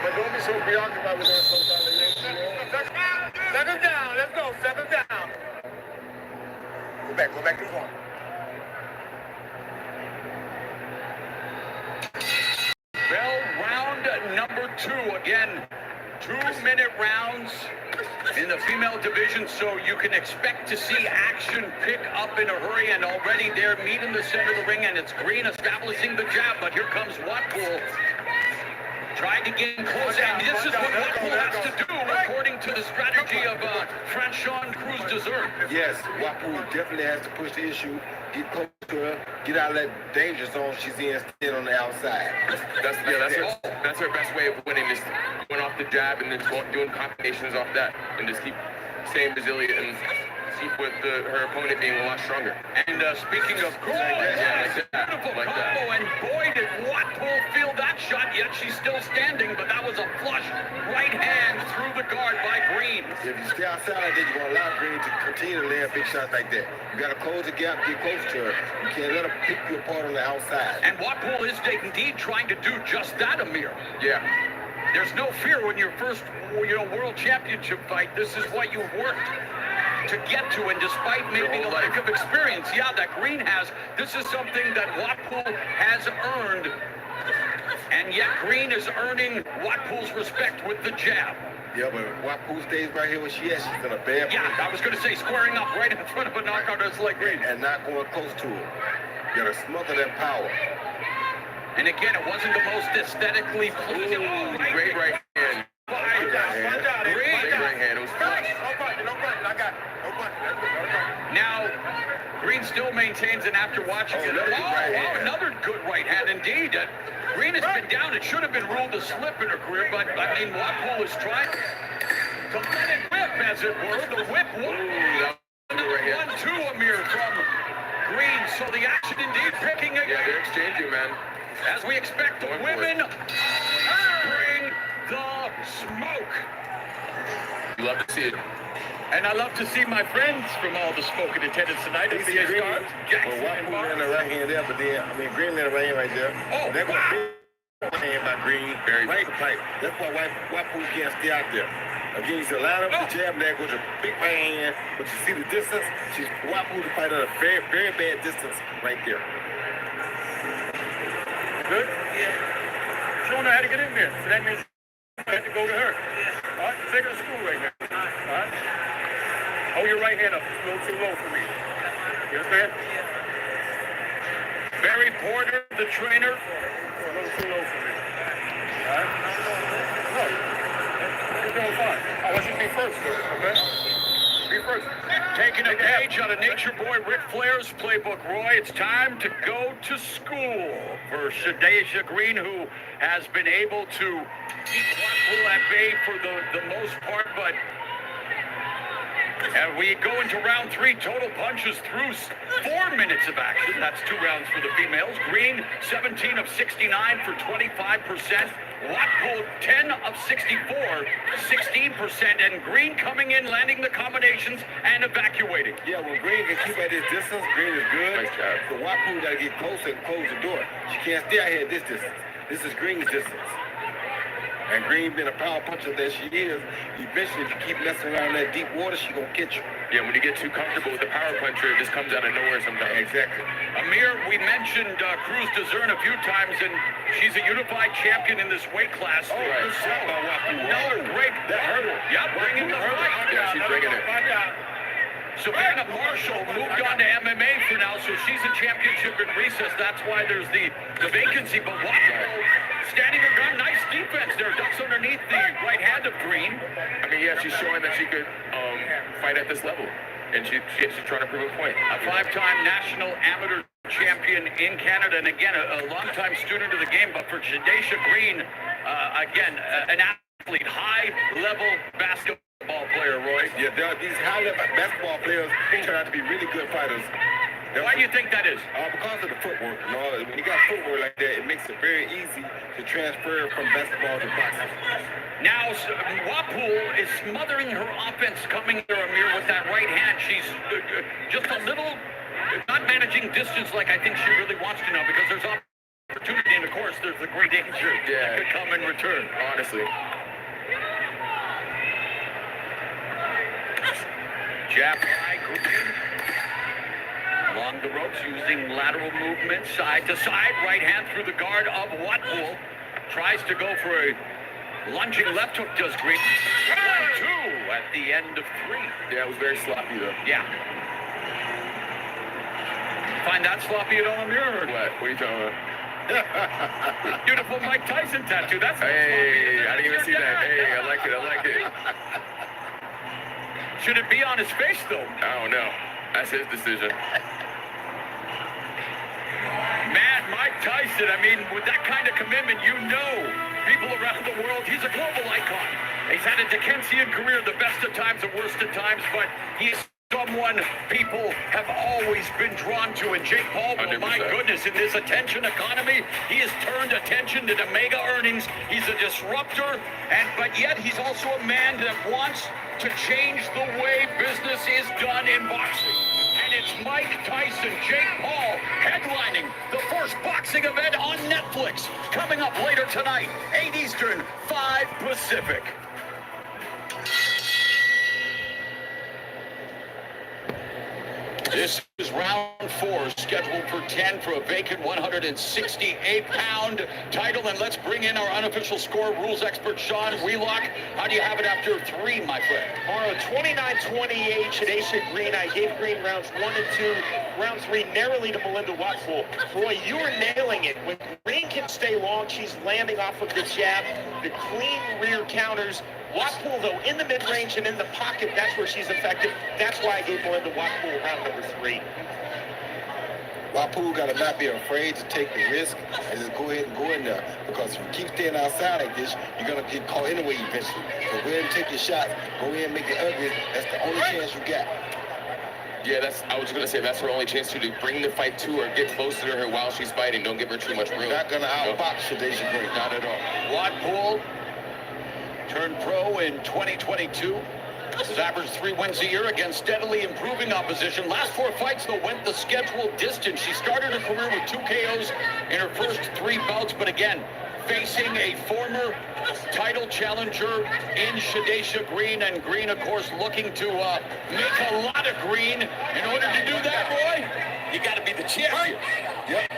But don't be so preoccupied with that sometimes. Second down. Let's go. Second down. Go back to the corner. Bell round number 2 again. 2-minute rounds in the female division, so you can expect to see action pick up in a hurry. And already they're meet in the center of the ring, and it's Green establishing the jab. But here comes Watpool trying to get close, and this is what Watpool has to do according to the strategy of Franchon Cruz Dessert. Yes, Watpool definitely has to push the issue, get close to her, get out of that danger zone she's in, stand on the outside. That's her best way of winning. Just going off the jab and then doing combinations off that, and just keep staying resilient and keep with her opponent being a lot stronger. And speaking of cool, beautiful like combo, that. and boy did Watpool feel that shot, yet she's still standing, but that was a flush right hand through the guard by Green. If you stay outside like that, you're going to allow Green to continue to land big shots like that. You got to close the gap, get close to her. You can't let her pick you apart on the outside. And Watpool is indeed trying to do just that, Amir. Yeah. There's no fear when your first, world championship fight. This is what you've worked to get to, and despite maybe a lack of experience, that Green has, this is something that Watpool has earned, and yet Green is earning Watpool's respect with the jab. Yeah, but Watpool stays right here where she is. She's in a bad Yeah, place. I was going to say squaring up right in front of a knockout that's like Green. And not going close to her. You got to smother that power. And again, it wasn't the most aesthetically pleasing. Great right hand. Green. Great right hand. It was flush. No punch. I got it. No punch. Now, Green still maintains, and after watching it, another good right hand indeed. Green has been down. It should have been ruled a slip in her career, but I mean, Watpool is trying to let it whip, as it were. The whip. Right 1-2, Amir, from Green. So the action indeed picking again. Yeah, they're exchanging, man. As we expect, the women bring the smoke. You love to see it. And I love to see my friends from all the smoke in attendance tonight. You see Green, well, Watpool landed the right hand there, but then, Green landed the right hand right there. Oh, That was wow. a big hand by Green. Very right to pipe. That's why Watpool can't stay out there. Again, you see, line up the jab there with a big right hand, but you see the distance? Watpool to fight at a very, very bad distance right there. Good? Yeah. Showing her how to get in there. So that means you have to go to her. All right, take her to school right now. All right? Hold your right hand up. It's a little too low for me. You understand? Barry Porter, the trainer. It's a little too low for me. All right? No. You're doing fine. I want you to be first, okay? Be first. Taking a page out of Nature Boy Ric Flair's playbook, Roy. It's time to go to school for Shadeja Green, who has been able to keep Watpool at bay for the most part, but And we go into round 3, total punches through 4 minutes of action. That's 2 rounds for the females. Green, 17 of 69 for 25%. Watpool, 10 of 64, 16%. And Green coming in, landing the combinations and evacuating. Yeah, when Green can keep at his distance, Green is good. Nice job. So Watpool got to get closer and close the door. She can't stay out here at this distance. This is Green's distance. And Green being a power puncher that she is, eventually if you keep messing around that deep water, she gonna catch you. Yeah, when you get too comfortable with the power puncher, it just comes out of nowhere sometimes. Exactly. Amir, we mentioned Cruz Dezern a few times, and she's a unified champion in this weight class. Oh, right. Good shot by Watpool. Another great That hurdle. Yeah, bringing the fight. Yeah, she's bringing it. Savannah Marshall moved on to MMA for now, so she's a championship in recess. That's why there's the vacancy. But Watpool standing her ground, nice defense there. Ducks underneath the right hand of Green. I mean, yeah, she's showing that she could fight at this level. And she's trying to prove a point. A 5-time national amateur champion in Canada, and again, a longtime student of the game. But for Jadesha Green, again, an athlete, high-level basketball player, Roy. Yeah, these high-level basketball players turn out to be really good fighters. Why do you think that is? Because of the footwork. You know, when you got footwork like that, it makes it very easy to transfer from basketball to boxing. Now, Watpool is smothering her offense coming there, Amir, with that right hand. She's just a little, not managing distance like I think she really wants to now, because there's opportunity, and of course, there's the great danger that could come in return. Honestly. Jab by Green. Along the ropes, using lateral movement, side to side. Right hand through the guard of Watpool. Tries to go for a lunging left hook, does Green. 1-2 at the end of 3. Yeah, it was very sloppy, though. Yeah. Find that sloppy at all, Amir? What are you talking about? Beautiful Mike Tyson tattoo. That's Hey, I didn't even see that. Hey, I like it. I like it. Should it be on his face, though? I don't know. That's his decision. Man, Mike Tyson, I mean, with that kind of commitment, you know people around the world, he's a global icon. He's had a Dickensian career, the best of times, the worst of times, but he's someone people have always been drawn to. And Jake Paul, well, my 100%. goodness, in this attention economy, he has turned attention to the mega earnings. He's a disruptor, but yet he's also a man that wants to change the way business is done in boxing. And it's Mike Tyson, Jake Paul, headlining the first boxing event on Netflix. Coming up later tonight, 8 Eastern, 5 Pacific. This is round 4, scheduled for 10 for a vacant 168-pound title. And let's bring in our unofficial score rules expert, Sean Wheelock. How do you have it after 3, my friend? Mauro, 29-28, Jadesha Green. I gave Green rounds 1 and 2. Round 3 narrowly to Melinda Watpool. Roy, you are nailing it. When Green can stay long, she's landing off of the jab, the clean rear counters. Watpool, though, in the mid-range and in the pocket, that's where she's effective. That's why I gave Melinda Watpool round number 3. Watpool got to not be afraid to take the risk and just go ahead and go in there. Because if you keep staying outside like this, you're going to get caught anyway eventually. So go ahead and take your shots. Go ahead and make it ugly. That's the only chance you got. Yeah, I was going to say that's her only chance to bring the fight to her, get closer to her while she's fighting. Don't give her too much room. You're not going to outbox Jadesha Green. Not at all. Watpool turned pro in 2022. Has averaged 3 wins a year against steadily improving opposition. Last 4 fights, though, went the scheduled distance. She started her career with 2 KOs in her first 3 bouts, but again, facing a former title challenger in Jadesha Green, and Green, of course, looking to make a lot of green. In order to do that, Roy, you got to be the champion. Yep.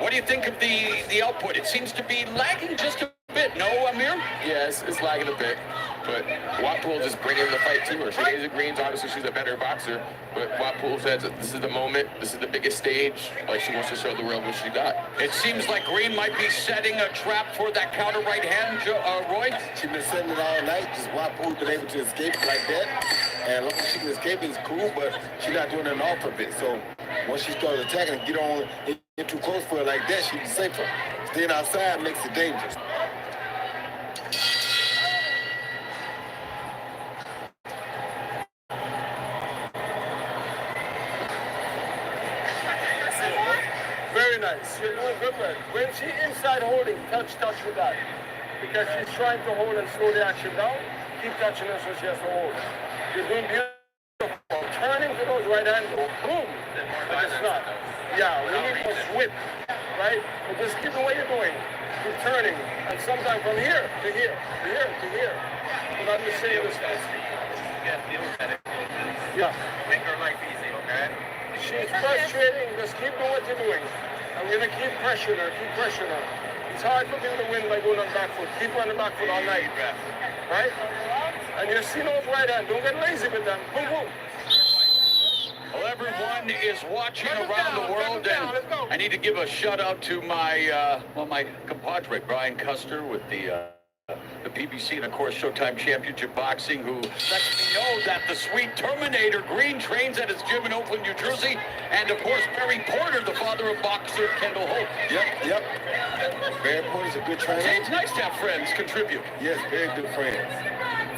What do you think of the output? It seems to be lagging just a bit. No, Amir? Yeah, it's lagging a bit. But Watpool just bringing the fight to her. Jadesha Green's obviously she's a better boxer, but Watpool says that this is the moment, this is the biggest stage. Like she wants to show the world what she got. It seems like Green might be setting a trap for that counter right hand, Roy. She's been setting it all night. Just Watpool's been able to escape like that. And as long as she can escape, it's cool, but she's not doing an off of it. So once she starts attacking and get on, get too close for her like that, she'll be safer. Staying outside makes it dangerous. very nice. You're doing good, man. When she inside holding, touch with that. Because she's trying to hold and slow the action down. Keep touching her so she has to hold. You're doing beautiful. Turning to those right angles, boom. But it's not. Yeah, we need to whip, right? But just keep the way you're doing. Keep turning. And sometimes from here to here, to here, to here. But I'm just saying this fast. Yeah. Make her life easy, okay? She's frustrating. Just keep doing what you're doing. I'm going to keep pressuring her, keep pressuring her. It's hard for people to win by going on back foot. Keep on the back foot all night. Right? And you see those right hand. Don't get lazy with them. Boom, boom. Well, everyone is watching around the world, and I need to give a shout out to my my compadre Brian Custer with the PBC and of course Showtime Championship Boxing, who lets me know that the sweet Terminator Green trains at his gym in Oakland, New Jersey, and of course Barry Porter, the father of boxer Kendall Holt. Yep. Barry Porter's a good trainer. It's nice to have friends contribute. Yes, very good friend.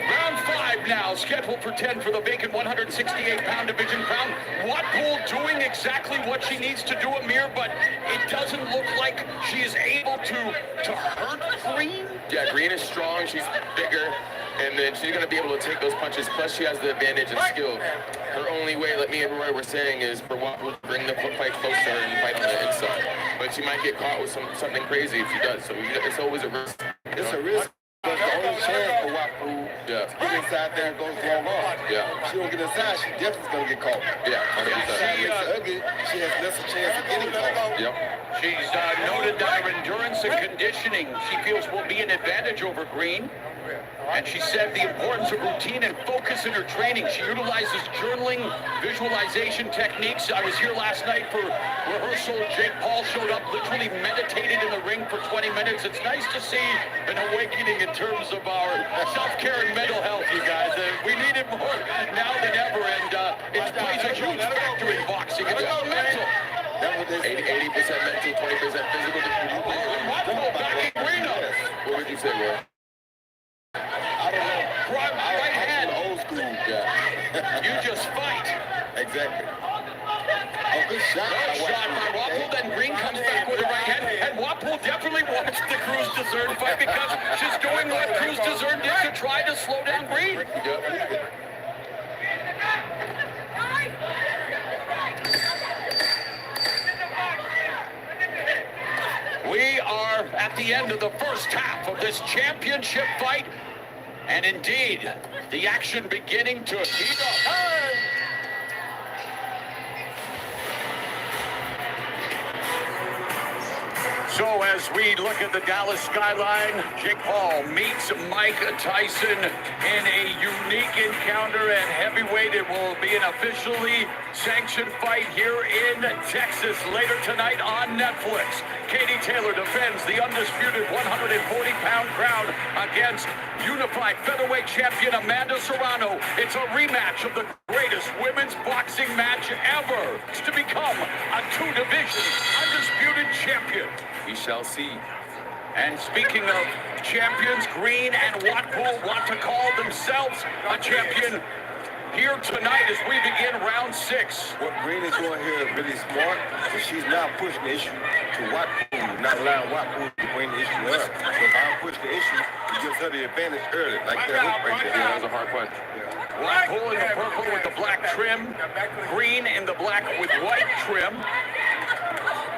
Round 5 now, scheduled for 10 for the vacant 168-pound division crown. Watpool doing exactly what she needs to do, Amir, but it doesn't look like she is able to hurt Green. Yeah, Green is strong. She's bigger. And then she's going to be able to take those punches. Plus, she has the advantage of skill. Her only way, like me and Roy were saying, is for Watpool to bring the fight close to her and fight on the inside. But she might get caught with something crazy if she does. So it's always a risk. It's a risk. That's the only chance for Watpool to get inside there and go long off. Yeah. She don't get inside, she definitely going to get caught. Yeah, If inside makes it ugly, she has less chance of getting caught. Yep. She's noted that her endurance and conditioning, she feels, will be an advantage over Green. And she said the importance of routine and focus in her training. She utilizes journaling, visualization techniques. I was here last night for rehearsal. Jake Paul showed up, literally meditated in the ring for 20 minutes. It's nice to see an awakening in terms of our self-care and mental health, you guys. We need it more now than ever, and it plays a huge factor in boxing. It's all mental. 80% mental, 20% physical. Backing Green up. What would you say, Roy? I don't know. Right hand. Old school. Yeah. You just fight. Exactly. Oh, good shot. Good shot by Watpool, then Green comes back with a right hand, and Watpool definitely wants the Cruz Dessert fight because she's doing what Cruz Dessert did to try to slow down Green. We are at the end of the first half of this championship fight, and indeed, the action beginning to heat up. So as we look at the Dallas skyline, Jake Paul meets Mike Tyson in a unique encounter at heavyweight. It will be an officially sanctioned fight here in Texas later tonight on Netflix. Katie Taylor defends the undisputed 140-pound crown against unified featherweight champion Amanda Serrano. It's a rematch of the greatest women's boxing match ever to become a two-division undisputed champion. We shall see. And speaking of champions, Green and Watpool want to call themselves a champion here tonight as we begin round 6. What Green is doing here is really smart, but she's not pushing the issue to Watpool, not allowing Watpool to bring the issue to her. So if I push the issue, it gives her the advantage early, like that hook right there. Yeah, that was a hard punch. Watpool in the purple with the black trim, Green in the black with white trim.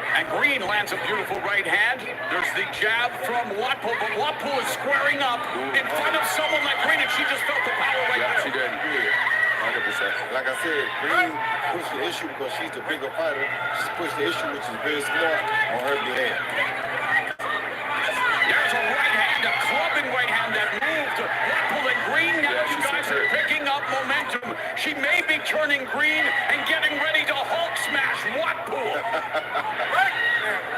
And Green lands a beautiful right hand. There's the jab from Watpool, but Watpool is squaring up in front of someone like Green, and she just felt the power right there. She did. 100%. Like I said, Green pushed the issue because she's the bigger fighter. She's pushed the issue, which is very smart on her behalf. There's a right hand, a clubbing right hand that moved Watpool and Green. Now you guys are picking up momentum. She may be turning Green and getting ready to Hulk smash Watpool.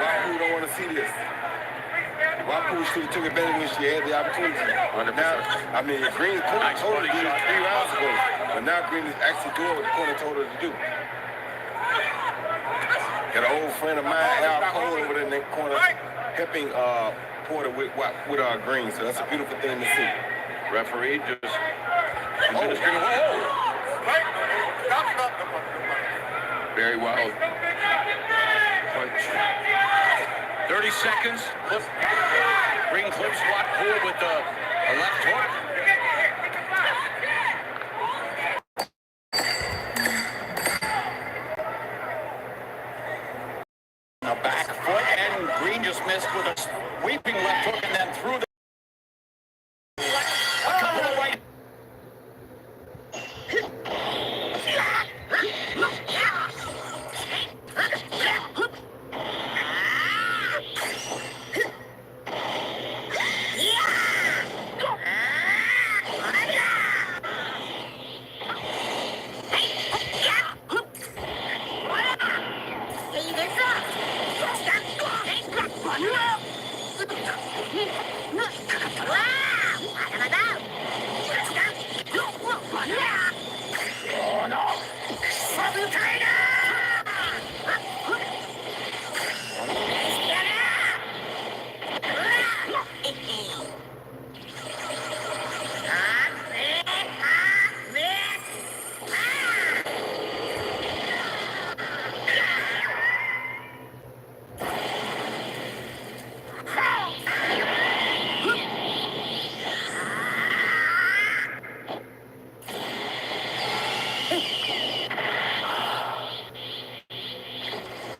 Watpool don't want to see this. Watpool should have took advantage when she had the opportunity. 100%. Now, I mean, Green corner told her to do it 3 rounds ago, but now Green is actually doing what the corner told her to do. Got an old friend of mine, Al Cole, over there in that corner, helping Porter with Green, so that's a beautiful thing to see. Referee just... Very wild. approach. 30 seconds. Green clips Watt Pool with a left hook. A back foot, and Green just missed with a sweeping left hook and then threw the a couple of right.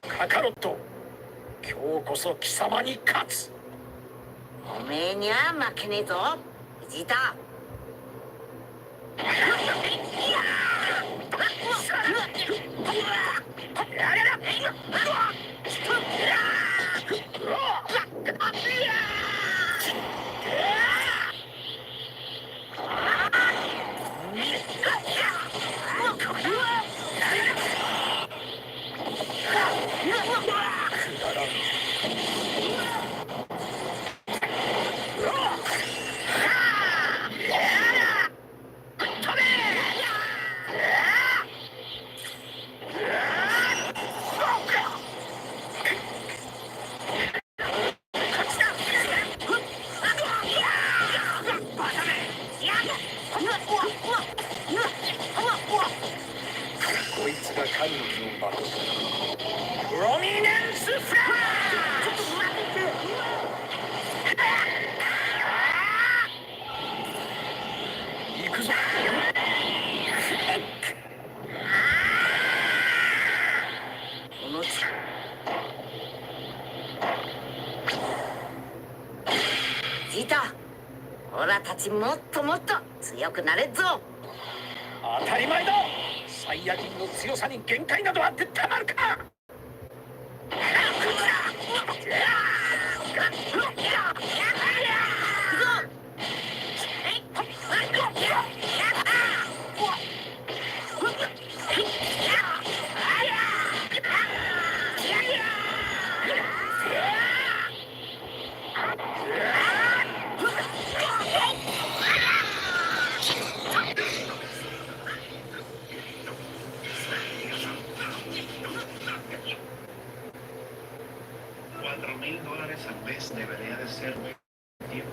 カカロット、今日こそ貴様に勝つ。おめえには負けねえぞ、ベジータ。こいつが神の日を任す。プロミネンスフラワー。ちょっと待って。行くぞ。このベジータ、オラたちもっともっと強くなれっぞ。当たり前だ。サイヤ人の強さに限界などあってたまるか。$4,000 al mes debería de ser muy efectivo.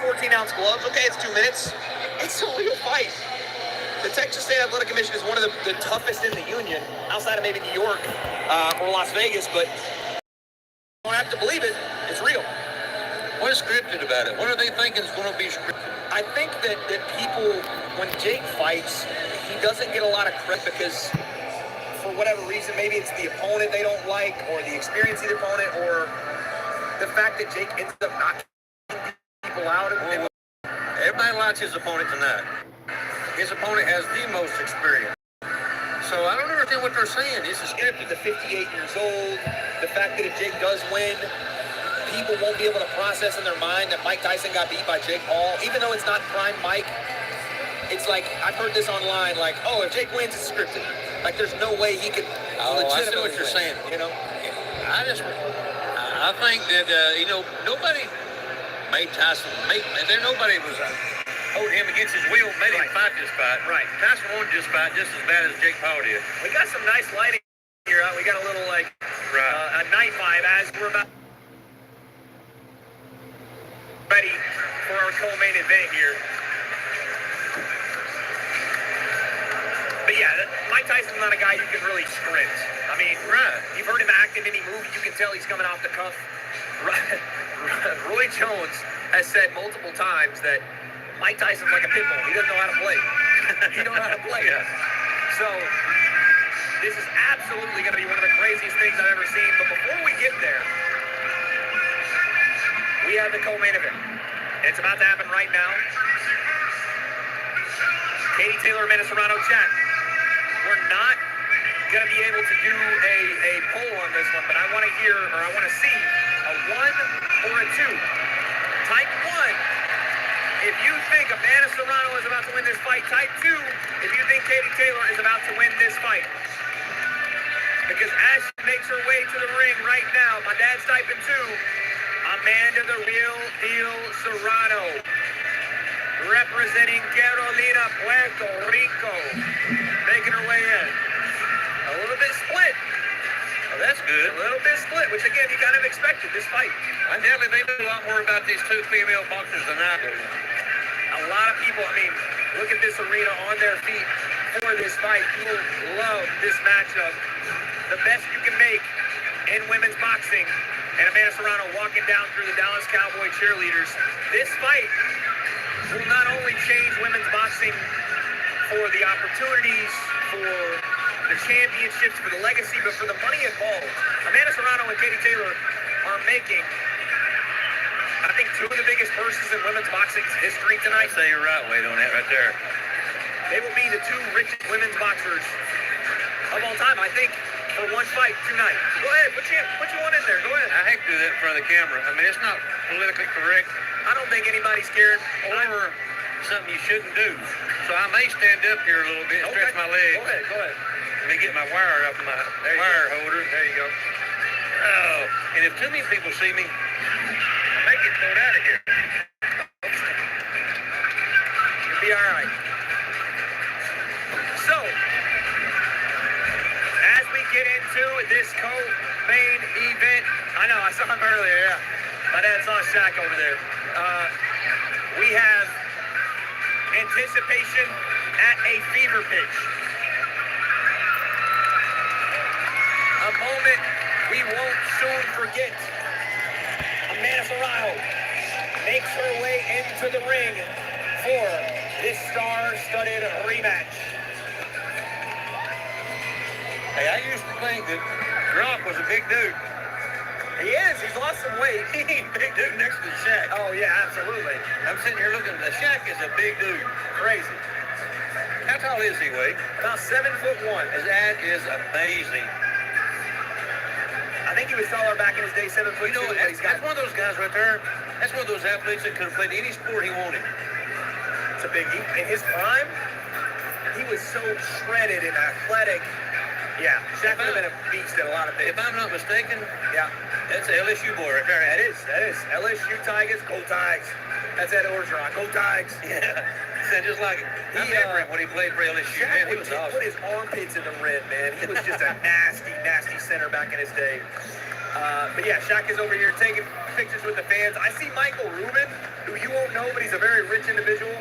14-ounce gloves. Okay, it's 2 minutes. It's a real fight. The Texas State Athletic Commission is one of the toughest in the union, outside of maybe New York or Las Vegas, but you don't have to believe it. It's real. What is scripted about it? What are they thinking is going to be scripted? I think that people, when Jake fights, he doesn't get a lot of credit because for whatever reason, maybe it's the opponent they don't like or the experience of the opponent or the fact that Jake ends up knocking people out. Everybody likes his opponent tonight. His opponent has the most experience. So I don't understand what they're saying. This is scripted. The 58 years old, the fact that if Jake does win, people won't be able to process in their mind that Mike Tyson got beat by Jake Paul, even though it's not prime Mike. It's like, I've heard this online, like, oh, if Jake wins, it's scripted. Like, there's no way he could legitimately I see what you're saying. You know? I think that, nobody made Tyson, nobody was holding him against his will, made him fight this fight. Right. Tyson won this fight just as bad as Jake Paul did. We got some nice lighting here. We got a little, a night vibe as we're about ready for our co-main event here. But yeah, Mike Tyson's not a guy you can really script. I mean, you've heard him act in any movie, you can tell he's coming off the cuff. Roy Jones has said multiple times that Mike Tyson's like a pit bull. He doesn't know how to play. He don't know how to play. So this is absolutely going to be one of the craziest things I've ever seen. But before we get there, we have the co-main event. It's about to happen right now. Katie Taylor, Amanda Serrano chat. We're not going to be able to do a poll on this one, but I want to hear, or I want to see a 1 or a 2. Type 1 if you think Amanda Serrano is about to win this fight. Type 2 if you think Katie Taylor is about to win this fight. Because as she makes her way to the ring right now, my dad's typing 2. Amanda the Real Deal Serrano, representing Carolina, Puerto Rico, making her way in. A little bit split. Oh, that's good. A little bit split, which again, you kind of expected this fight. Evidently, they know a lot more about these 2 female boxers than I do. A lot of people, I mean, look at this arena on their feet for this fight. People love this matchup. The best you can make in women's boxing. And Amanda Serrano walking down through the Dallas Cowboy cheerleaders. This fight will not only change women's boxing for the opportunities, for the championships, for the legacy, but for the money involved. Amanda Serrano and Katie Taylor are making, I think, 2 of the biggest purses in women's boxing's history tonight. I'd say you're right, Wade, on that right there. They will be the 2 richest women's boxers of all time, I think, for one fight tonight. Go ahead, put you one in there. Go ahead. I hate to do that in front of the camera. I mean, it's not politically correct. I don't think anybody's scared. Or something you shouldn't do. So I may stand up here a little bit and stretch my legs. Go ahead. Let me get my wire up in my wire holder. There you go. Oh, and if too many people see me, I may get thrown out of here. You'll be all right. So, as we get into this co-main event, I know, I saw him earlier, yeah. My dad saw Shaq over there. We have anticipation at a fever pitch. A moment we won't soon forget. Amanda Serrano makes her way into the ring for this star-studded rematch. Hey, I used to think that Gronk was a big dude. He is. He's lost some weight. He's a big dude next to Shaq. Oh, yeah, absolutely. I'm sitting here looking at the Shaq is a big dude. Crazy. How tall is he, Wade? About 7'1". That is amazing. I think he was taller back in his day, 7'2". You know, that's one of those guys right there. That's one of those athletes that could have played any sport he wanted. It's a biggie. In his prime, he was so shredded and athletic. Yeah, Shaq would have been a beast at a lot of things. If I'm not mistaken, yeah, that's an LSU boy right there. That is. LSU Tigers, go Tigers. That's Ed Orgeron, go Tigers. Yeah, sound just like it. I remember him when he played for LSU. Shaq Man, he was awesome. Put his armpits in the rim, man. He was just a nasty, nasty center back in his day. But yeah, Shaq is over here taking pictures with the fans. I see Michael Rubin, who you won't know, but he's a very rich individual,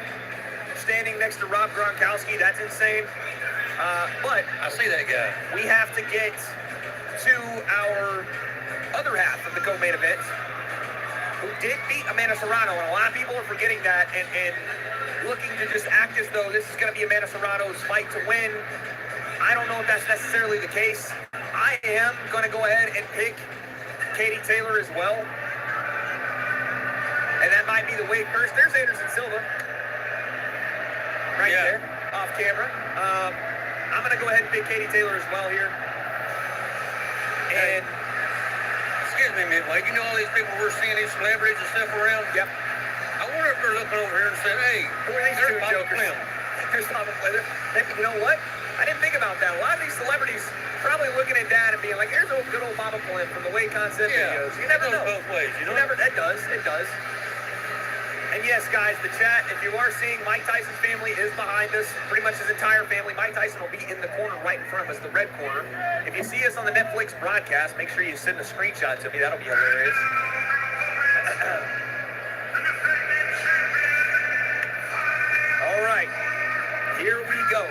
standing next to Rob Gronkowski. That's insane. But I see that guy. we have to get to our other half of the co-main event, who did beat Amanda Serrano, and a lot of people are forgetting that and looking to just act as though this is going to be Amanda Serrano's fight to win. I don't know if that's necessarily the case. I am going to go ahead and pick Katie Taylor as well. And that might be the way first. There's Anderson Silva. Right there, off camera. I'm going to go ahead and pick Katie Taylor as well here. And excuse me, Midway. You know all these people we're seeing, these celebrities and stuff around? Yep. I wonder if they're looking over here and saying, hey, who are these two there's Papa jokers? Clem. There's Papa Clem. You know what? I didn't think about that. A lot of these celebrities probably looking at that and being like, here's old good old Papa Clem from the Weight Concept videos. You never know. Both ways, you know? It does. And yes, guys, the chat, if you are seeing, Mike Tyson's family is behind us. Pretty much his entire family. Mike Tyson will be in the corner right in front of us, the red corner. If you see us on the Netflix broadcast, make sure you send a screenshot to me. That'll be hilarious. All right. Here we go.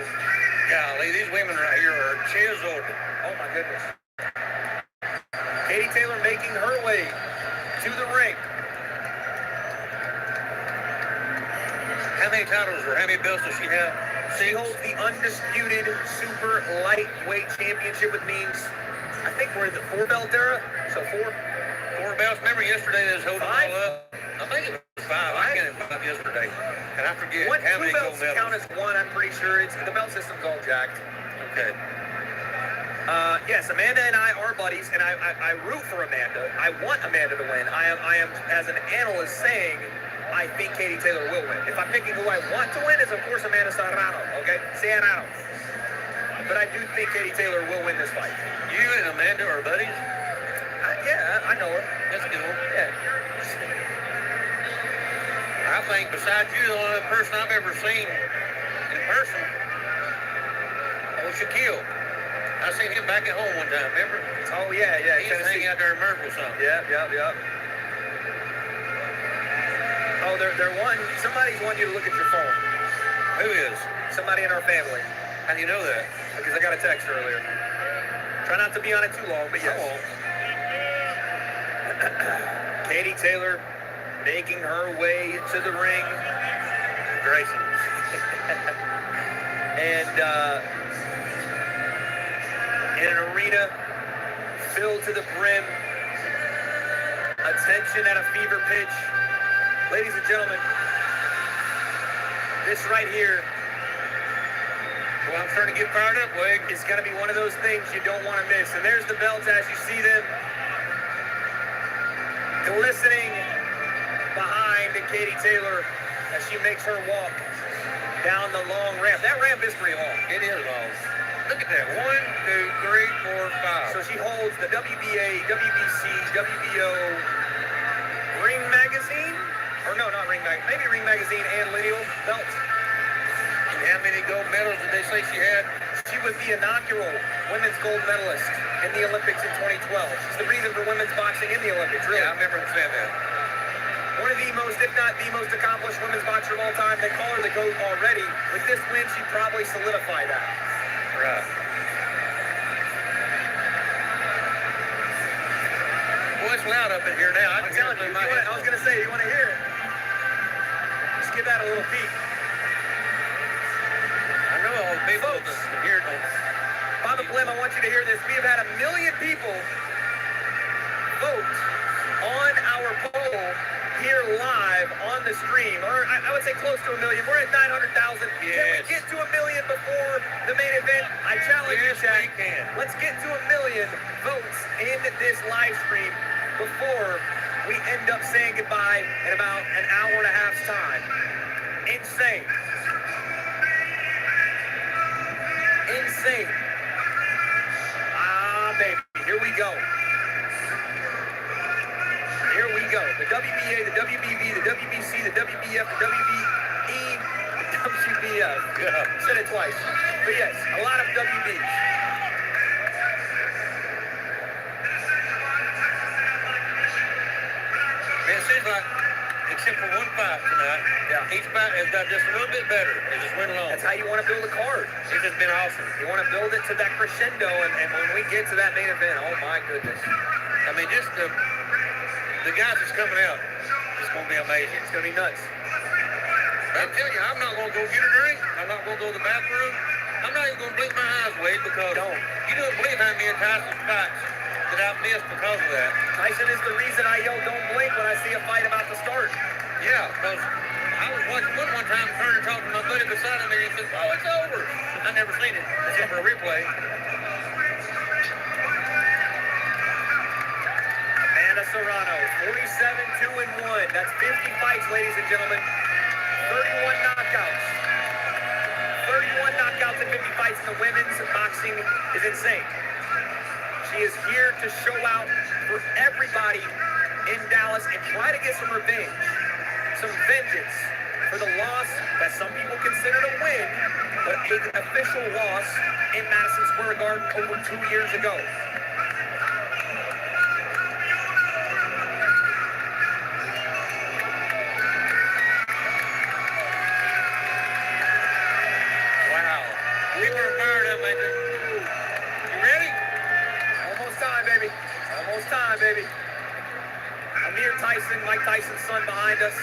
Golly, these women right here are chiseled. Oh, my goodness. Katie Taylor making her way to the ring. How many titles or how many belts does she have? She holds the undisputed super lightweight championship, which means I think we're in the 4-belt era. So four belts. Remember yesterday they was holding five? them all up? I think it was 5. I counted 5 yesterday. And I forget What how many 2 gold belts medals. count as 1, I'm pretty sure. The belt system's all jacked. Okay. Yes, Amanda and I are buddies, and I root for Amanda. I want Amanda to win. I am as an analyst saying I think Katie Taylor will win. If I'm picking who I want to win, is of course Amanda Serrano, okay? Serrano. But I do think Katie Taylor will win this fight. You and Amanda are buddies? Yeah, I know her. That's cool. Yeah. I think besides you, the only person I've ever seen in person was Shaquille. I seen him back at home one time, remember? Oh, yeah. He was hanging out there in Myrtle or something. Yep. Oh, somebody's wanting you to look at your phone. Who is? Somebody in our family. How do you know that? Because I got a text earlier. Try not to be on it too long, but yes. Katie Taylor making her way to the ring. Grayson. And in an arena filled to the brim, attention at a fever pitch. Ladies and gentlemen, this right here, well, I'm starting to get fired up, Wig. It's going to be one of those things you don't want to miss. And there's the belts as you see them glistening behind Katie Taylor as she makes her walk down the long ramp. That ramp is pretty long. It is long. Look at that. 1, 2, 3, 4, 5. So she holds the WBA, WBC, WBO Ring Magazine? Or no, not Ring Magazine. Maybe Ring Magazine and Lineal belts. And how many gold medals did they say she had? She was the inaugural women's gold medalist in the Olympics in 2012. She's the reason for women's boxing in the Olympics, really. Yeah, I remember him saying that. One of the most, if not the most accomplished women's boxer of all time. They call her the GOAT already. With this win, she'd probably solidify that. Right. Boy, it's loud up in here now. I'm telling you, I was going to say, you want to hear it? Just give that a little peek. I know all the people that hear it. Baba Blim, I want you to hear this. We have had 1 million people vote on our poll here live on the stream, or I would say close to 1 million. We're at 900,000. Yes. Can we get to 1 million before the main event? I challenge you, chat. We can. Let's get to 1 million votes in this live stream before we end up saying goodbye in about an hour and a half's time. Insane. Insane. Ah, baby. Here we go. Here we go. The WBA, the WBB, the WBC, the WBF, the WBE, the WBF. Yeah. Said it twice. But yes, a lot of WBs. like, except for one fight tonight. Yeah. Each fight has got just a little bit better. It just went along. That's how you want to build a card. It's just been awesome. You want to build it to that crescendo, and when we get to that main event, oh my goodness. I mean, just the guys that's coming out, it's going to be amazing. It's going to be nuts. I'm telling you, I'm not going to go get a drink. I'm not going to go to the bathroom. I'm not even going to blink my eyes, Wade, because you don't believe how many Tyson's fights that I've missed because of that. Tyson is the reason I yell "Don't blink" when I see a fight about to start. Yeah, because I was watching one time, turn and talk to my buddy beside him, and he said, "Oh, it's over." I never seen it except for a replay. Amanda Serrano, 47-2-1. That's 50 fights, ladies and gentlemen. 31 knockouts. 31 knockouts and 50 fights in the women's boxing is insane. She is here to show out for everybody in Dallas and try to get some revenge, some vengeance for the loss that some people considered a win, but an official loss in Madison Square Garden over 2 years ago. Wow. We were fired up, Major. You ready? Almost time, baby. Almost time, baby. Amir Tyson, Mike Tyson's son behind us.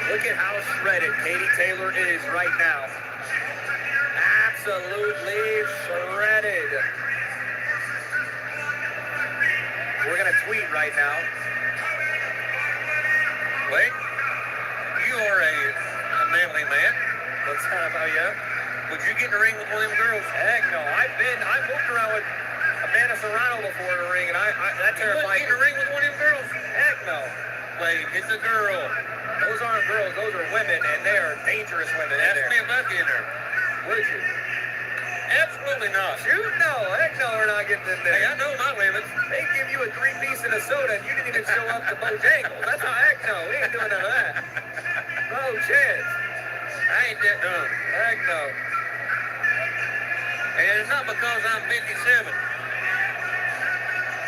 Look at how shredded Katie Taylor is right now. Absolutely shredded. We're going to tweet right now. Wait, you are a manly man. What's that about you? Would you get in the ring with one of them girls? Heck no. I moved around with Amanda Serrano before in the ring, and that You wouldn't terrified get in the ring with one of them girls? Heck no. Wait, it's a girl. Those aren't girls, those are women, and they are dangerous women in Ask there. me if I'd get in there. Would you? Absolutely not. Shoot, no. Heck no, we're not getting in there. Hey, I know my limits. They give you a 3-piece and a soda, and you didn't even show up to Bojangles. That's how, heck no. We ain't doing none of that. No chance. I ain't that dumb. Heck no. And it's not because I'm 57. It's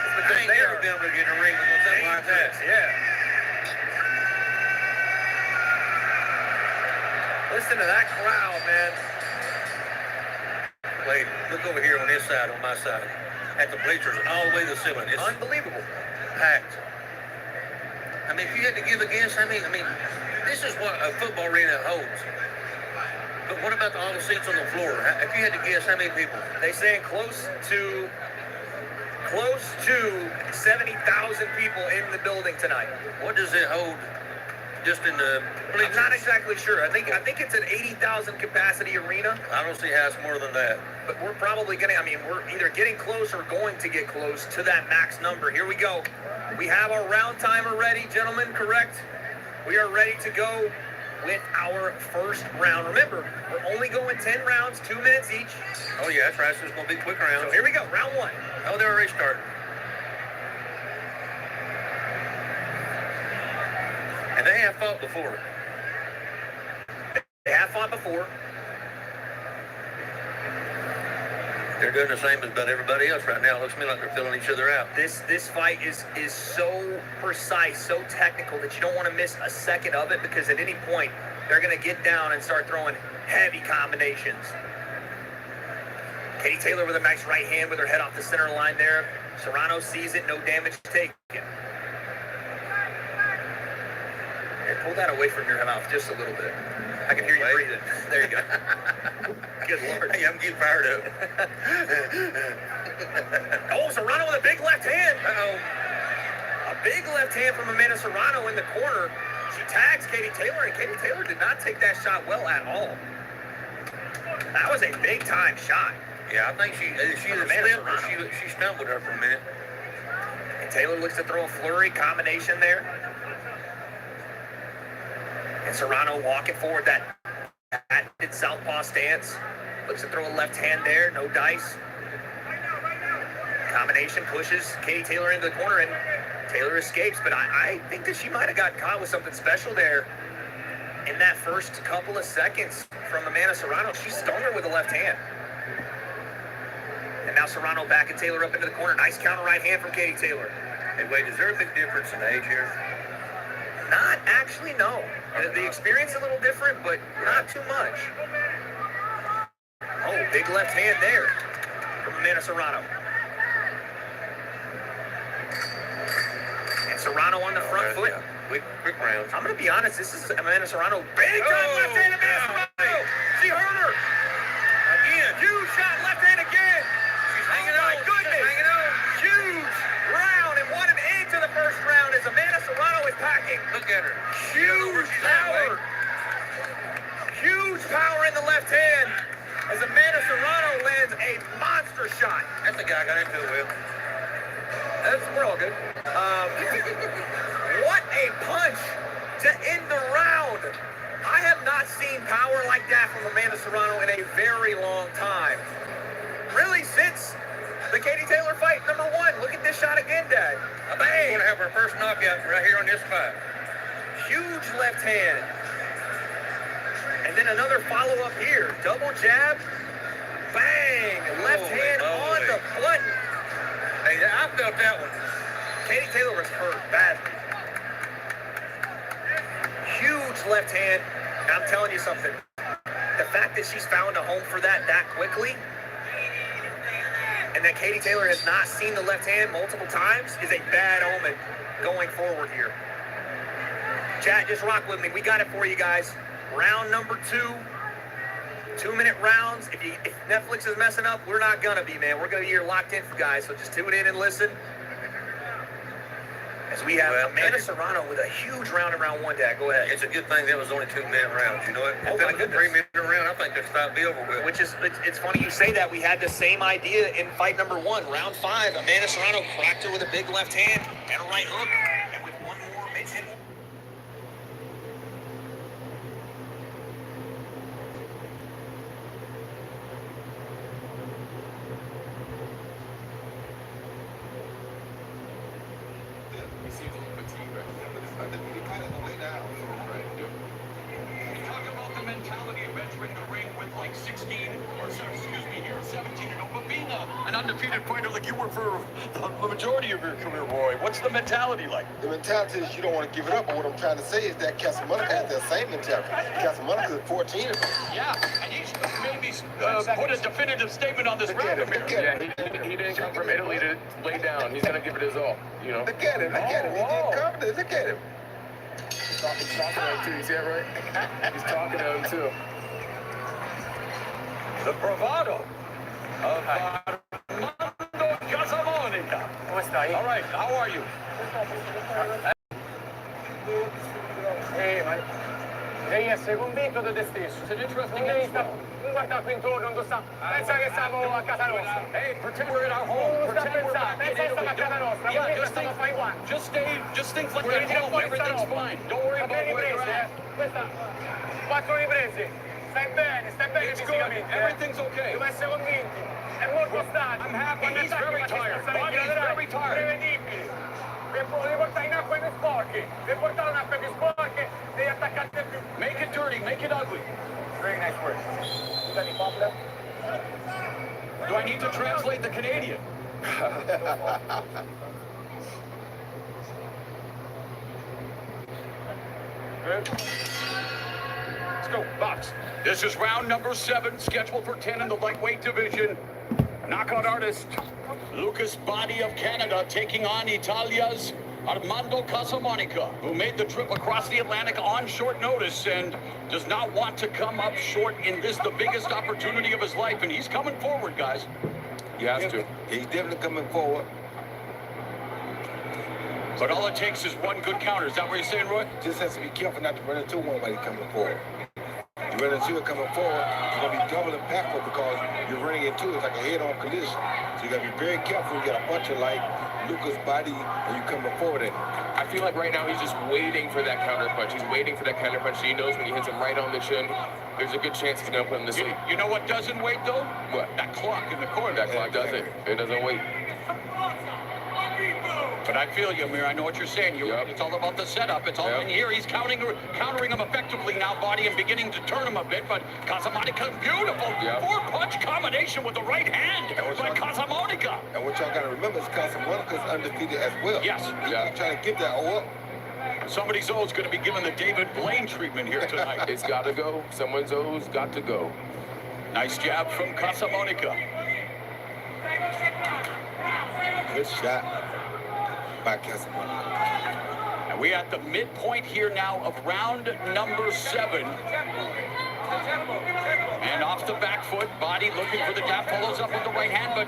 I because ain't they never are been able to get in the ring with something like that. Yeah. Listen to that crowd, man. Wait, look over here on this side, on my side. At the bleachers, all the way to the ceiling. It's Unbelievable. packed. I mean, if you had to give a guess, I mean, this is what a football arena holds. But what about all the seats on the floor? If you had to guess, how many people? They saying close to 70,000 people in the building tonight. What does it hold just in the bleachers? I'm not exactly sure. I think it's an 80,000 capacity arena. I don't see how it's more than that. But we're probably we're either getting close or going to get close to that max number. Here we go. We have our round timer ready, gentlemen, correct? We are ready to go with our first round. Remember, we're only going 10 rounds, 2 minutes each. Oh, yeah, that's right. So it's going to be quick rounds. So here we go, round 1. Oh, they're already starting. And they have fought before. They have fought before. They're doing the same as about everybody else right now. It looks to me like they're filling each other out. This fight is so precise, so technical that you don't want to miss a second of it, because at any point they're going to get down and start throwing heavy combinations. Katie Taylor with a nice right hand with her head off the center line there. Serrano sees it, no damage taken. Here, pull that away from your mouth just a little bit. I can hear you breathing. There you go. Good Lord. Hey, I'm getting fired up. Oh, Serrano with a big left hand. Uh-oh. A big left hand from Amanda Serrano in the corner. She tags Katie Taylor, and Katie Taylor did not take that shot well at all. That was a big-time shot. Yeah, I think she either slipped or she stumbled her for a minute. And Taylor looks to throw a flurry combination there. And Serrano walking forward that southpaw stance. Looks to throw a left hand there, no dice. Combination pushes Katie Taylor into the corner, and Taylor escapes. But I think that she might have got caught with something special there in that first couple of seconds from Amanda Serrano. She stung her with a left hand. And now Serrano backing Taylor up into the corner. Nice counter right hand from Katie Taylor. Hey, wait, is there a big difference in age here? Not actually, no. The experience a little different, but not too much. Oh, big left hand there from Amanda Serrano. And Serrano on the front foot. Yeah. Quick rounds. I'm going to be honest, this is Amanda Serrano. Big time left hand, Amanda Serrano. She hurt her. Again. Huge shot, left hand again. She's hanging Oh, my on. goodness. She's hanging on. Huge round and what an end to the first round as Amanda Serrano is packing. Look at her. Huge power. Huge power in the left hand as Amanda Serrano lands a monster shot. That's the guy I got into it with. We're all good. What a punch to end the round. I have not seen power like that from Amanda Serrano in a very long time. Really, since the Katie Taylor fight, number one. Look at this shot again, Dad. I think she's going to have her first knockout right here on this fight. Huge left hand. And then another follow-up here. Double jab. Bang. Left hand on the button. Hey, I felt that one. Katie Taylor was hurt badly. Huge left hand. And I'm telling you something. The fact that she's found a home for that quickly, and that Katie Taylor has not seen the left hand multiple times, is a bad omen going forward here. Chat, just rock with me. We got it for you guys. Round number 2. 2-minute rounds. If Netflix is messing up, we're not gonna be, man. We're gonna be here locked in for you guys. So just tune in and listen. As we have Amanda Serrano with a huge round in round 1, Dad. Go ahead. It's a good thing that was only 2-minute rounds. You know what? Oh, If my that was a goodness. 3-minute round, I think this fight would be over with. Which is, it's funny you say that. We had the same idea in fight number 1, round 5. Amanda Serrano cracked her with a big left hand and a right hook. And with one more mid-hit. He seems a little fatigued right now, but it's not that he kind of lay down. Talk about the mentality of entering the ring with like 16, or sorry, excuse me, here 17 and over, being an undefeated fighter like you were for the majority of your career, Roy. What's the mentality like? The mentality is you don't want to give it up, but what I'm trying to say is that Casablanca has that same mentality. Casablanca is 14 of them. Yeah, and he's maybe put a definitive statement on this round. Yeah, he didn't come from Italy to lay down. He's gonna give it his all, you know. Look at him, look at him. He did confidence, look at him. He's talking to him too. You see that right? He's talking to him too. The bravado of Armando Casamonica. All right, how are you? Lei è convinto di te stesso. It's an interesting Non game. non guarda qui intorno, non sta. Pensa che siamo a casa nostra. Hey, pretend we're at our home. Non sta Pretend we're pensando, back in pensa che Italy. siamo a casa nostra. Yeah, Poi just stiamo a fare i guanti. just things like that. Home, everything's fine. Don't worry about where you're at. Questa 4 riprese. Stai bene It's good. fisicamente. Everything's okay. Dobbiamo essere convinti. È molto stanco. I'm happy. He's very tired. Body's very tired. Prevedibili. Per portare in acqua più sporche. Per portare in acqua più sporche, devi attaccarti più. Make it dirty. Make it ugly. Very nice work. You got any problem? Do I need to translate the Canadian? Good. Let's go, box. This is round number 7, scheduled for 10 in the lightweight division. Knockout artist Lucas Body of Canada taking on Italia's Armando Casamonica, who made the trip across the Atlantic on short notice and does not want to come up short in this, the biggest opportunity of his life. And he's coming forward, guys. He has to. He's definitely coming forward. But all it takes is one good counter. Is that what you're saying, Roy? Just has to be careful not to run into one while he's coming forward. You run into it coming forward, it's going to be double impactful because you're running into it. It's like a head-on collision. So you got to be very careful. You got a puncher like Lucas Body and you coming forward at him. I feel like right now he's just waiting for that counter punch. He's waiting for that counter punch. He knows when he hits him right on the chin, there's a good chance he's gonna put him to sleep. You know what doesn't wait, though? What? That clock in the corner. That clock doesn't. It doesn't wait. But I feel you, Amir. I know what you're saying. It's all about the setup. It's all in here. He's countering him effectively now, body, and beginning to turn him a bit. But Casamonica, beautiful four-punch combination with the right hand by Casamonica. And what y'all got to remember is Casamonica's undefeated as well. Yes. He's trying to get that O up. Somebody's O's going to be given the David Blaine treatment here tonight. It's got to go. Someone's O's got to go. Nice jab from Casamonica. Good shot by Casamonica. And we're at the midpoint here now of round number 7. And off the back foot, body looking for the jab, follows up with the right hand, but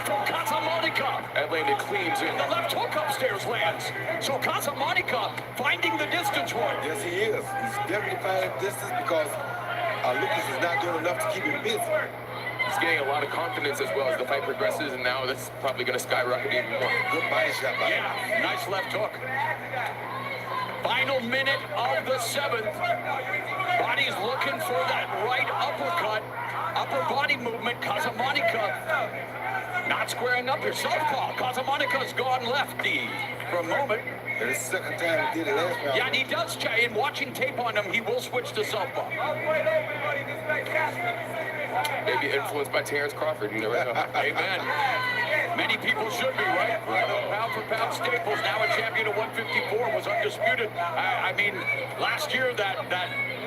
from Casamonica. That landed clean, too. And the left hook upstairs lands. So Casamonica finding the distance, Roy. Yes, he is. He's definitely finding distance because Lucas is not doing enough to keep him busy. He's getting a lot of confidence as well as the fight progresses, and now that's probably going to skyrocket even more. Good body shot by him. Yeah, nice left hook. Final minute of the 7th. Body's looking for that right uppercut. Upper body movement. Casamonica not squaring up here. Southpaw. Casamonica's gone lefty for a moment. And it's the second time he did it last round. Yeah, and he does. In watching tape on him, he will switch to southpaw. Maybe influenced by Terrence Crawford. You never know. Amen. Many people should be, right? Pound for pound staples, now a champion of 154, was undisputed. I mean, last year that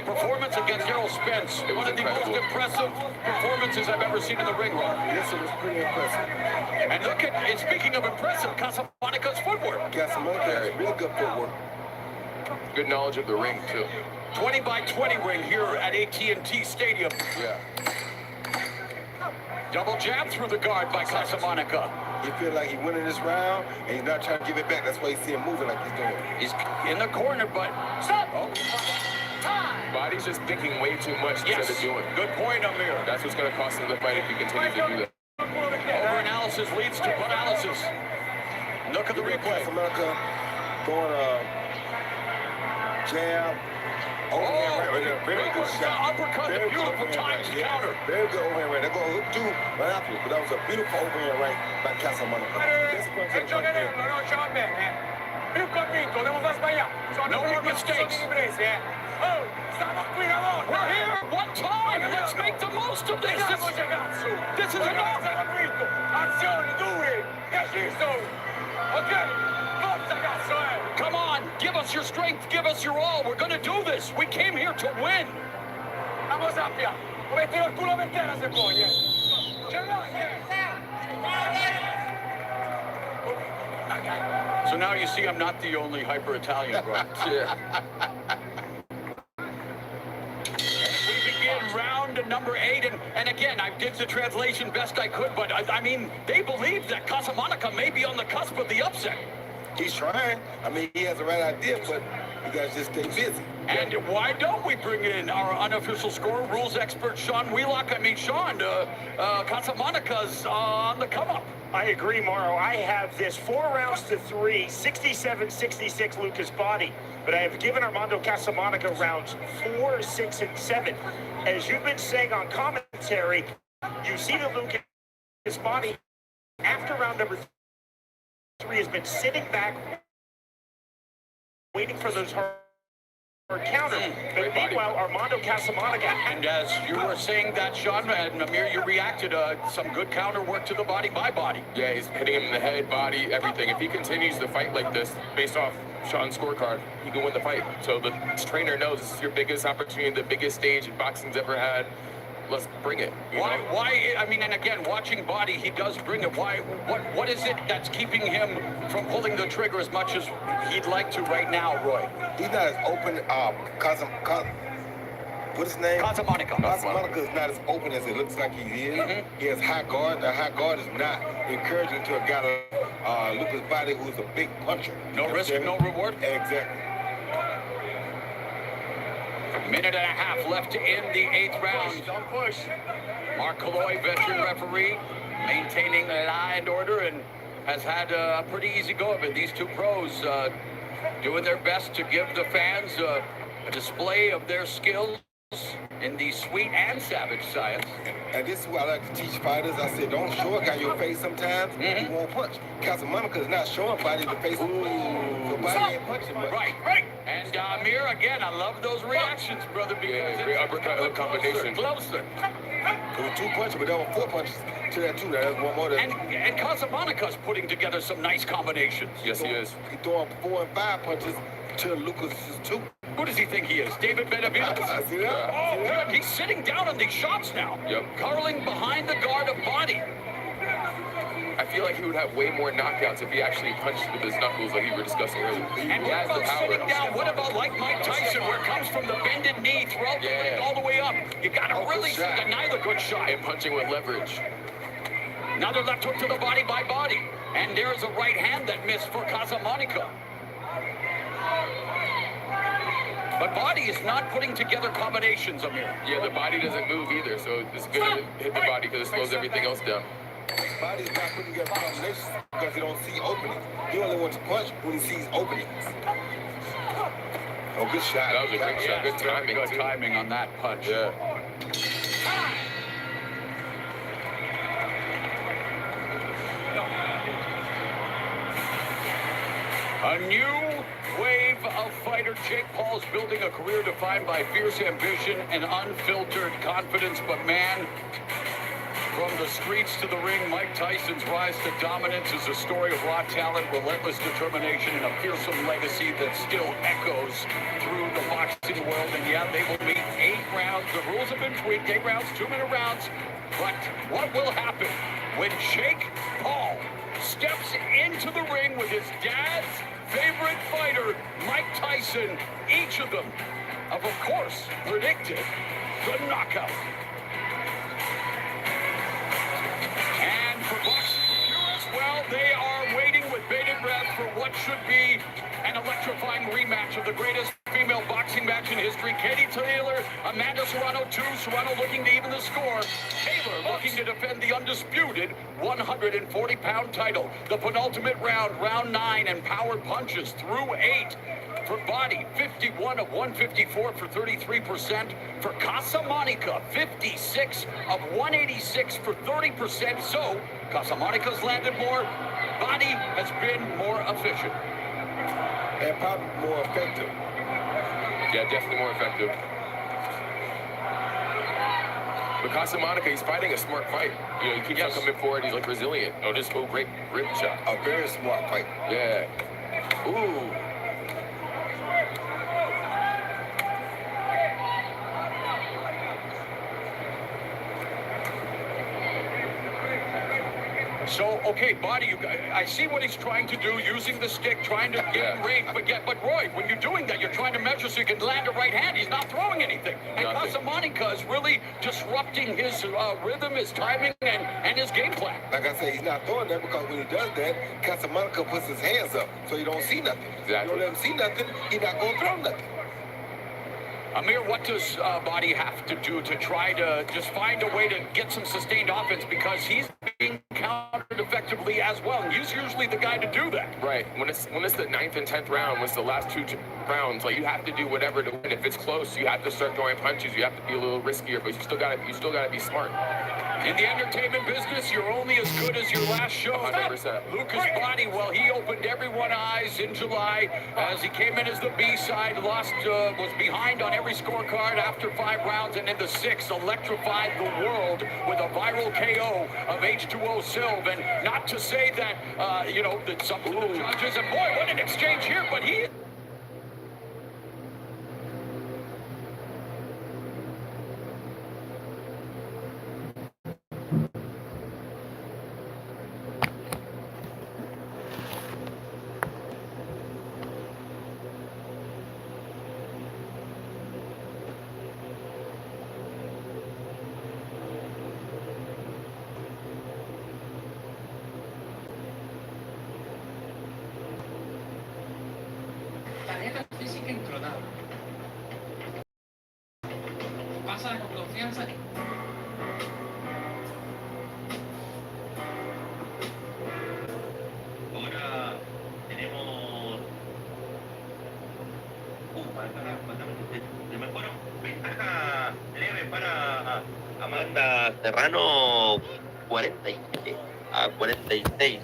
performance against Errol Spence, one of the most impressive performances I've ever seen in the ring. Yes, it was pretty impressive. And look at, and speaking of impressive, Casamonica's footwork. Casamonica has really good footwork. Good knowledge of the ring, too. 20 by 20 ring here at AT&T Stadium. Yeah. Double jab through the guard by Casamonica. He feels like he winning this round, and he's not trying to give it back. That's why you see him moving like he's doing. He's in the corner, but stop. Oh. Body's just thinking way too much instead of doing. Good point, Amir. That's what's going to cost him the fight if he continues to do that. Overanalysis leads to paralysis. Look at the replay. Casamonica going jab. Right there. Very good shot. Uppercut, very beautiful times counter. Very good overhand right. They're going to hook two right after it, but that was a beautiful overhand right by Casamonica. No more mistakes. We're here one time. Let's make the most of this. This is enough. Come on, give us your strength, give us your all. We're going to do this. We came here to win. So now you see I'm not the only hyper-Italian, bro. We begin round number 8, and again, I did the translation best I could, but I mean, they believe that Casamonica may be on the cusp of the upset. He's trying. I mean, he has the right idea, but you guys just stay busy. And why don't we bring in our unofficial scorer, rules expert Sean Wheelock? I mean, Sean, Casamonica's on the come-up. I agree, Mauro. I have this 4 rounds to 3, 67-66 Lucas Body, but I have given Armando Casamonica rounds 4, 6, and 7. As you've been saying on commentary, you see the Lucas Body after round number 3 has been sitting back, waiting for those hard counters. But meanwhile, Armando Casamonica. And as you were saying that, Sean, and Amir, you reacted some good counter work to the body by body. Yeah, he's hitting him in the head, body, everything. If he continues to fight like this, based off Sean's scorecard, he can win the fight. So the trainer knows this is your biggest opportunity, the biggest stage boxing's ever had. Let's bring it. Why? I mean, and again, watching body, he does bring it. Why? What is it that's keeping him from pulling the trigger as much as he'd like to right now, Roy? He's not as open. What's his name? Casamonica. Casamonica is not as open as it looks like he is. He has high guard. The high guard is not encouraging to a guy like Lucas Body, who's a big puncher. No risk, no reward. Exactly. Minute and a half left in the 8th round. Don't push. Mark Colloy, veteran referee, maintaining law and order, and has had a pretty easy go of it. These two pros doing their best to give the fans a display of their skills. in the sweet and savage science. And this is what I like to teach fighters. I said, don't show a guy your face sometimes. He won't punch. Casablanca is not showing body the face. So body ain't punching much. Right. And Amir, again, I love those reactions, brother, because great uppercut hook combination. Closer. It was 2 punches, but there were 4 punches to that too. That's one more. And Casablanca's putting together some nice combinations. Yes, he is. He throwing 4 and 5 punches to Lucas's 2. Who does he think he is? David Benavidez? See that? Oh, good. He's sitting down on these shots now. Yep. Curling behind the guard of body. I feel like he would have way more knockouts if he actually punched with his knuckles like you were discussing earlier. And what about sitting down? What about like Mike Tyson, where it comes from the bended knee, throw the leg all the way up? You got to really deny the good shot. And punching with leverage. Another left hook to the body by body. And there's a right hand that missed for Casablanca. But body is not putting together combinations, Amir. Yeah, the body doesn't move either, so it's good to hit the body because it slows everything else down. Body's not putting together combinations because he don't see openings. He only wants to punch when he sees openings. Oh, good shot. That was a great shot. Good timing. Good timing on that punch. Yeah. A new wave of fighter. Jake Paul's building a career defined by fierce ambition and unfiltered confidence. But man, from the streets to the ring, Mike Tyson's rise to dominance is a story of raw talent, relentless determination, and a fearsome legacy that still echoes through the boxing world. And yeah, they will meet 8 rounds. The rules have been tweaked, 8 rounds, 2-minute rounds. But what will happen when Jake Paul steps into the ring with his dad's favorite fighter, Mike Tyson? Each of them have, of course, predicted the knockout. And for boxing viewers, well, they are waiting with bated breath for what should be an electrifying rematch of the greatest female boxing match in history. Katie Taylor, Amanda Serrano 2. Serrano looking to even the score. Taylor looking to defend the undisputed 140-pound title. The penultimate round, round 9, and power punches through 8. For body, 51 of 154 for 33%. For Casablanca, 56 of 186 for 30%. So, Casablanca's landed more. Body has been more efficient. And probably more effective. Yeah, definitely more effective. But Casablanca, he's fighting a smart fight. You know, he keeps on coming forward. He's like resilient. Oh, just go great rib shot. A very smart fight. Yeah. Ooh. So, okay, body, I see what he's trying to do, using the stick, trying to get range. But Roy, when you're doing that, you're trying to measure so you can land a right hand. He's not throwing anything. And Casablanca is really disrupting his rhythm, his timing, and his game plan. Like I said, he's not throwing that because when he does that, Casablanca puts his hands up so you don't see nothing. Exactly. You don't let him see nothing, he's not going to throw nothing. Amir, what does Body have to do to try to just find a way to get some sustained offense? Because he's being countered effectively as well. And he's usually the guy to do that. Right. When it's the 9th and 10th round, when it's the last 2 rounds, like you have to do whatever to win. If it's close, you have to start throwing punches. You have to be a little riskier, but you still gotta be smart. In the entertainment business, you're only as good as your last show. 100%. Lucas Body, well, he opened everyone's eyes in July as he came in as the B-side, was behind on every scorecard after 5 rounds, and in the 6th, electrified the world with a viral KO of H2O Silv. And not to say that, that some of the judges, and boy, what an exchange here, but he... Tarjeta física entronada. Pasa con confianza. Ahora tenemos de mejor ventaja Amanda Serrano 47 a 46.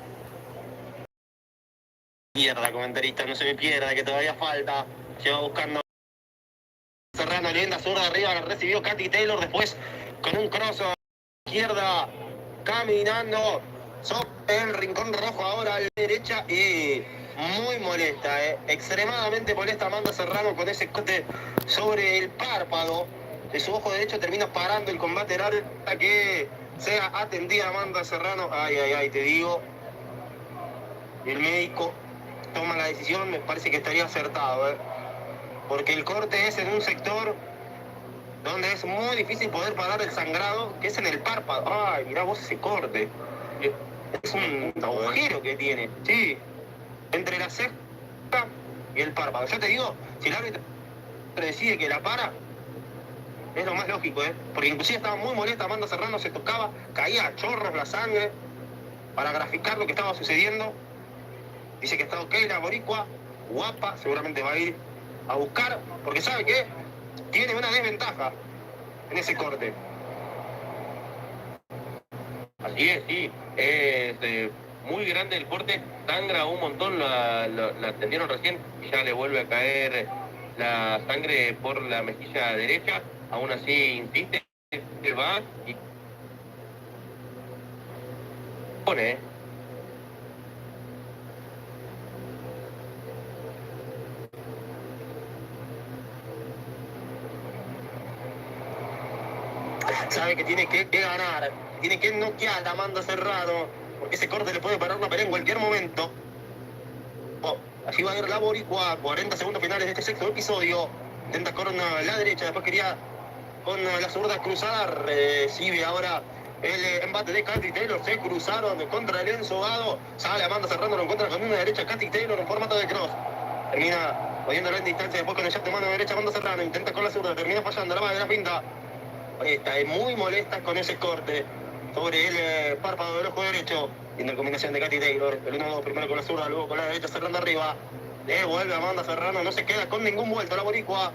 Mierda, comentarista, no se me pierda, que todavía falta. Lleva buscando Serrano, leyenda zurda arriba, la recibió Katy Taylor, después con un cross a la izquierda, caminando sobre el rincón rojo ahora a la derecha y muy molesta, extremadamente molesta Amanda Serrano con ese corte sobre el párpado de su ojo derecho, termina parando el combate hasta que sea atendida Amanda Serrano. Ay, ay, ay, te digo, el médico toma la decisión, me parece que estaría acertado, porque el corte es en un sector donde es muy difícil poder parar el sangrado, que es en el párpado. Ay, mirá vos ese corte. Es un agujero que tiene, sí, entre la ceja y el párpado. Yo te digo, si el árbitro decide que la para, es lo más lógico, porque inclusive estaba muy molesta Amanda Serrano, se tocaba, caía a chorros la sangre para graficar lo que estaba sucediendo. Dice que está ok la boricua, guapa, seguramente va a ir a buscar, porque ¿sabe qué? Tiene una desventaja en ese corte. Así es, sí, es muy grande el corte, sangra un montón, la atendieron recién y ya le vuelve a caer la sangre por la mejilla derecha, aún así insiste, va y pone, sabe que tiene que ganar, tiene que noquear a Amanda Serrano, porque ese corte le puede parar una pelea en cualquier momento. Así va a ir la boricua, 40 segundos finales de este sexto episodio. Intenta con la derecha, después quería con la zurda cruzada, recibe ahora el embate de Katy Taylor, se cruzaron contra el ensogado, sale Amanda Serrano, lo encuentra con una derecha Katy Taylor en formato de cross. Termina poniéndolo en distancia, después con el jab de mano derecha Amanda Serrano, intenta con la zurda, termina fallando, la va de la pinta. Está muy molesta con ese corte sobre el párpado del ojo derecho. Viendo la combinación de Katy Taylor, el 1-2 primero con la zurda, luego con la derecha cerrando arriba. Le vuelve a Amanda Serrano, no se queda con ningún vuelto la boricua.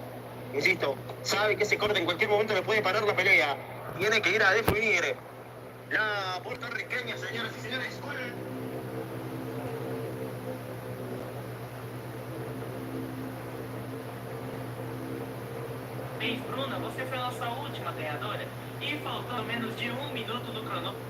Insisto, sabe que ese corte en cualquier momento le puede parar la pelea. Tiene que ir a definir la puertorriqueña, señoras y señores. Bruna, você foi a nossa última ganhadora e faltando menos de 1 minuto no cronômetro.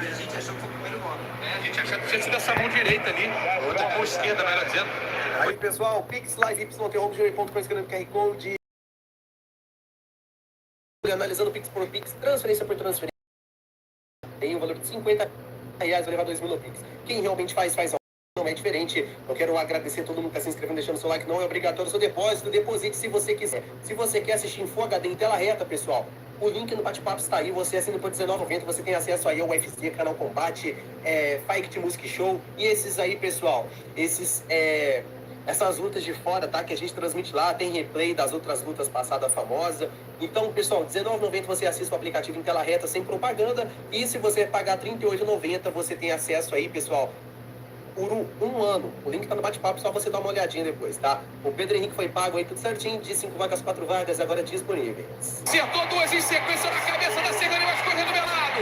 E a gente achou que foi o primeiro nome. A gente achou que tinha sido essa mão direita ali, ou da mão esquerda, melhor dizendo. Aí, pessoal, Pix, Live, YT, escrevendo QR Code. Analisando Pix por Pix, transferência por transferência. Tem um valor de R$50, vai levar 2 mil no Pix. Quem realmente faz não é diferente. Eu quero agradecer a todo mundo que está se inscrevendo, deixando seu like. Não é obrigatório o seu depósito. Deposite se você quiser. Se você quer assistir em Full HD em tela reta, pessoal, o link no bate-papo está aí. Você assina por R$19,90. Você tem acesso aí ao UFC, Canal Combate, Fight Music Show. E esses aí, pessoal, essas lutas de fora, tá? Que a gente transmite lá. Tem replay das outras lutas passadas famosas. Então, pessoal, R$19,90 você assiste o aplicativo em tela reta, sem propaganda. E se você pagar R$38,90, você tem acesso aí, pessoal, por um ano. O link tá no bate-papo, só você dar uma olhadinha depois, tá? O Pedro Henrique foi pago aí tudo certinho, de 5 vagas, 4 vagas, agora disponíveis. Acertou 2 em sequência na cabeça da Serrano e vai escorrendo do meu lado.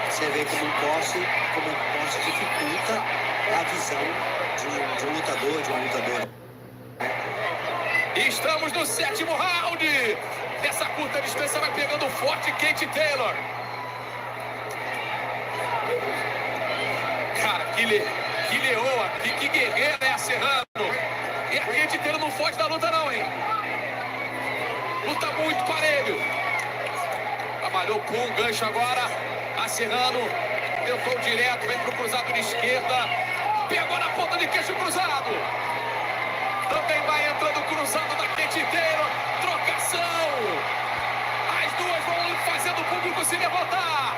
Você vê como o poste dificulta a visão de um lutador, de uma lutadora. Estamos no 7º round. Dessa curta distância vai pegando forte Katy Taylor. Cara, que leoa, que guerreira é a Serrano. E a Katy Taylor não foge da luta não, hein? Luta muito parelho. Trabalhou com um gancho agora. A Serrano tentou direto, vem pro cruzado de esquerda. Pegou na ponta de queixo cruzado. Também vai entrando cruzado da Katy Taylor. Trocação. As duas vão fazendo o público se levantar.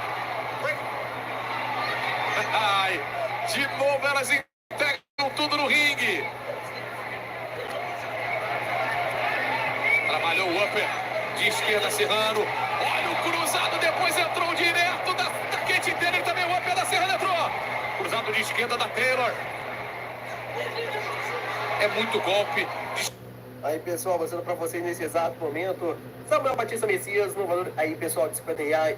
Ai, de novo elas entregam tudo no ringue. upper de esquerda, Serrano. Olha o cruzado, depois entrou direto da Kate Taylor, também o upper da Serrano entrou. Cruzado de esquerda da Taylor. É muito golpe. Aí, pessoal, mostrando pra vocês nesse exato momento, Samuel Batista Messias no valor aí, pessoal, de 50 reais,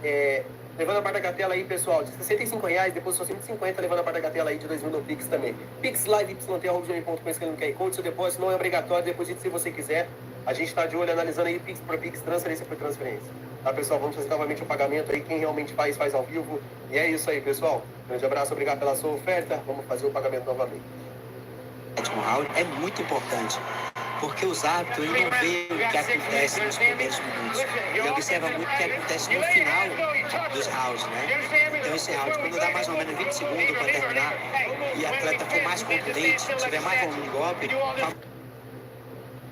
levando a parte da tela aí, pessoal, de 65 reais, depois só 150, levando a parte da tela aí de 2.000 no Pix também. Pix Live, YT.com, escrevendo QR Code, seu depósito não é obrigatório, deposite se você quiser. A gente tá de olho, analisando aí Pix por Pix, transferência por transferência. Tá, pessoal, vamos fazer novamente o pagamento aí, quem realmente faz ao vivo. E é isso aí, pessoal. Grande abraço, obrigado pela sua oferta, vamos fazer o pagamento novamente. O sétimo round é muito importante, porque os árbitros não veem o que acontece nos primeiros minutos. Ele observa muito o que acontece no final dos rounds, né? Então esse round, quando dá mais ou menos 20 segundos para terminar e a atleta for mais contundente, tiver mais volume de golpe...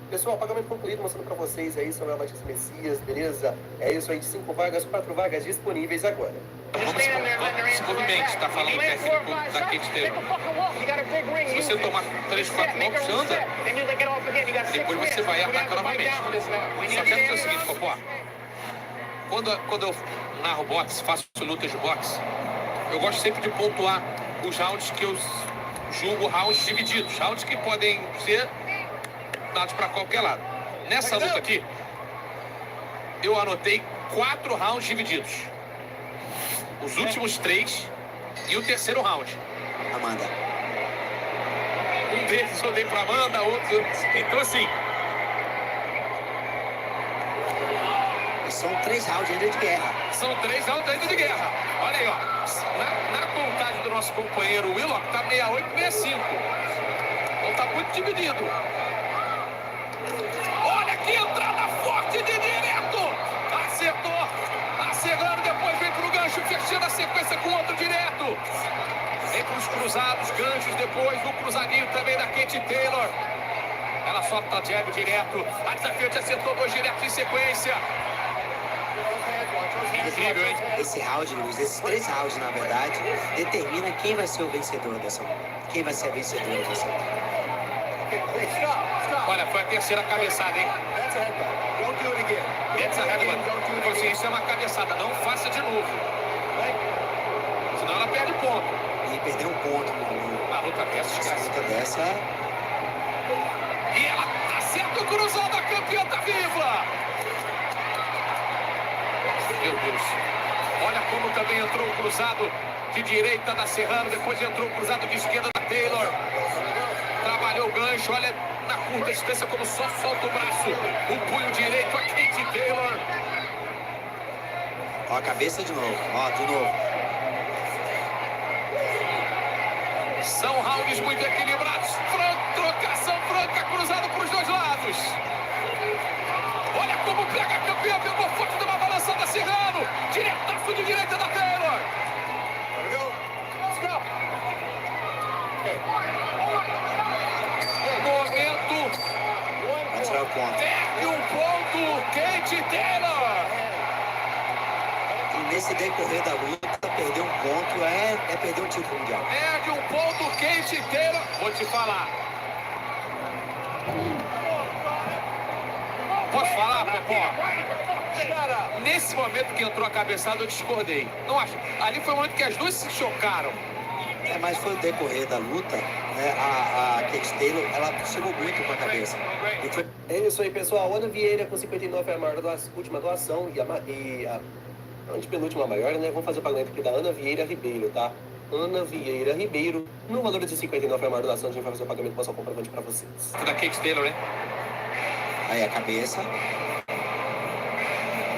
Pessoal, pagamento concluído, mostrando para vocês aí, Samuel Batista Messias, beleza? É isso aí, de 5 vagas, 4 vagas disponíveis agora. Se movimente, tá falando o técnico da Kate Taylor. Se você tomar 3, 4 golpes, anda. Depois você vai atacar novamente. Só quero dizer o seguinte, Popó. Quando eu narro boxe, faço lutas de boxe, eu gosto sempre de pontuar os rounds que eu julgo rounds divididos. Rounds que podem ser dados para qualquer lado. Nessa luta aqui, eu anotei 4 rounds divididos. Os últimos 3 e o terceiro round. Amanda. Um deles eu dei pra Amanda, outro... Então, assim... São 3 rounds ainda de guerra. São 3 rounds ainda de guerra. Olha aí, ó. Na contagem do nosso companheiro Willock, tá 68, 65. Então tá muito dividido. Olha que entrada forte de direto! Acertou! Acertando, depois vem pro gancho, fechando a sequência com outro direto. Vem pros cruzados, ganchos depois, no cruzadinho também da Kate Taylor. Ela solta a jab direto. A desafiante acertou 2 diretos em sequência. Incrível, hein? Esse round, Luiz, esses 3 rounds, na verdade, determina quem vai ser o vencedor dessa luta. Quem vai ser a vencedora dessa luta. Olha, foi a terceira cabeçada, hein? Então, assim, isso é uma cabeçada, não faça de novo. Senão ela perde ponto. E perder um ponto na luta dessa, esquece. Luta dessa. E ela acerta o cruzado, a campeã tá viva! Meu Deus. Olha como também entrou o cruzado de direita da Serrano, depois entrou o cruzado de esquerda da Taylor. Trabalhou o gancho, olha na curta distância como só solta o braço. O punho direito a Kate Taylor. Ó a cabeça de novo, ó, de novo. São rounds muito equilibrados. Trocação franca, cruzado para os 2 lados. Olha como pega a campeã, pegou forte de uma balançada Serrano. Diretaço de direita da Taylor. Momento. Vai tirar o ponto. Perde um ponto, Kate Taylor. E nesse decorrer da luta, perder um ponto é perder o título mundial. Perde um ponto, Kate Taylor. Vou te falar. Posso falar, Popó? Nesse momento que entrou a cabeçada, eu discordei. Não acho. Ali foi o momento que as duas se chocaram. Mas foi o decorrer da luta, né? A Kate Taylor, ela chegou muito com a cabeça. É isso aí, pessoal. Ana Vieira com 59 é a maior última doação e a antepenúltima maior, né? Vamos fazer o pagamento aqui da Ana Vieira Ribeiro, tá? Ana Vieira Ribeiro, no valor de 59 é a maior doação, a gente vai fazer o pagamento, passar o comprovante pra vocês. Da Kate Taylor, né? Aí a cabeça.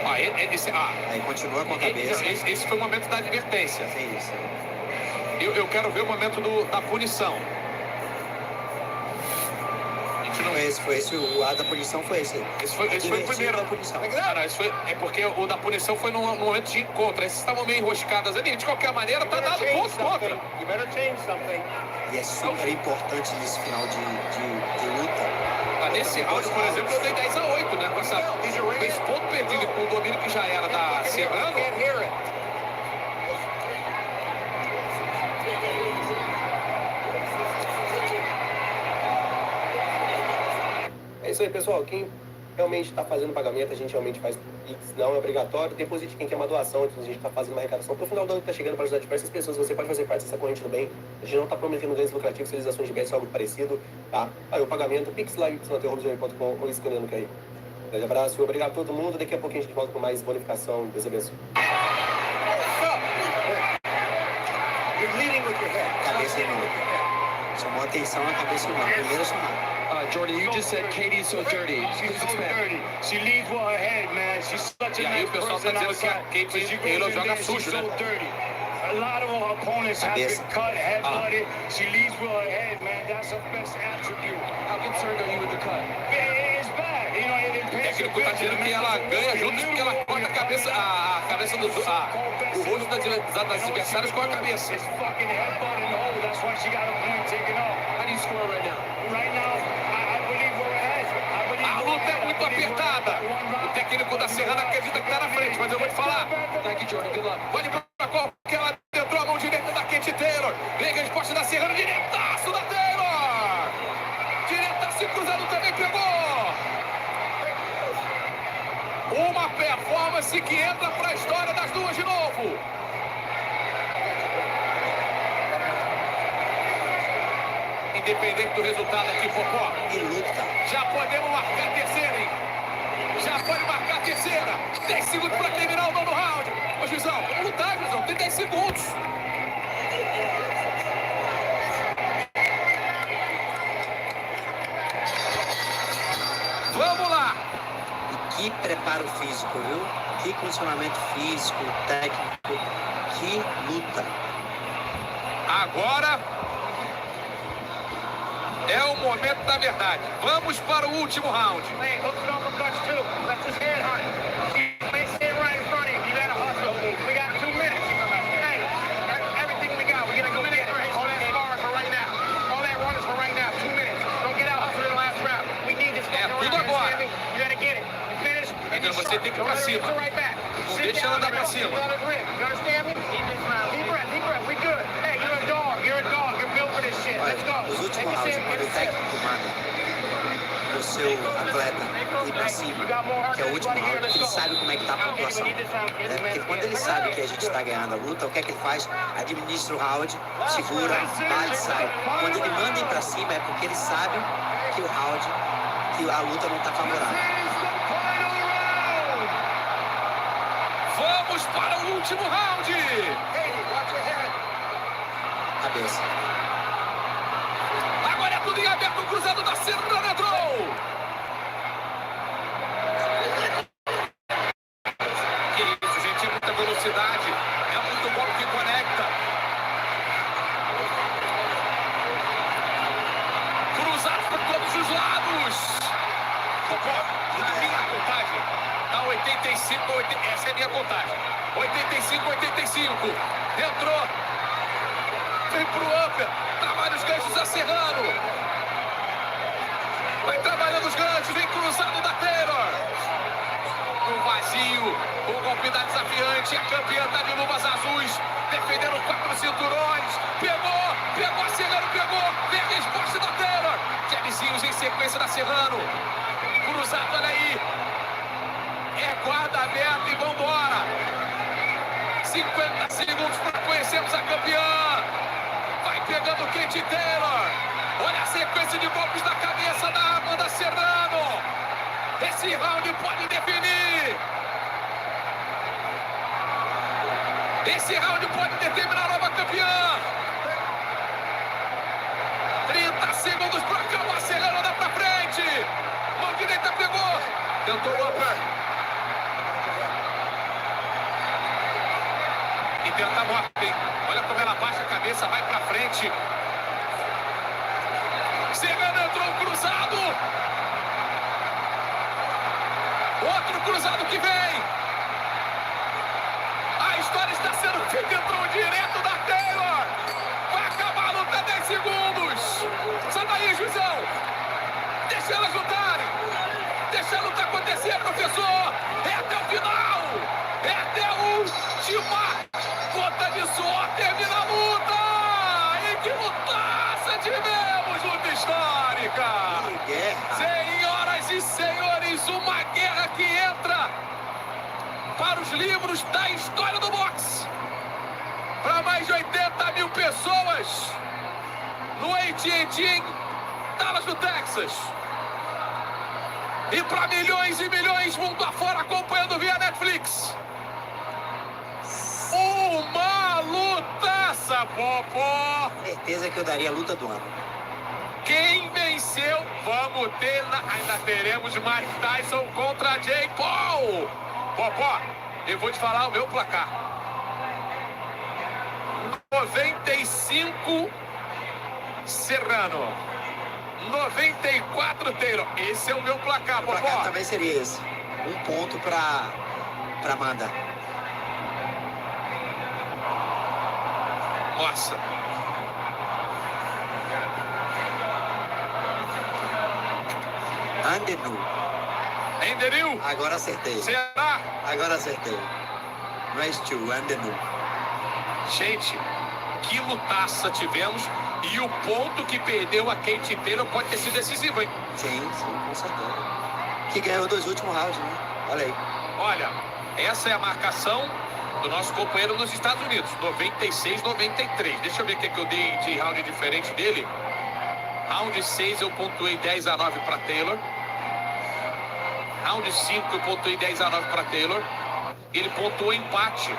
Aí continua com a cabeça. Esse foi o momento da advertência. Sim, isso. Eu quero ver o momento da punição. Foi esse, a da punição foi esse. Esse foi o primeiro. Da punição. É porque o da punição foi no momento de encontro. Esses estavam meio enroscadas ali. De qualquer maneira, tá dado ponto contra. E é super importante nesse final de luta. Nesse round, por exemplo, eu dei 10-8, né? Com esse ponto perdido com o domínio que já era da Serrano. É isso aí, pessoal. Quem realmente está fazendo pagamento, a gente realmente faz Pix, não é obrigatório. Deposite quem quer uma doação, a gente está fazendo uma arrecadação para o final do ano que está chegando para ajudar diversas pessoas. Você pode fazer parte dessa corrente do bem. A gente não está prometendo ganhos lucrativos, realizações de bens ou algo parecido, tá? Aí o pagamento, Pix lá, y.com ou escaneando que aí. Grande abraço e obrigado a todo mundo. Daqui a pouquinho a gente volta com mais bonificação. Deus abençoe. Cabeça e mão. Chamou atenção na cabeça e mão. Primeiro chamado. Jordan, you just said Katie's so dirty. She's so dirty. She leads with her head, man. She's such a E aí nice o pessoal tá person dizendo que a outside. Katie Taylor joga sujo, né? A lot of her opponents have Cabeça. been cut, head-butted. She leads with her head, man. That's her best attribute. How concerned are you with the cut? It's bad. You know, it O impacts técnico tá dizendo que ela ganha juntos porque ela corta a cabeça do o rosto das adversárias com a cabeça. It's fucking head-butting the hole. That's why she got a point taken off. How do you score right now? Right now, I believe we're ahead. I believe A luta é muito apertada. O técnico da Serrana acredita que tá na frente, mas eu vou te falar. Thank you, Jordan. Good luck. Pode ir pra qualquer lado. Entrou a mão direita da Katie Taylor. Vem a resposta da Serrana. Diretaço da Taylor. Diretaço cruzado também pegou. Uma performance que entra para a história das duas de novo. Independente do resultado aqui, Popó. E luta. Já podemos marcar a terceira, hein? Já pode marcar a terceira. 10 segundos para terminar o nono round. Ô, Gizão, vamos lutar, Gizão. Tem 10 segundos. Vamos lá. E que preparo físico, viu? Que condicionamento físico, técnico. Que luta. Agora é o momento da verdade. Vamos para o último round. Hey, hooks and uppercuts too. Let's just get it, honey. They stand right in front of you. You gotta hustle. We got 2 minutes. Hey, everything we got, we gotta go get it. All that sparring for right now. All that run is for right now. 2 minutes. Don't get out hustle in the last round. We need this. Tudo agora. You gotta get it. You finish. Então você tem que ir pra cima. Right back. Não deixa ela andar pra cima. You understand me? Deep breath, deep breath. We good. Hey, you're a dog. You're a dog. You're built for this shit. Olha, Let's go. nos últimos rounds, quando o técnico manda o seu atleta ir pra cima, que é o último round, ele sabe como é que tá a pontuação. Né? Porque quando ele sabe que a gente tá ganhando a luta, o que é que ele faz? Administra o round, segura, bate e sai. Quando ele manda ir pra cima, é porque ele sabe que o round, que a luta não tá favorável. Vamos para o último round. Cabeça. Agora é tudo em aberto, o cruzado da Serrana entrou. Que isso, gente, é muita velocidade. É muito golpe que conecta. Cruzado por todos os lados. Na minha contagem, tá 85, 80, essa é a minha contagem. 85, 85. Entrou. Vem pro upper. Trabalha os ganchos a Serrano. Vai trabalhando os ganchos. Vem cruzado da Taylor. No vazio. O golpe da desafiante. A campeã tá de luvas azuis. Defendendo 4 cinturões. Pegou a Serrano, pegou. Vem a resposta da Taylor. Jabzinhos em sequência da Serrano. Cruzado, olha aí. É guarda aberta e vambora. 50 segundos para conhecermos a campeã. Vai pegando Katie Taylor. Olha a sequência de golpes na cabeça da Amanda Serrano. Esse round pode definir. Esse round pode determinar a nova campeã. 30 segundos para acabar. Serrano anda pra frente. Mão direita pegou. Tentou o upper. E tenta a morte, hein? Olha como ela baixa a cabeça, vai pra frente. Serrano entrou cruzado. Outro cruzado que vem. A história está sendo feita. Entrou direto da Taylor. Vai acabar a luta, 10 segundos. Sai daí, Juizão. Deixa elas lutarem. Deixa a luta acontecer, professor. É até o final. É até a última gota de suor. Termina a luta. E que lutaça tivemos, luta histórica. Senhoras e senhores, mais uma guerra que entra para os livros da história do boxe. Para mais de 80 mil pessoas no AT&T em Dallas, no Texas. E para milhões e milhões mundo afora acompanhando via Netflix. Uma lutaça, Popó! Certeza que eu daria a luta do ano. Quem venceu? Vamos ter, ainda teremos Mike Tyson contra Jake Paul. Popó, eu vou te falar o meu placar. 95 Serrano. 94 Taylor. Esse é o meu placar, Popó. O placar também seria esse. 1 ponto pra Amanda. Nossa. Andenu. Andenu? Agora acertei. Será? Agora acertei. Race 2, Andenu. Gente, que lutaça tivemos. E o ponto que perdeu a Katie Taylor pode ter sido decisivo, hein? Sim, com certeza. Que ganhou 2 últimos rounds, né? Olha aí. Olha, essa é a marcação do nosso companheiro nos Estados Unidos. 96-93. Deixa eu ver o que eu dei de round diferente dele. Round 6 eu pontuei 10-9 para Taylor. Round 5 eu pontuei 10-9 para Taylor. Ele pontuou empate.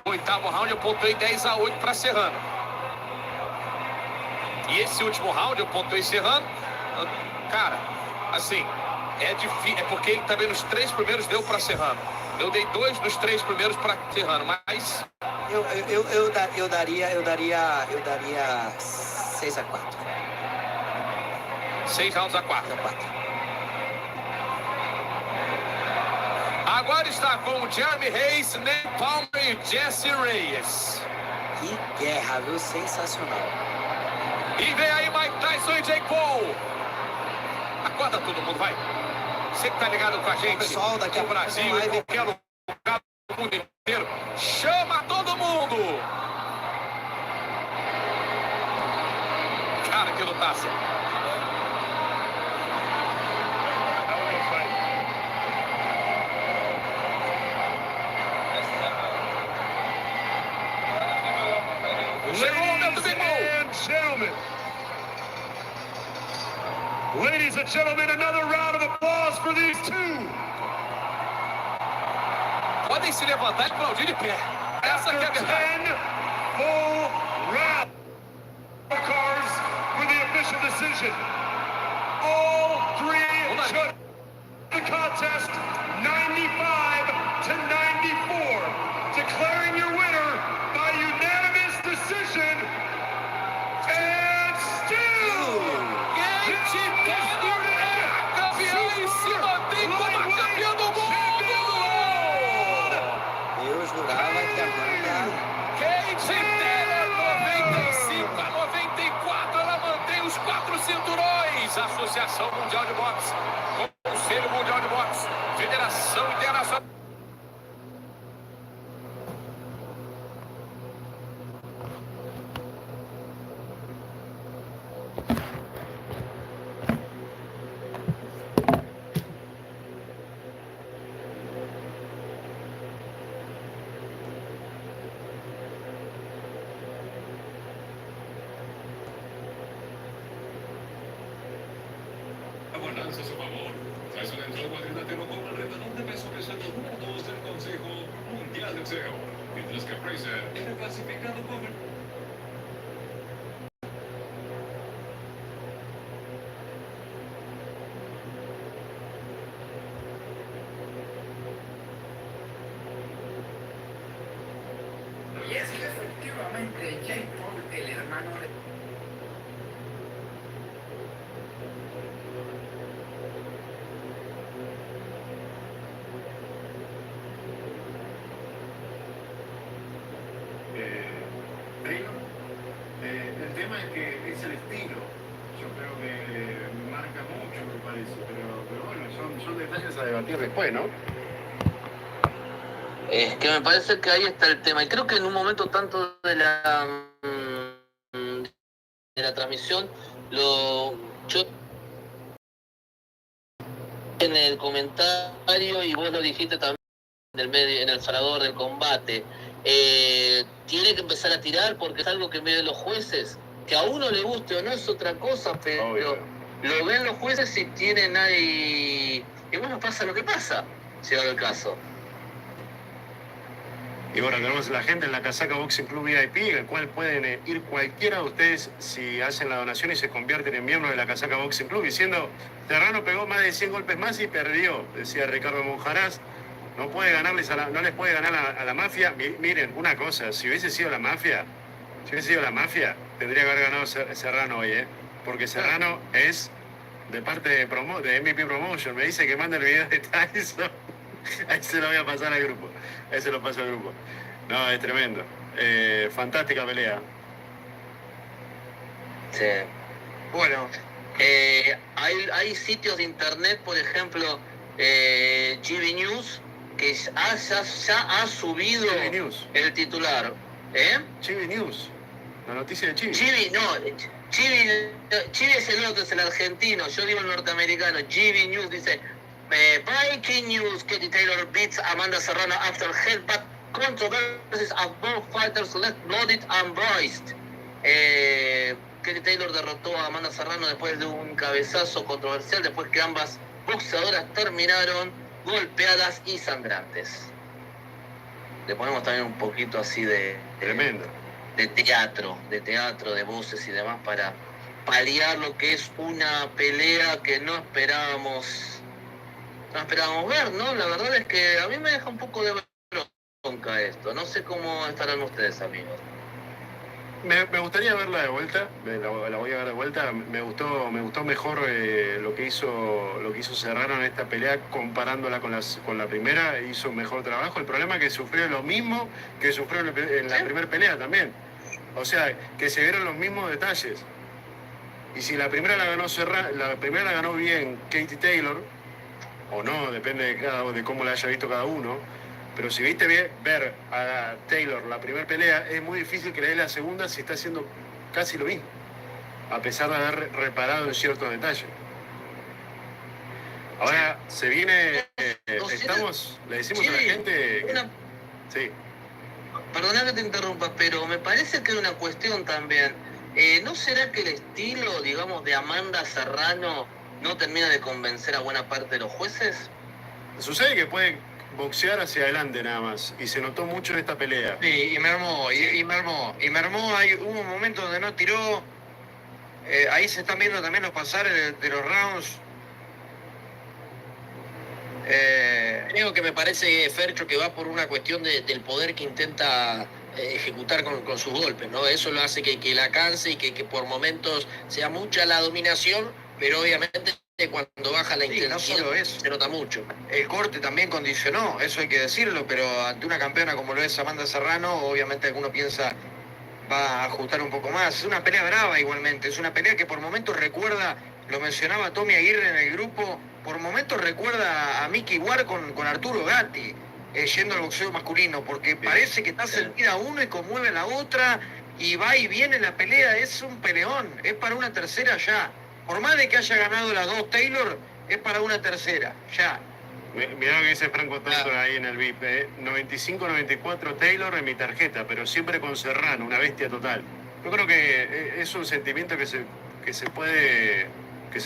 No 8º round eu pontuei 10-8 para Serrano. E esse último round eu pontuei Serrano. Cara, assim, é difícil. É porque também nos 3 primeiros deu para Serrano. Eu dei 2 dos 3 primeiros para Serrano, mas... Eu daria 6-4. 6 rounds a 4. Agora está com o Jeremy Hayes, Nate Palmer e Jesse Reyes. Que guerra, viu? Sensacional. E vem aí Mike Tyson e Jake Paul. Acorda todo mundo, vai. Você que tá ligado com a gente, pessoal daqui a Brasil, em qualquer lugar do mundo inteiro, chama todo mundo. Cara, que lutaça. Ladies and gentlemen, another round of applause for these two. Podem se levantar e aplaudir de pé. Essa que é a verdade. 10 full rounds. Cards for the official decision. All 3 judges the contest 95-94, declaring your winner by unanimous decision. And still, Eu jurava que a Amanda... Katie Taylor, 95-94, ela mantém os 4 cinturões. Associação Mundial de Boxe, Conselho Mundial de Boxe, Federação Internacional. Aguardanza a su favor. Tyson entró al cuadrilátero con el retador de peso pesado número 2 del Consejo Mundial de Boxeo, mientras que Fraser era clasificado como el... Y es que efectivamente Jake Paul, el hermano de... El tema es que es el estilo. Yo creo que marca mucho, me parece. Pero bueno, son detalles a debatir después, ¿no? Es que me parece que ahí está el tema. Y creo que en un momento tanto de la transmisión, yo en el comentario, y vos lo dijiste también en el farador del combate, tiene que empezar a tirar porque es algo que miden los jueces, que a uno le guste o no es otra cosa, pero lo ven los jueces y tienen ahí, y bueno, pasa lo que pasa, llegado el caso. Y bueno, tenemos la gente en la casaca Boxing Club VIP, el cual pueden ir cualquiera de ustedes si hacen la donación y se convierten en miembros de la casaca Boxing Club, diciendo, Serrano pegó más de 100 golpes más y perdió, decía Ricardo Monjarás. No puede ganarles no les puede ganar a la mafia. Miren, una cosa, si hubiese sido la mafia, tendría que haber ganado Serrano hoy, porque Serrano es de parte de MVP Promotion. Me dice que manda el video de Tyson. Ahí se lo voy a pasar al grupo. Ahí se lo paso al grupo. No, es tremendo. Fantástica pelea. Sí. Bueno, hay sitios de internet, por ejemplo, GB News, que ya ha subido el titular. GB News. La noticia de Chibi. Chibi es el otro, es el argentino. Yo digo el norteamericano. GB News dice: Breaking news, Katie Taylor beats Amanda Serrano after headbutt controversies of both fighters left bloodied and bruised. Katie Taylor derrotó a Amanda Serrano después de un cabezazo controversial, después que ambas boxeadoras terminaron golpeadas y sangrantes. Le ponemos también un poquito así de... Tremendo. De teatro, de voces y demás para paliar lo que es una pelea que no esperábamos ver, ¿no? La verdad es que a mí me deja un poco de bronca esto. No sé cómo estarán ustedes, amigos. Me gustaría verla de vuelta, la voy a ver de vuelta. Me gustó mejor lo que hizo Serrano en esta pelea comparándola con la primera. Hizo un mejor trabajo. El problema es que sufrió lo mismo que sufrió en la primera pelea también. O sea, que se vieron los mismos detalles. Y si la primera la ganó bien Katie Taylor, o no, depende de cómo la haya visto cada uno. Pero si viste ver a Taylor la primera pelea, es muy difícil que le dé la segunda si está haciendo casi lo mismo, a pesar de haber reparado en ciertos detalles. Ahora se viene, le decimos a la gente... Sí. Perdona que te interrumpa, pero me parece que es una cuestión también. ¿No será que el estilo, digamos, de Amanda Serrano no termina de convencer a buena parte de los jueces? Sucede que puede boxear hacia adelante nada más, y se notó mucho en esta pelea. Sí, y mermó. Hubo un momento donde no tiró. Ahí se están viendo también los pasares de los rounds. Creo que me parece, Fercho, que va por una cuestión del poder que intenta ejecutar con sus golpes, ¿no? Eso lo hace que la canse y que por momentos sea mucha la dominación, pero obviamente cuando baja la intensidad, no solo eso, se nota mucho. El corte también condicionó, eso hay que decirlo, pero ante una campeona como lo es Amanda Serrano, obviamente alguno piensa va a ajustar un poco más. Es una pelea brava igualmente, es una pelea que por momentos recuerda, lo mencionaba Tommy Aguirre en el grupo, por momentos recuerda a Mickey Ward con Arturo Gatti, yendo al boxeo masculino, porque parece que está sentida uno y conmueve a la otra, y va y viene la pelea, es un peleón, es para una tercera ya. Por más de que haya ganado las dos Taylor, es para una tercera, ya. Mirá lo que dice Franco Thompson ahí en el VIP, 95-94 Taylor en mi tarjeta, pero siempre con Serrano, una bestia total. Yo creo que es un sentimiento que se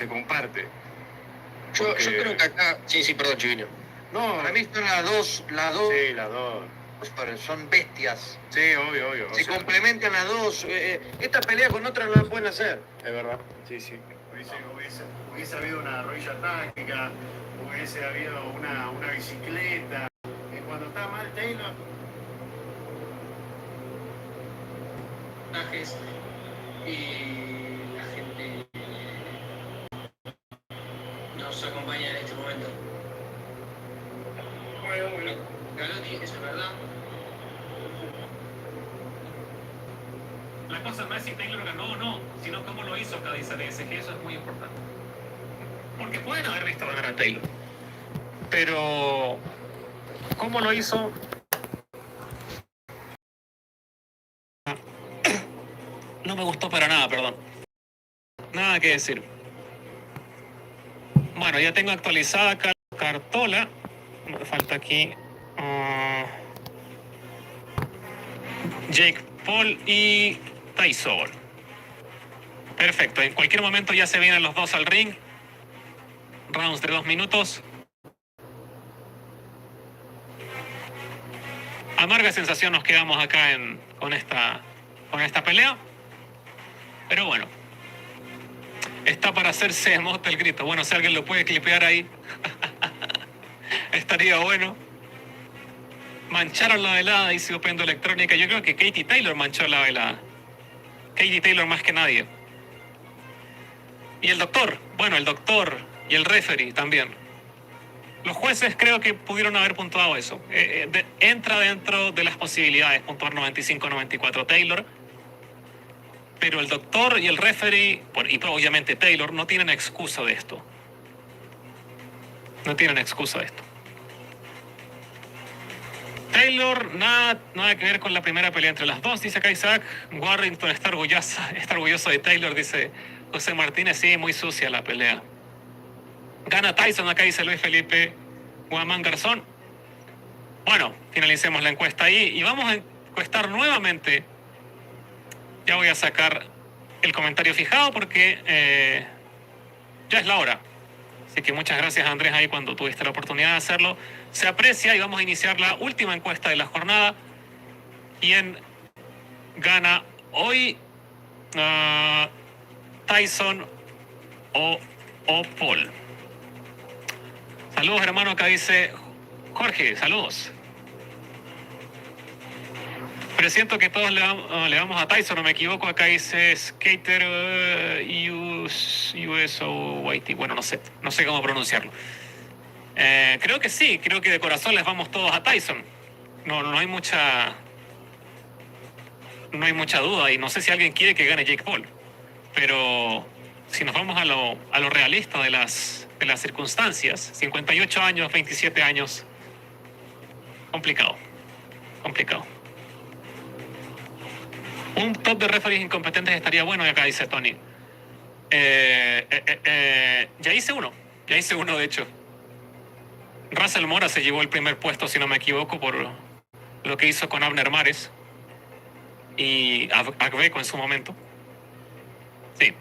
comparte. Yo creo que acá... Sí, perdón, Chivino. No, para mí son las dos. Sí, las dos. Son bestias. Sí, obvio. Se complementan las dos. Esta pelea con otra no la pueden hacer. Es verdad, sí. Hubiese habido una rodilla táctica, hubiese habido una bicicleta. Cuando está mal Taylor... Y la gente nos acompaña en este momento. Bueno. Galotti, eso es verdad. La cosa no es si Taylor ganó o no, sino cómo lo hizo cada DSG, eso es muy importante. Porque pueden haber visto ganar a Taylor, pero cómo lo hizo no me gustó para nada, perdón. Nada que decir. Bueno, ya tengo actualizada acá la cartola. Me falta aquí Jake Paul y Tyson. Perfecto, en cualquier momento ya se vienen los dos al ring. Rounds de 2 minutos. Amarga sensación nos quedamos acá con esta pelea. Pero bueno, está para hacerse emote el grito. Bueno, si alguien lo puede clipear ahí, estaría bueno. Mancharon la velada, dice Opendo Electrónica. Yo creo que Katie Taylor manchó la velada. Katie Taylor más que nadie. Y el doctor, bueno, el doctor y el referee también. Los jueces creo que pudieron haber puntuado eso. Entra dentro de las posibilidades puntuar 95-94 Taylor. Pero el doctor y el referee, y obviamente Taylor, no tienen excusa de esto. No tienen excusa de esto. Taylor, nada que ver con la primera pelea entre las dos, dice acá Isaac. Warrington está orgulloso de Taylor, dice José Martínez. Sí, muy sucia la pelea. Gana Tyson, acá dice Luis Felipe Guamán Garzón. Bueno, finalicemos la encuesta ahí y vamos a encuestar nuevamente. Ya voy a sacar el comentario fijado porque ya es la hora. Así que muchas gracias, Andrés, ahí cuando tuviste la oportunidad de hacerlo. Se aprecia y vamos a iniciar la última encuesta de la jornada. ¿Quién gana hoy? ¿Tyson o Paul? Saludos, hermano, acá dice Jorge, saludos. Pero siento que todos le vamos a Tyson, no me equivoco. Acá dice Skater US o YT. Bueno, no sé cómo pronunciarlo. Creo que sí, creo que de corazón les vamos todos a Tyson. No hay mucha duda y no sé si alguien quiere que gane Jake Paul. Pero si nos vamos a lo realista de las circunstancias, 58 años, 27 años, complicado. Un top de referees incompetentes estaría bueno, y acá dice Tony. Ya hice uno de hecho. Russell Mora se llevó el primer puesto, si no me equivoco, por lo que hizo con Abner Mares y Agbeco en su momento. Sí.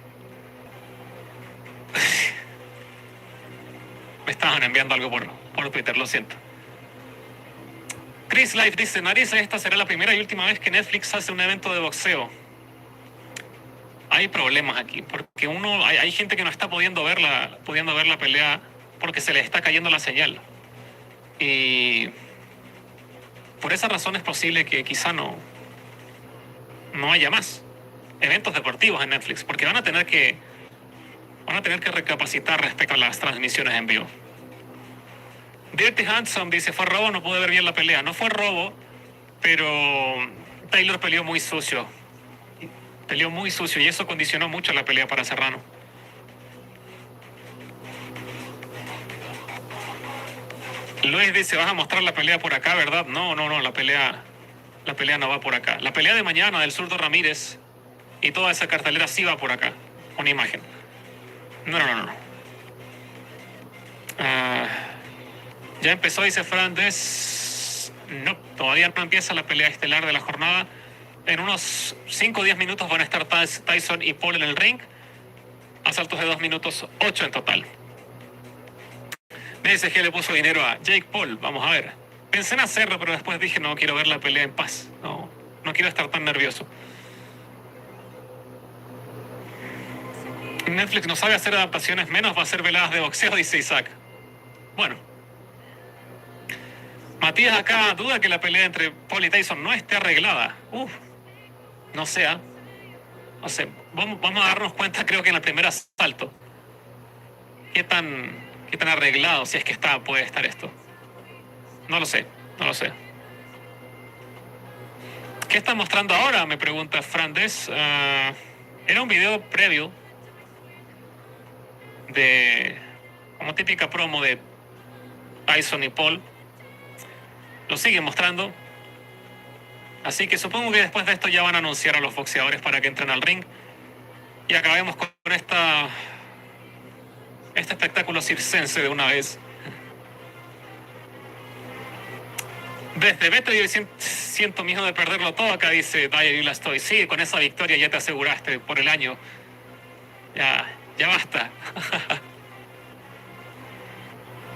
Me estaban enviando algo por Twitter, lo siento. Chris Life dice, Nariz, esta será la primera y última vez que Netflix hace un evento de boxeo. Hay problemas aquí, porque hay gente que no está pudiendo ver la pelea porque se le está cayendo la señal. Y por esa razón es posible que quizá no haya más eventos deportivos en Netflix, porque van a tener que recapacitar respecto a las transmisiones en vivo. Dirty Handsome dice, fue robo, no pude ver bien la pelea. No fue robo, pero Taylor peleó muy sucio y eso condicionó mucho la pelea para Serrano. Luis dice, vas a mostrar la pelea por acá, ¿verdad? No, la pelea no va por acá. La pelea de mañana del zurdo Ramírez y toda esa cartelera sí va por acá, una imagen. No. Ya empezó, dice Frandes. No, todavía no empieza la pelea estelar de la jornada. En unos 5 o 10 minutos van a estar Tyson y Paul en el ring. Asaltos de 2 minutos, 8 en total. DSG le puso dinero a Jake Paul, vamos a ver. Pensé en hacerlo, pero después dije, no, quiero ver la pelea en paz. No quiero estar tan nervioso. Netflix no sabe hacer adaptaciones, menos va a hacer veladas de boxeo, dice Isaac. Bueno. Matías acá duda que la pelea entre Paul y Tyson no esté arreglada. No sé. Vamos a darnos cuenta, creo que en el primer asalto. ¿Qué tan arreglado, si es que puede estar esto? No lo sé. ¿Qué está mostrando ahora? Me pregunta Frandes. Era un video previo como típica promo de Tyson y Paul. Lo siguen mostrando. Así que supongo que después de esto ya van a anunciar a los boxeadores para que entren al ring y acabemos con esta este espectáculo circense de una vez. Desde Beto yo siento miedo de perderlo todo acá, dice Daya la estoy. Sí, con esa victoria ya te aseguraste por el año. Ya basta.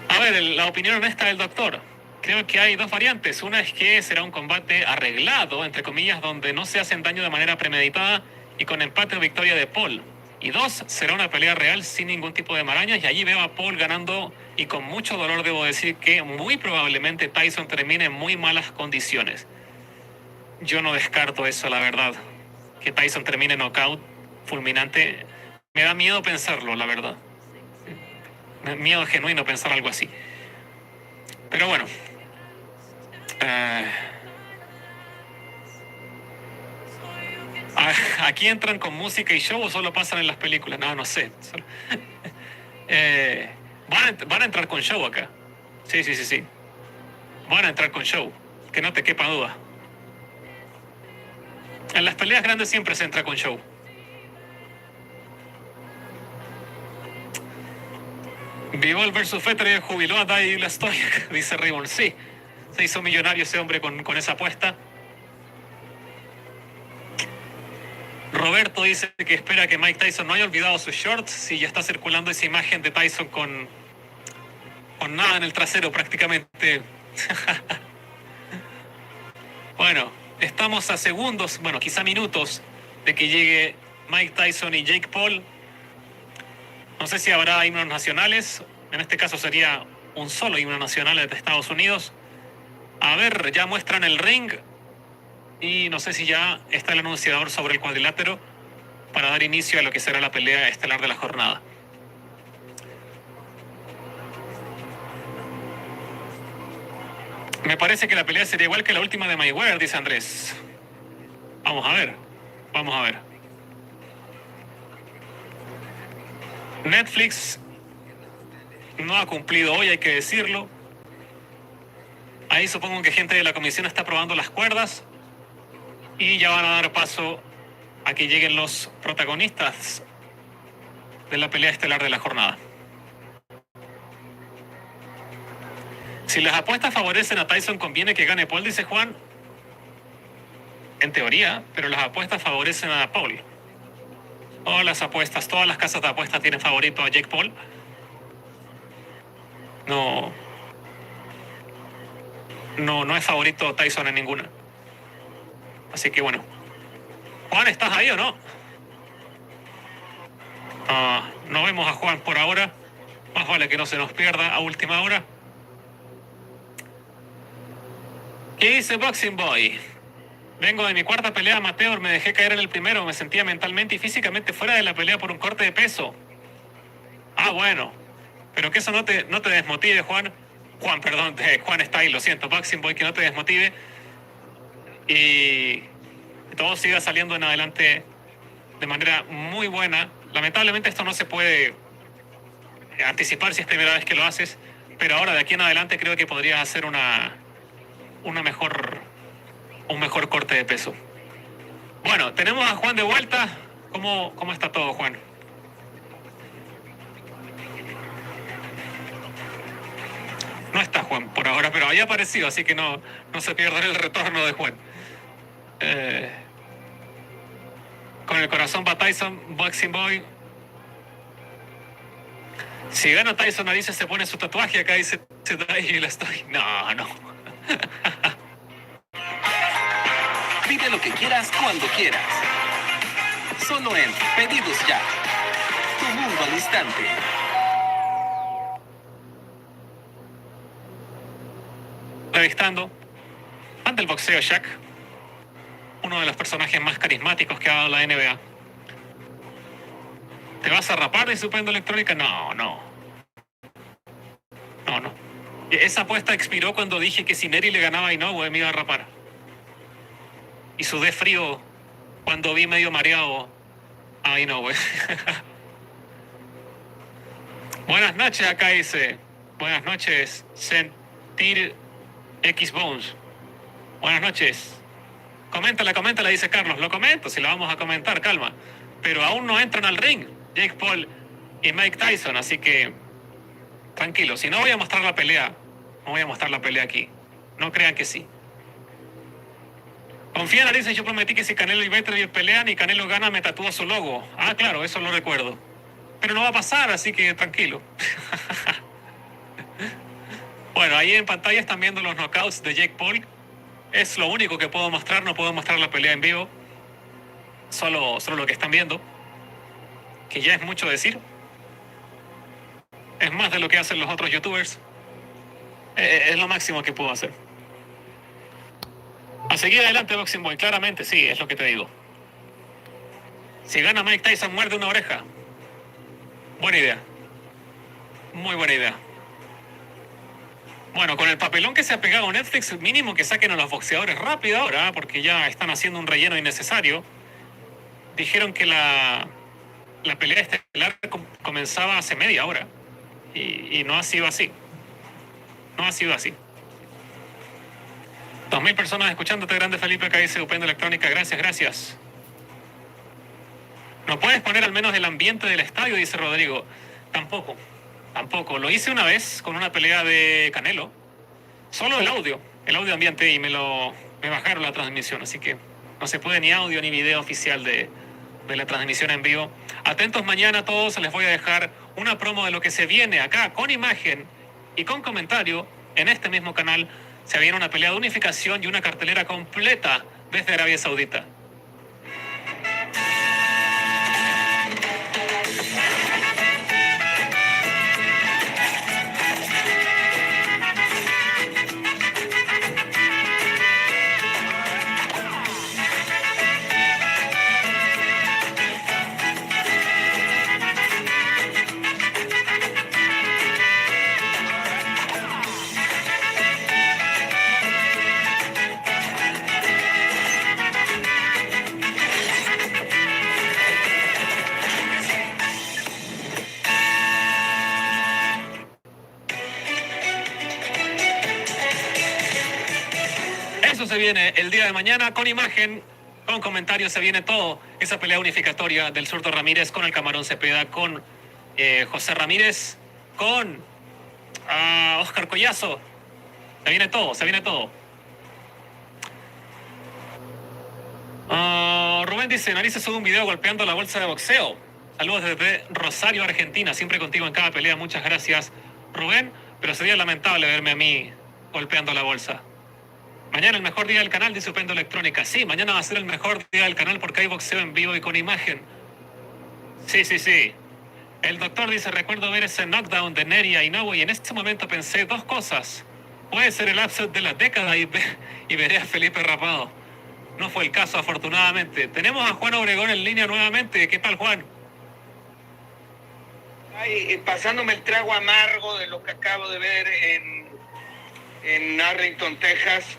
A ver, la opinión honesta del doctor. Creo que hay dos variantes. Una es que será un combate arreglado, entre comillas, donde no se hacen daño de manera premeditada y con empate o victoria de Paul. Y dos, será una pelea real sin ningún tipo de marañas y allí veo a Paul ganando y con mucho dolor debo decir que muy probablemente Tyson termine en muy malas condiciones. Yo no descarto eso, la verdad. Que Tyson termine knockout fulminante. Me da miedo pensarlo, la verdad. Miedo genuino pensar algo así. Pero bueno. ¿Aquí entran con música y show o solo pasan en las películas? No sé. Van a entrar con show acá. Sí. Van a entrar con show. Que no te quepa duda. En las peleas grandes siempre se entra con show. Bivol versus Fettere jubiló a Dai la Stoic, dice Raymond. Sí, se hizo millonario ese hombre con esa apuesta. Roberto dice que espera que Mike Tyson no haya olvidado sus shorts. Sí, ya está circulando esa imagen de Tyson con nada en el trasero prácticamente. Bueno, estamos a segundos, bueno, quizá minutos de que llegue Mike Tyson y Jake Paul. No sé si habrá himnos nacionales. En este caso sería un solo himno nacional de Estados Unidos. A ver, ya muestran el ring. Y no sé si ya está el anunciador sobre el cuadrilátero para dar inicio a lo que será la pelea estelar de la jornada. Me parece que la pelea sería igual que la última de Mayweather, dice Andrés. Vamos a ver. Netflix no ha cumplido hoy, hay que decirlo. Ahí supongo que gente de la comisión está probando las cuerdas y ya van a dar paso a que lleguen los protagonistas de la pelea estelar de la jornada. Si las apuestas favorecen a Tyson, conviene que gane Paul, dice Juan. En teoría, pero las apuestas favorecen a Paul. Todas las casas de apuestas tienen favorito a Jake Paul. No es favorito Tyson en ninguna. Así que bueno. Juan, ¿estás ahí o no? No vemos a Juan por ahora. Más vale que no se nos pierda a última hora. ¿Qué dice Boxing Boy? Vengo de mi cuarta pelea amateur, me dejé caer en el primero, me sentía mentalmente y físicamente fuera de la pelea por un corte de peso. Bueno, pero que eso no te desmotive, Juan Style, lo siento, Boxing Boy, que no te desmotive y todo siga saliendo en adelante de manera muy buena. Lamentablemente esto no se puede anticipar si es primera vez que lo haces, pero ahora de aquí en adelante creo que podrías hacer un mejor corte de peso. Bueno, tenemos a Juan de vuelta. ¿Cómo está todo, Juan? No está Juan por ahora, pero había aparecido, así que no se pierda el retorno de Juan. Con el corazón va Tyson, Boxing Boy. Si gana Tyson, dice se pone su tatuaje acá, dice y la estoy. No. Pide lo que quieras cuando quieras. Solo en Pedidos Ya. Tu mundo al instante. Entrevistando fan del boxeo Shaq, uno de los personajes más carismáticos que ha dado la NBA. ¿Te vas a rapar de su péndola electrónica? No. Esa apuesta expiró cuando dije que si Neri le ganaba a Inoue me iba a rapar. Y sudé frío cuando vi medio mareado a Inoue. Buenas noches, acá dice. Buenas noches, Sentir X Bones. Buenas noches. Coméntala, dice Carlos. Lo comento, si la vamos a comentar, calma. Pero aún no entran al ring. Jake Paul y Mike Tyson, así que tranquilo, si no voy a mostrar la pelea, no voy a mostrar la pelea aquí. No crean que sí. Confía, dice, yo prometí que si Canelo y Beterbiev pelean y Canelo gana me tatúa su logo. Ah, claro, eso lo recuerdo. Pero no va a pasar, así que tranquilo. Bueno, ahí en pantalla están viendo los knockouts de Jake Paul. Es lo único que puedo mostrar, no puedo mostrar la pelea en vivo. Solo lo que están viendo. Que ya es mucho decir. Es más de lo que hacen los otros youtubers. Es lo máximo que puedo hacer. A seguir adelante, Boxing Boy. Claramente, sí, es lo que te digo. Si gana Mike Tyson, muerde una oreja. Buena idea. Muy buena idea. Bueno, con el papelón que se ha pegado Netflix, mínimo que saquen a los boxeadores rápido ahora, porque ya están haciendo un relleno innecesario. Dijeron que la pelea estelar comenzaba hace media hora. Y no ha sido así. No ha sido así. 2.000 personas escuchándote, grande Felipe, acá dice Upendo Electrónica. Gracias, gracias. ¿No puedes poner al menos el ambiente del estadio? Dice Rodrigo. Tampoco. Lo hice una vez con una pelea de Canelo. Solo el audio ambiente, y me bajaron la transmisión, así que no se puede ni audio ni video oficial de la transmisión en vivo. Atentos mañana a todos, les voy a dejar una promo de lo que se viene acá, con imagen y con comentario, en este mismo canal. Se viene una pelea de unificación y una cartelera completa desde Arabia Saudita. Eso se viene el día de mañana con imagen, con comentarios, se viene todo. Esa pelea unificatoria del zurdo Ramírez con el Camarón Cepeda, con José Ramírez, con Oscar Collazo. Se viene todo, se viene todo. Rubén dice, Narices sube un video golpeando la bolsa de boxeo. Saludos desde Rosario, Argentina. Siempre contigo en cada pelea. Muchas gracias, Rubén. Pero sería lamentable verme a mí golpeando la bolsa. Mañana el mejor día del canal, dice Upendo Electrónica. Sí, mañana va a ser el mejor día del canal porque hay boxeo en vivo y con imagen. Sí. El doctor dice, recuerdo ver ese knockdown de Neri a Inoue y en ese momento pensé dos cosas. Puede ser el upset de la década y veré a Felipe rapado. No fue el caso, afortunadamente. Tenemos a Juan Obregón en línea nuevamente. ¿Qué tal, Juan? Pasándome el trago amargo de lo que acabo de ver en Arlington, Texas,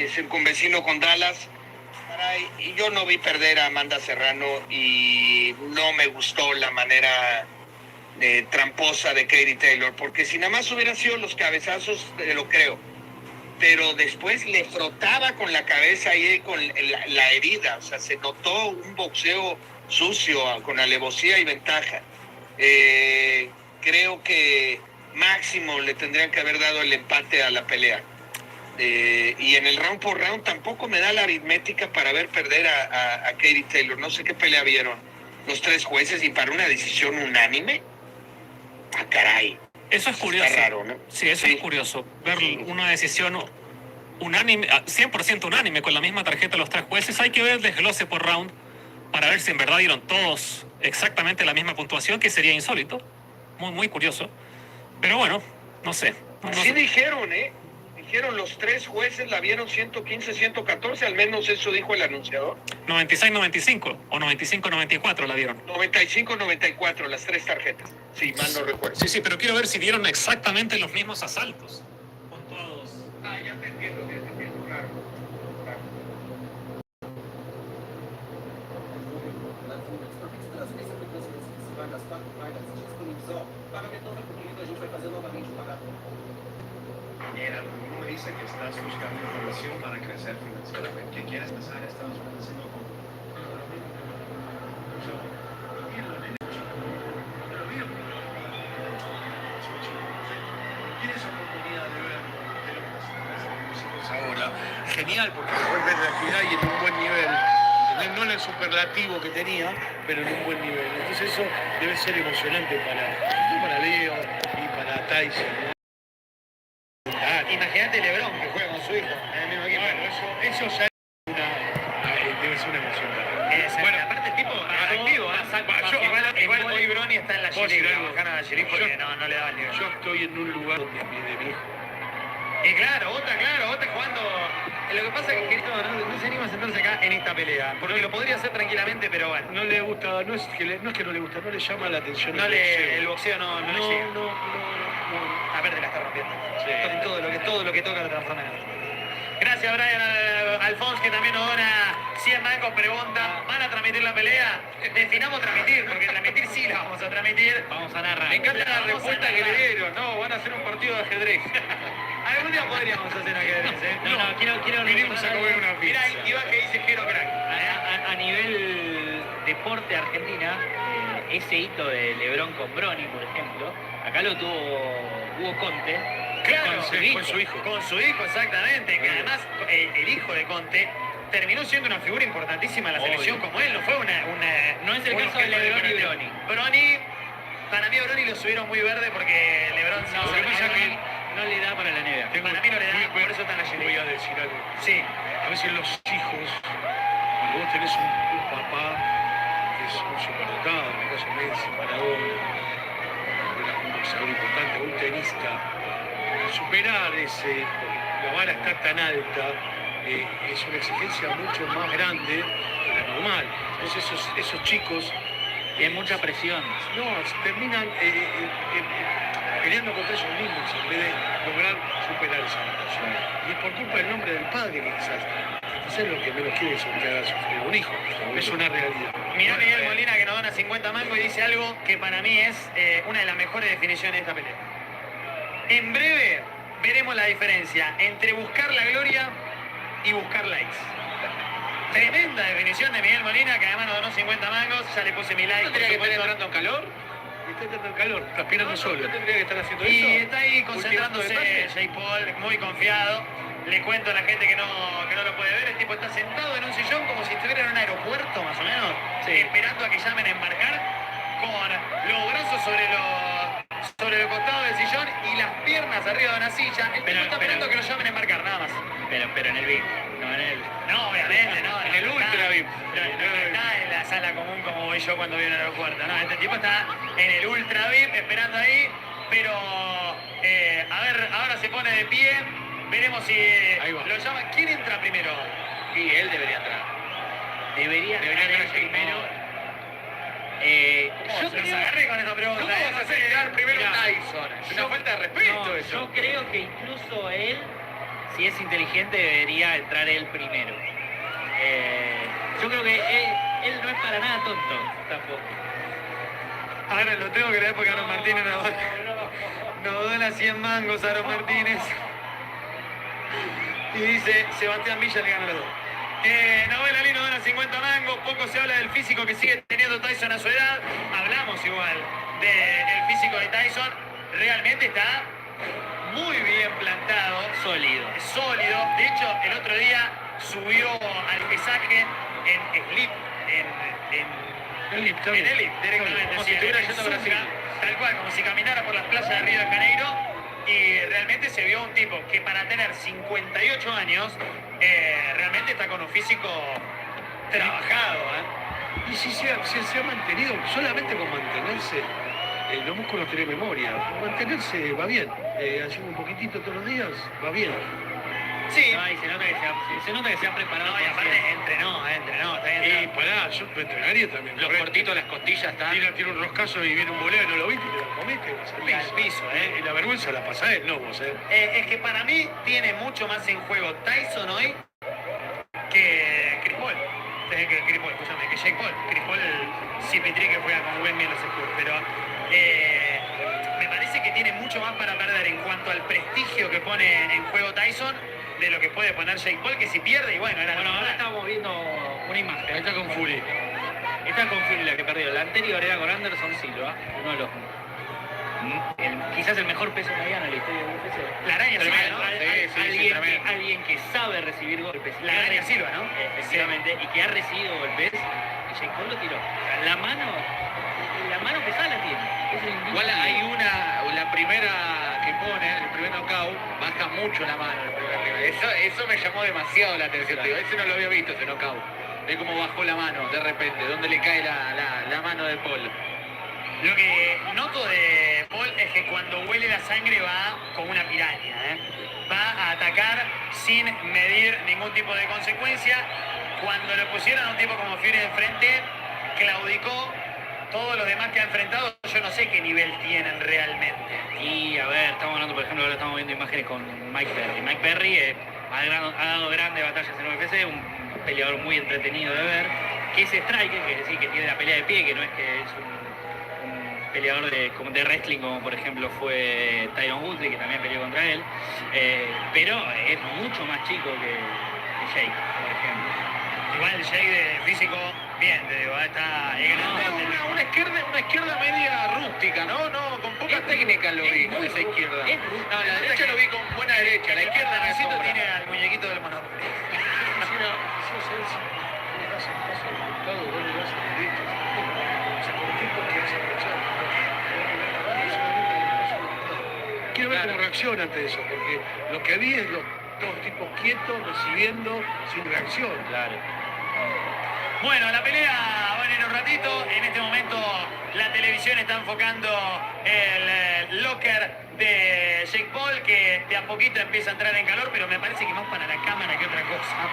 circunvecino con Dallas. Caray, y yo no vi perder a Amanda Serrano y no me gustó la manera tramposa de Katie Taylor, porque si nada más hubieran sido los cabezazos, lo creo. Pero después le frotaba con la cabeza ahí con la herida, o sea, se notó un boxeo sucio, con alevosía y ventaja. Creo que máximo le tendrían que haber dado el empate a la pelea. Y en el round por round tampoco me da la aritmética para ver perder a Katie Taylor. No sé qué pelea vieron los tres jueces y para una decisión unánime. Ah, caray. Eso es curioso. Está raro, ¿no? Sí, eso es curioso. Ver una decisión unánime, 100% unánime, con la misma tarjeta los tres jueces. Hay que ver el desglose por round para ver si en verdad dieron todos exactamente la misma puntuación, que sería insólito. Muy, muy curioso. Pero bueno, no sé. Sí dijeron, Dijeron los tres jueces la vieron 115-114, al menos eso dijo el anunciador. 96-95 o 95-94 la dieron. 95-94, las tres tarjetas. Sí, mal no recuerdo. Sí, pero quiero ver si dieron exactamente los mismos asaltos. Puntuados. Ya te entiendo, claro. Uno dice que estás buscando información para crecer financieramente, que quieres pasar a Estados Unidos haciendo como... Lo mío genial porque se vuelve en la actividad y en un buen nivel. ¿Entendés? No en el superlativo que tenía, pero en un buen nivel. Entonces eso debe ser emocionante para Leo y para Tyson, ¿no? Imagínate LeBron que juega con su hijo en el mismo equipo. Bueno, eso ya debe ser una emoción. Bueno, aparte el tipo activo, igual hoy Bronny está en la G-League, trabajando en la G-League porque no le daba el nivel. Yo estoy en un lugar donde de mi hijo. Y claro, Bota jugando. Lo que pasa es que no se anima a sentarse acá en esta pelea, porque lo podría hacer tranquilamente, pero bueno. No le gusta, no es que no le gusta, no le llama la atención. El boxeo no le llega. Aparte la está rompiendo. Sí. Todo lo que toca lo transforma en oro. Gracias, Brian Alfons, que también nos dona 100 mangos. Pregunta, ¿van a transmitir la pelea? Definamos transmitir, porque transmitir sí la vamos a transmitir. Vamos a narrar. Me encanta la respuesta que le dieron. No, van a hacer un partido de ajedrez. Algún día podríamos hacer ajedrez, ¿eh? No, quiero vinimos a comer una pizza. Mira, Iván que dice quiero crack. A nivel deporte Argentina, ese hito de LeBron con Bronny, por ejemplo, acá lo tuvo Hugo Conte. Claro, con su hijo. Con su hijo, exactamente. Que además el hijo de Conte terminó siendo una figura importantísima en la selección como él. No fue No es el caso de LeBron y Bronny. Bronny, para mí a Bronny lo subieron muy verde porque LeBron no le da para la NBA. Para mí no le da, por eso está en la G-League. Voy a decir algo. Sí. A veces los hijos, cuando vos tenés un papá que es un superdotado, en el caso de Messi, Maradona, un boxeador importante, un tenista, superar la vara está tan alta, es una exigencia mucho más grande que la normal. Entonces esos chicos tienen mucha presión. No, terminan peleando contra ellos mismos en vez de lograr superar esa batalla. Y es por culpa del nombre del padre que quizás es lo que menos quiere es que haga sufrir a un hijo. Es una realidad. Mirá Miguel Molina que nos dona 50 mangos y dice algo que para mí es una de las mejores definiciones de esta pelea. En breve veremos la diferencia entre buscar la gloria y buscar likes. Tremenda definición de Miguel Molina, que además nos donó 50 mangos. Ya le puse mi like. ¿No tendría que estar entrando en calor? Está entrando en calor, está aspirando solo. ¿No tendría que estar haciendo y eso? Y está ahí concentrándose Jake Paul, muy confiado. Le cuento a la gente que no lo puede ver. El tipo está sentado en un sillón como si estuviera en un aeropuerto, más o menos. Sí. Esperando a que llamen a embarcar, con los brazos sobre los costados del sillón y las piernas arriba de una silla. El tipo está esperando que lo llamen a embarcar, nada más. Pero en el VIP, no en el... No, obviamente, no. En el ultra VIP. No está en la sala común como voy yo cuando voy al aeropuerto. No, este tipo está en el ultra VIP esperando ahí, pero a ver, ahora se pone de pie. Veremos si lo llaman. ¿Quién entra primero? Sí, él debería entrar. Debería entrar primero. Yo los agarré con esta pregunta. ¿Cómo vas a hacer entrar primero Tyson? Es una falta de respeto eso. Yo creo que incluso él, si es inteligente, debería entrar él primero. Yo creo que él no es para nada tonto tampoco. Ahora lo tengo que leer porque Aaron Martínez nos dona 100 mangos a Aaron Martínez. Y dice, Sebastián Villa le gana los dos. Noel Ali nos dona 50 mangos. Poco se habla del físico que sigue teniendo Tyson a su edad. Hablamos igual del físico de Tyson. Realmente está muy bien plantado. Sólido. De hecho, el otro día subió al pesaje en slip, en elip, directamente. Como si estuviera yendo a Brasil. Tal cual, como si caminara por las playas de Río de Janeiro. Y realmente se vio un tipo que para tener 58 años, realmente está con un físico trabajado. Y si se ha mantenido, solamente con mantenerse, los músculos tienen memoria. Con mantenerse va bien. Haciendo un poquitito todos los días, va bien. Sí. No, y se nota que se ha preparado. No, y aparte entrenó, está bien. Y pará, yo me entrenaría también. Los cortitos, las costillas están. Tira un roscazo y viene un voleo, no lo viste, te lo comiste, vas al piso. Y la vergüenza la pasa él, no vos, Es que para mí tiene mucho más en juego Tyson hoy que Chris Paul. Que Jake Paul. Chris Paul, Cipitri que juega con Wemby en los Spurs, pero me parece que tiene mucho más para perder en cuanto al prestigio que pone en juego Tyson de lo que puede poner Jake Paul, que si pierde, y bueno, ahora estamos viendo una imagen. Ahí está con Fury. Está con Fury la que perdió. La anterior era con Anderson Silva, uno de los quizás el mejor peso mediano de la historia del UFC. La araña Silva, ¿no? Alguien que sabe recibir golpes. La araña Silva, ¿no? Efectivamente, y que ha recibido golpes. Y Jake Paul lo tiró. O sea, la mano pesada la tiene. Igual hay la primera que pone, el primer knockout, baja mucho la mano el primer rival. Eso me llamó demasiado la atención. Digo, ese no lo había visto, ese knockout. Ve cómo bajó la mano de repente, dónde le cae la mano de Paul. Lo que noto de Paul es que cuando huele la sangre va como una piraña, va a atacar sin medir ningún tipo de consecuencia. Cuando le pusieron a un tipo como Fury enfrente, claudicó. Todos los demás que ha enfrentado, yo no sé qué nivel tienen realmente. Y a ver, estamos hablando, por ejemplo, ahora estamos viendo imágenes con Mike Perry. Mike Perry ha dado grandes batallas en el UFC, un peleador muy entretenido de ver, que es striker, que es decir, que tiene la pelea de pie, que no es que es un peleador de wrestling como por ejemplo fue Tyron Woodley, que también peleó contra él, pero es mucho más chico que Jake, por ejemplo. Igual Jake de físico, bien, te digo, está Una izquierda media rústica, ¿no? Con poca técnica lo vi con esa izquierda. No, la derecha lo vi con buena derecha, la izquierda necesito tiene al muñequito del Monopoly. Quiero ver cómo reacciona ante eso, porque lo que vi es los dos tipos quietos, recibiendo, sin reacción. Claro. Bueno, la pelea va a venir un ratito. En este momento la televisión está enfocando el locker de Jake Paul, que de a poquito empieza a entrar en calor, pero me parece que más para la cámara que otra cosa.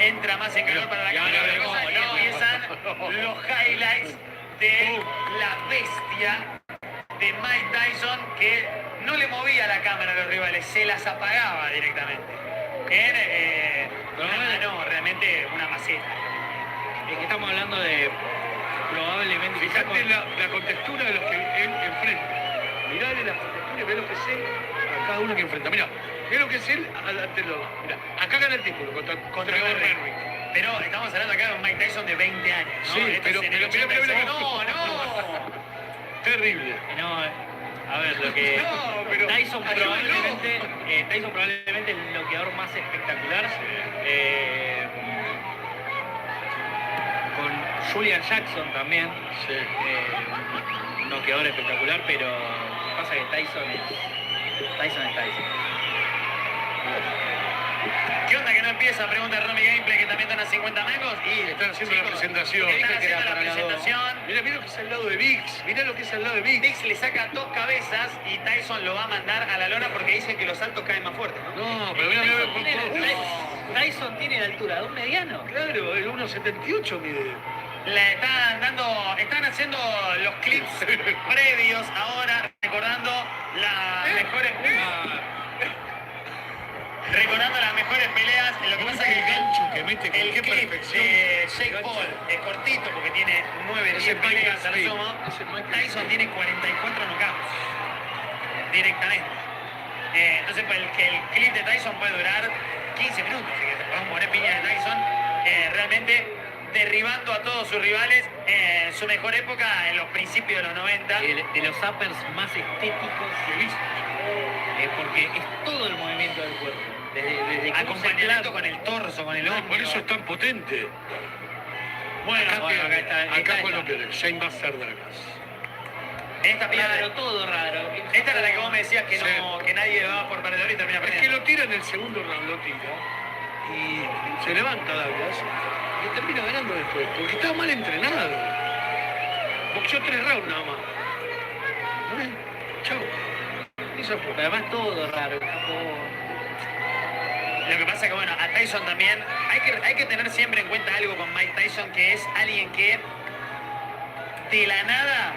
Entra más en calor para la cámara que otra cosa y empiezan los highlights de la bestia de Mike Tyson, que no le movía la cámara a los rivales, se las apagaba directamente. Realmente una maceta. Es que estamos hablando de probablemente... Fíjate la contextura de los que él enfrenta. Mirale la contextura y ve lo que es él a cada uno que enfrenta. Mirá, ve lo que es él ante los... Mirá, acá gana el título contra Berwick. Pero estamos hablando acá de un Mike Tyson de 20 años, ¿no? Sí, pero mira. No. Terrible. No, a ver, lo que... Tyson probablemente el noqueador más espectacular. Con Julian Jackson también. Un noqueador espectacular, pero pasa que Tyson es Tyson. ¿Qué onda que no empieza? Pregunta Romy Gameplay, que también están a 50 mangos. Y están haciendo la presentación. Están haciendo la presentación. Mirá lo que es al lado de Vix. Mirá lo que es al lado de Vix. Vix le saca 2 cabezas y Tyson lo va a mandar a la lona porque dicen que los saltos caen más fuertes, ¿no? No, pero mirá. Tyson tiene la altura de un mediano. Claro, el 1.78 mide. Están haciendo los clips previos ahora, recordando las mejores... Recordando las mejores peleas, lo que pasa es que el gancho que mete con qué perfección de Jake Paul es cortito porque tiene 9-10 peleas a lo sumo. Tyson tiene 44 knockouts directamente. Entonces el clip de Tyson puede durar 15 minutos, así que podemos poner piña de Tyson realmente derribando a todos sus rivales en su mejor época, en los principios de los 90. De los uppers más estéticos que he visto. Porque es todo el movimiento del cuerpo. Desde acompañamiento con el torso, con el hombro. Por eso es tan potente. Bueno, acá fue lo peor. Shane Buster Dagas. Esta piedra, raro, todo raro. Esta era la que vos me decías que no, que nadie va por perdedor y termina perdiendo. Es que lo tira en el segundo round, lo tira. Y se levanta Douglas y termina ganando después, porque estaba mal entrenado. Boxeó 3 rounds nada más. Chau. Pero además todo raro. Lo que pasa es que, bueno, a Tyson también hay que tener siempre en cuenta algo con Mike Tyson, que es alguien que de la nada,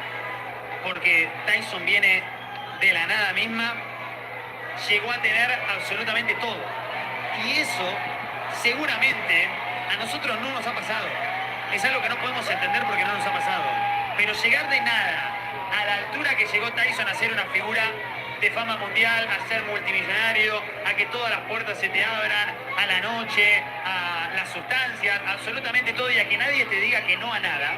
porque Tyson viene de la nada misma, llegó a tener absolutamente todo. Y eso seguramente a nosotros no nos ha pasado. Es algo que no podemos entender porque no nos ha pasado. Pero llegar de nada a la altura que llegó Tyson a ser una figura de fama mundial, a ser multimillonario, a que todas las puertas se te abran, a la noche, a las sustancias, absolutamente todo, y a que nadie te diga que no a nada,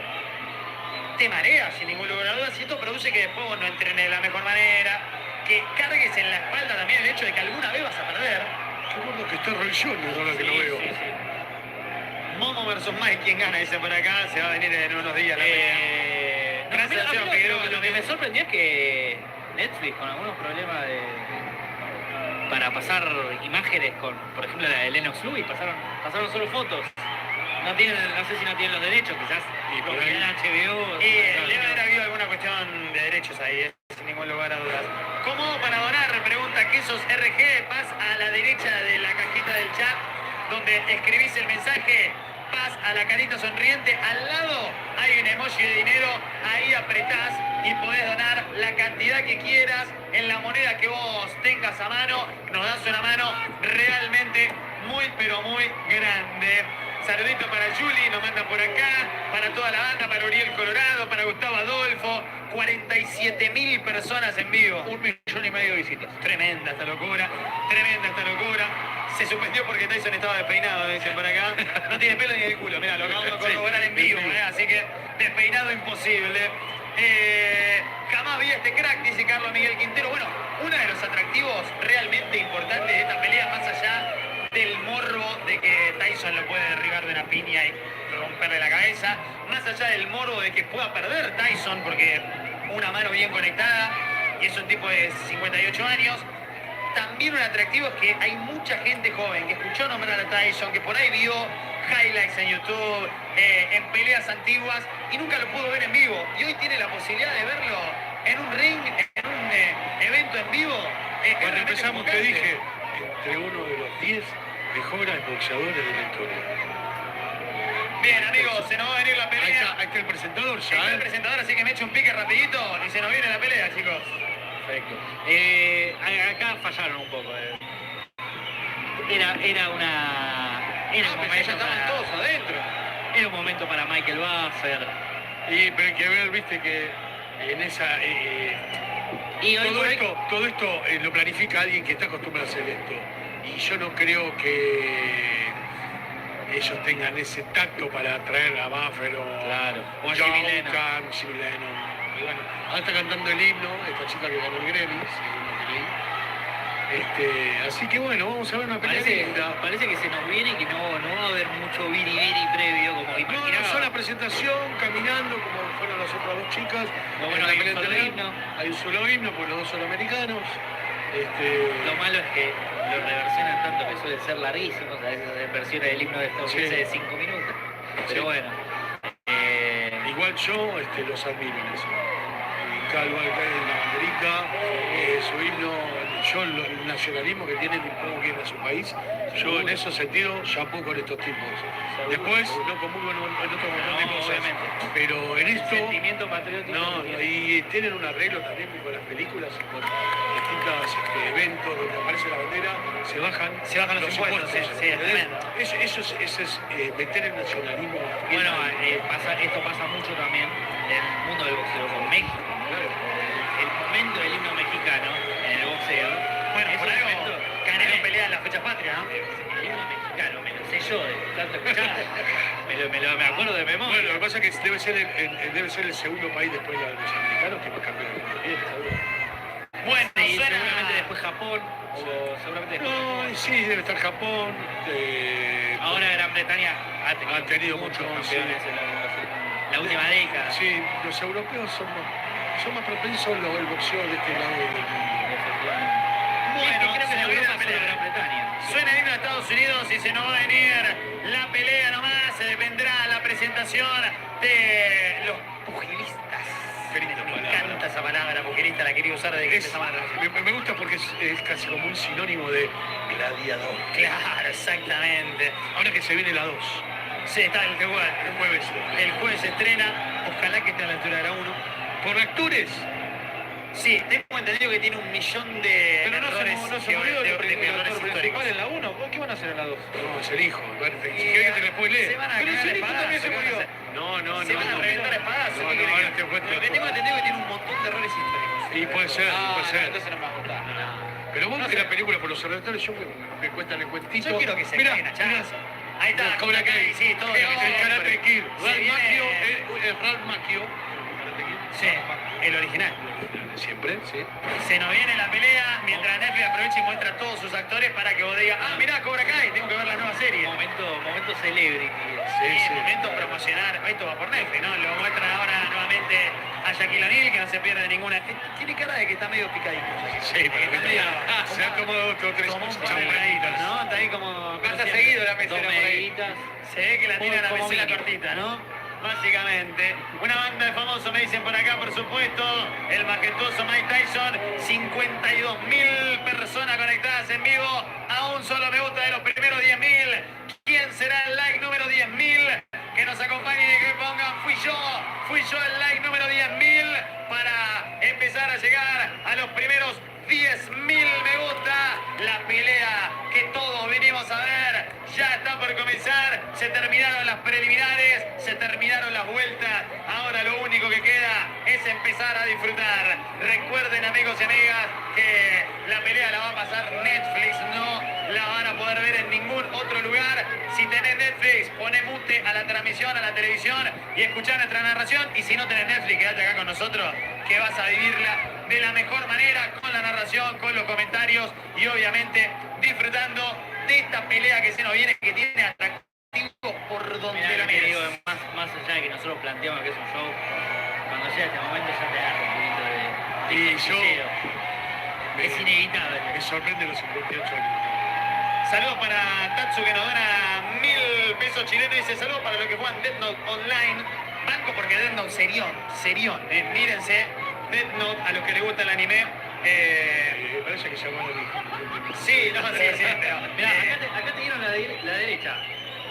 te marea sin ningún lugar a dudas y esto produce que después vos no entrenes de la mejor manera, que cargues en la espalda también el hecho de que alguna vez vas a perder. Qué bueno que está Roy Jones ahora que lo veo. Momo versus Mike, quien gana, dice por acá, se va a venir en unos días la pelea. Gracias a Dios, Lo que me sorprendió es que Netflix, con algunos problemas para pasar imágenes con, por ejemplo, la de Lennox Lewis, pasaron solo fotos. No sé si no tienen los derechos, quizás. Y por porque ahí en HBO. Debe haber habido alguna cuestión de derechos ahí, sin ningún lugar a dudas. ¿Cómo para donar? Pregunta Quesos RG. Paz a la derecha de la cajita del chat, donde escribís el mensaje. Paz a la carita sonriente. Al lado hay un emoji de dinero. Ahí apretás y podés donar la cantidad que quieras en la moneda que vos tengas a mano. Nos das una mano realmente muy, pero muy grande. Saludito para Juli, nos manda por acá, para toda la banda, para Uriel Colorado, para Gustavo Adolfo, 47.000 personas en vivo. 1,5 millones de visitas. Tremenda esta locura, tremenda esta locura. Se suspendió porque Tyson estaba despeinado, dicen por acá. No tiene pelo ni en el culo, mirá, lo acabamos de corroborar en vivo, así que despeinado imposible. Jamás vi a este crack, dice Carlos Miguel Quintero. Bueno, uno de los atractivos realmente importantes de esta pelea, más allá del morbo de que Tyson lo puede derribar de una piña y romperle la cabeza, más allá del morbo de que pueda perder Tyson porque una mano bien conectada y es un tipo de 58 años, también un atractivo es que hay mucha gente joven que escuchó nombrar a Tyson, que por ahí vio highlights en YouTube, en peleas antiguas y nunca lo pudo ver en vivo y hoy tiene la posibilidad de verlo en un ring, en un evento en vivo. Cuando empezamos te dije, entre uno de los 10 mejores boxeadores de la historia. Bien, amigos, se nos va a venir la pelea. Ahí está el presentador ya. Está el presentador, así que me echo un pique rapidito y se nos viene la pelea, chicos. Perfecto. Acá fallaron un poco. Era un momento Ya estaban todos adentro. Era un momento para Michael Buffer. Pero hay que ver, viste, que en esa... todo esto lo planifica alguien que está acostumbrado a hacer esto. Y yo no creo que ellos tengan ese tacto para traer a Buffer o a Jimmy Lennon. Y bueno, ahora está cantando el himno, esta chica que ganó el Grammy, según lo que leí. Así que bueno, vamos a ver una pelea linda. Parece que se nos viene y que no va a haber mucho viri previo como imaginaba. No, sola presentación, caminando como fueron las otras dos chicas. Bueno, hay un solo himno. Hay un solo himno, porque los dos son americanos. Lo malo es que lo reversionan tanto que suele ser larguísimo, a veces versiones del himno de Estados Unidos de 5 minutos. Pero bueno. Igual yo los admiro en eso. Cada lugar que hay una banderita, su himno, el nacionalismo que tienen y cómo quieren a su país, yo en ese sentido chapó con estos tipos. Después no comulgo en otro montón de cosas, obviamente. pero en esto... Sentimiento patriótico. Y tienen un arreglo también con las películas y con distintos eventos donde aparece la bandera, se bajan los impuestos. Sí, es tremendo. Eso es meter el nacionalismo. Bueno, esto pasa mucho también en el mundo del boxeo con México. El momento del himno mexicano en el boxeo. Bueno, por algo ganaron pelea en la fecha patria, ¿no? El himno mexicano, me lo sé yo de tanto escuchar. me acuerdo de memoria. Bueno, lo que pasa es que debe ser el segundo país después de los americanos que más campeones del mundo tiene. Bueno, y seguramente después Japón, o seguramente después sí, debe estar Japón. Ahora Gran Bretaña ha tenido muchos campeones en la última década. Sí, los europeos son más propensos el boxeo de este lado del mundo. Bueno, creo que en Europa solo Gran Bretaña. Suena el himno de Estados Unidos y se nos va a venir la pelea nomás. Vendrá la presentación de los pugilistas. Me encanta esa palabra, pugilista, la quería usar desde que empezaba a trabajar. Me gusta porque es casi como un sinónimo de gladiador. Claro, exactamente. Ahora que se viene la 2. Sí, está el jueves. El jueves se estrena, ojalá que esté a la altura de la 1. ¿Por actores? Sí, tengo entendido que tiene 1 millón de errores. No se murió el principal en la 1. ¿Qué van a hacer en la 2? No, es el hijo. Si querés que te lo spoilee. Se van a pero cagar el hijo espadas, también se murió. No. Se van a reventar espadas. No, ahora te cuento. Lo que tengo entendido es que tiene un montón de errores históricos. Y puede ser, puede ser. Entonces no me va a gustar. Pero vos ves la película por los errores, yo me cuentan el cuentito. Yo quiero que se caigan a chazo. Ahí está. Cobra Kai. Sí, todo. El Karate Kid. Ralph Macchio Sí, el original. Siempre, sí. Se nos viene la pelea mientras Netflix aprovecha y muestra a todos sus actores para que vos digas, ah, mirá, Cobra Kai, tengo que ver la nueva serie. Momento celebrity. Sí. Momento promocionar. Esto va por Netflix, ¿no? Lo muestran ahora nuevamente a Shaquille O'Neal, que no se pierde ninguna. Tiene cara de que está medio picadito. Sí, pero está medio... se ha tomado dos o tres como un champanadito, ¿no? Está ahí como... Pasa seguido la mesera por ahí. Se ve que la tiene a la mesera cortita, ¿no? Básicamente, una banda de famosos me dicen por acá, por supuesto, el majestuoso Mike Tyson, 52.000 personas conectadas en vivo, a un solo me gusta de los primeros 10.000. ¿Quién será el like número 10.000? Que nos acompañe y que pongan, fui yo el like número 10.000 para empezar a llegar a los primeros 10.000 me gusta. La pelea que todos venimos a ver ya está por comenzar. Se terminaron las preliminares, se terminaron las vueltas. Ahora lo único que queda es empezar a disfrutar. Recuerden, amigos y amigas, que la pelea la va a pasar Netflix, no la van a poder ver en ningún otro lugar. Si tenés Netflix, poné mute a la transmisión, a la televisión y escuchá nuestra narración. Y si no tenés Netflix, quédate acá con nosotros, que vas a vivirla de la mejor manera, con la narración, con los comentarios y obviamente disfrutando de esta pelea que se nos viene, que tiene atractivo por donde Mirá, lo que mires. digo, más allá de que nosotros planteamos que es un show, cuando llega este momento ya te agarra un poquito de Y cosquilleo. Es inevitable. Me sorprende los 58 años. Saludos para Tatsu, que nos dona 1.000 pesos chilenos. Dice saludos para los que juegan Death Note Online. Banco porque Death Note serión. Mírense Death Note a los que les gusta el anime. Me parece que llamaron Sí, no, sí, pero... Mirá, acá te dieron la derecha.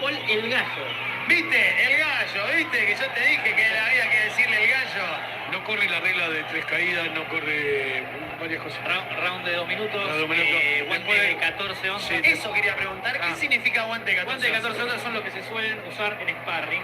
Paul el gallo. ¿Viste? El gallo, ¿viste? Que yo te dije que había que decirle el gallo. No corre la regla de 3 caídas, no corre varias cosas. Round de 2 minutos. Round de 2 minutos. Guante de 14 onzas. Sí. Eso quería preguntar. ¿Qué significa guante de 14 Guante de 14 onzas son los que se suelen usar en sparring.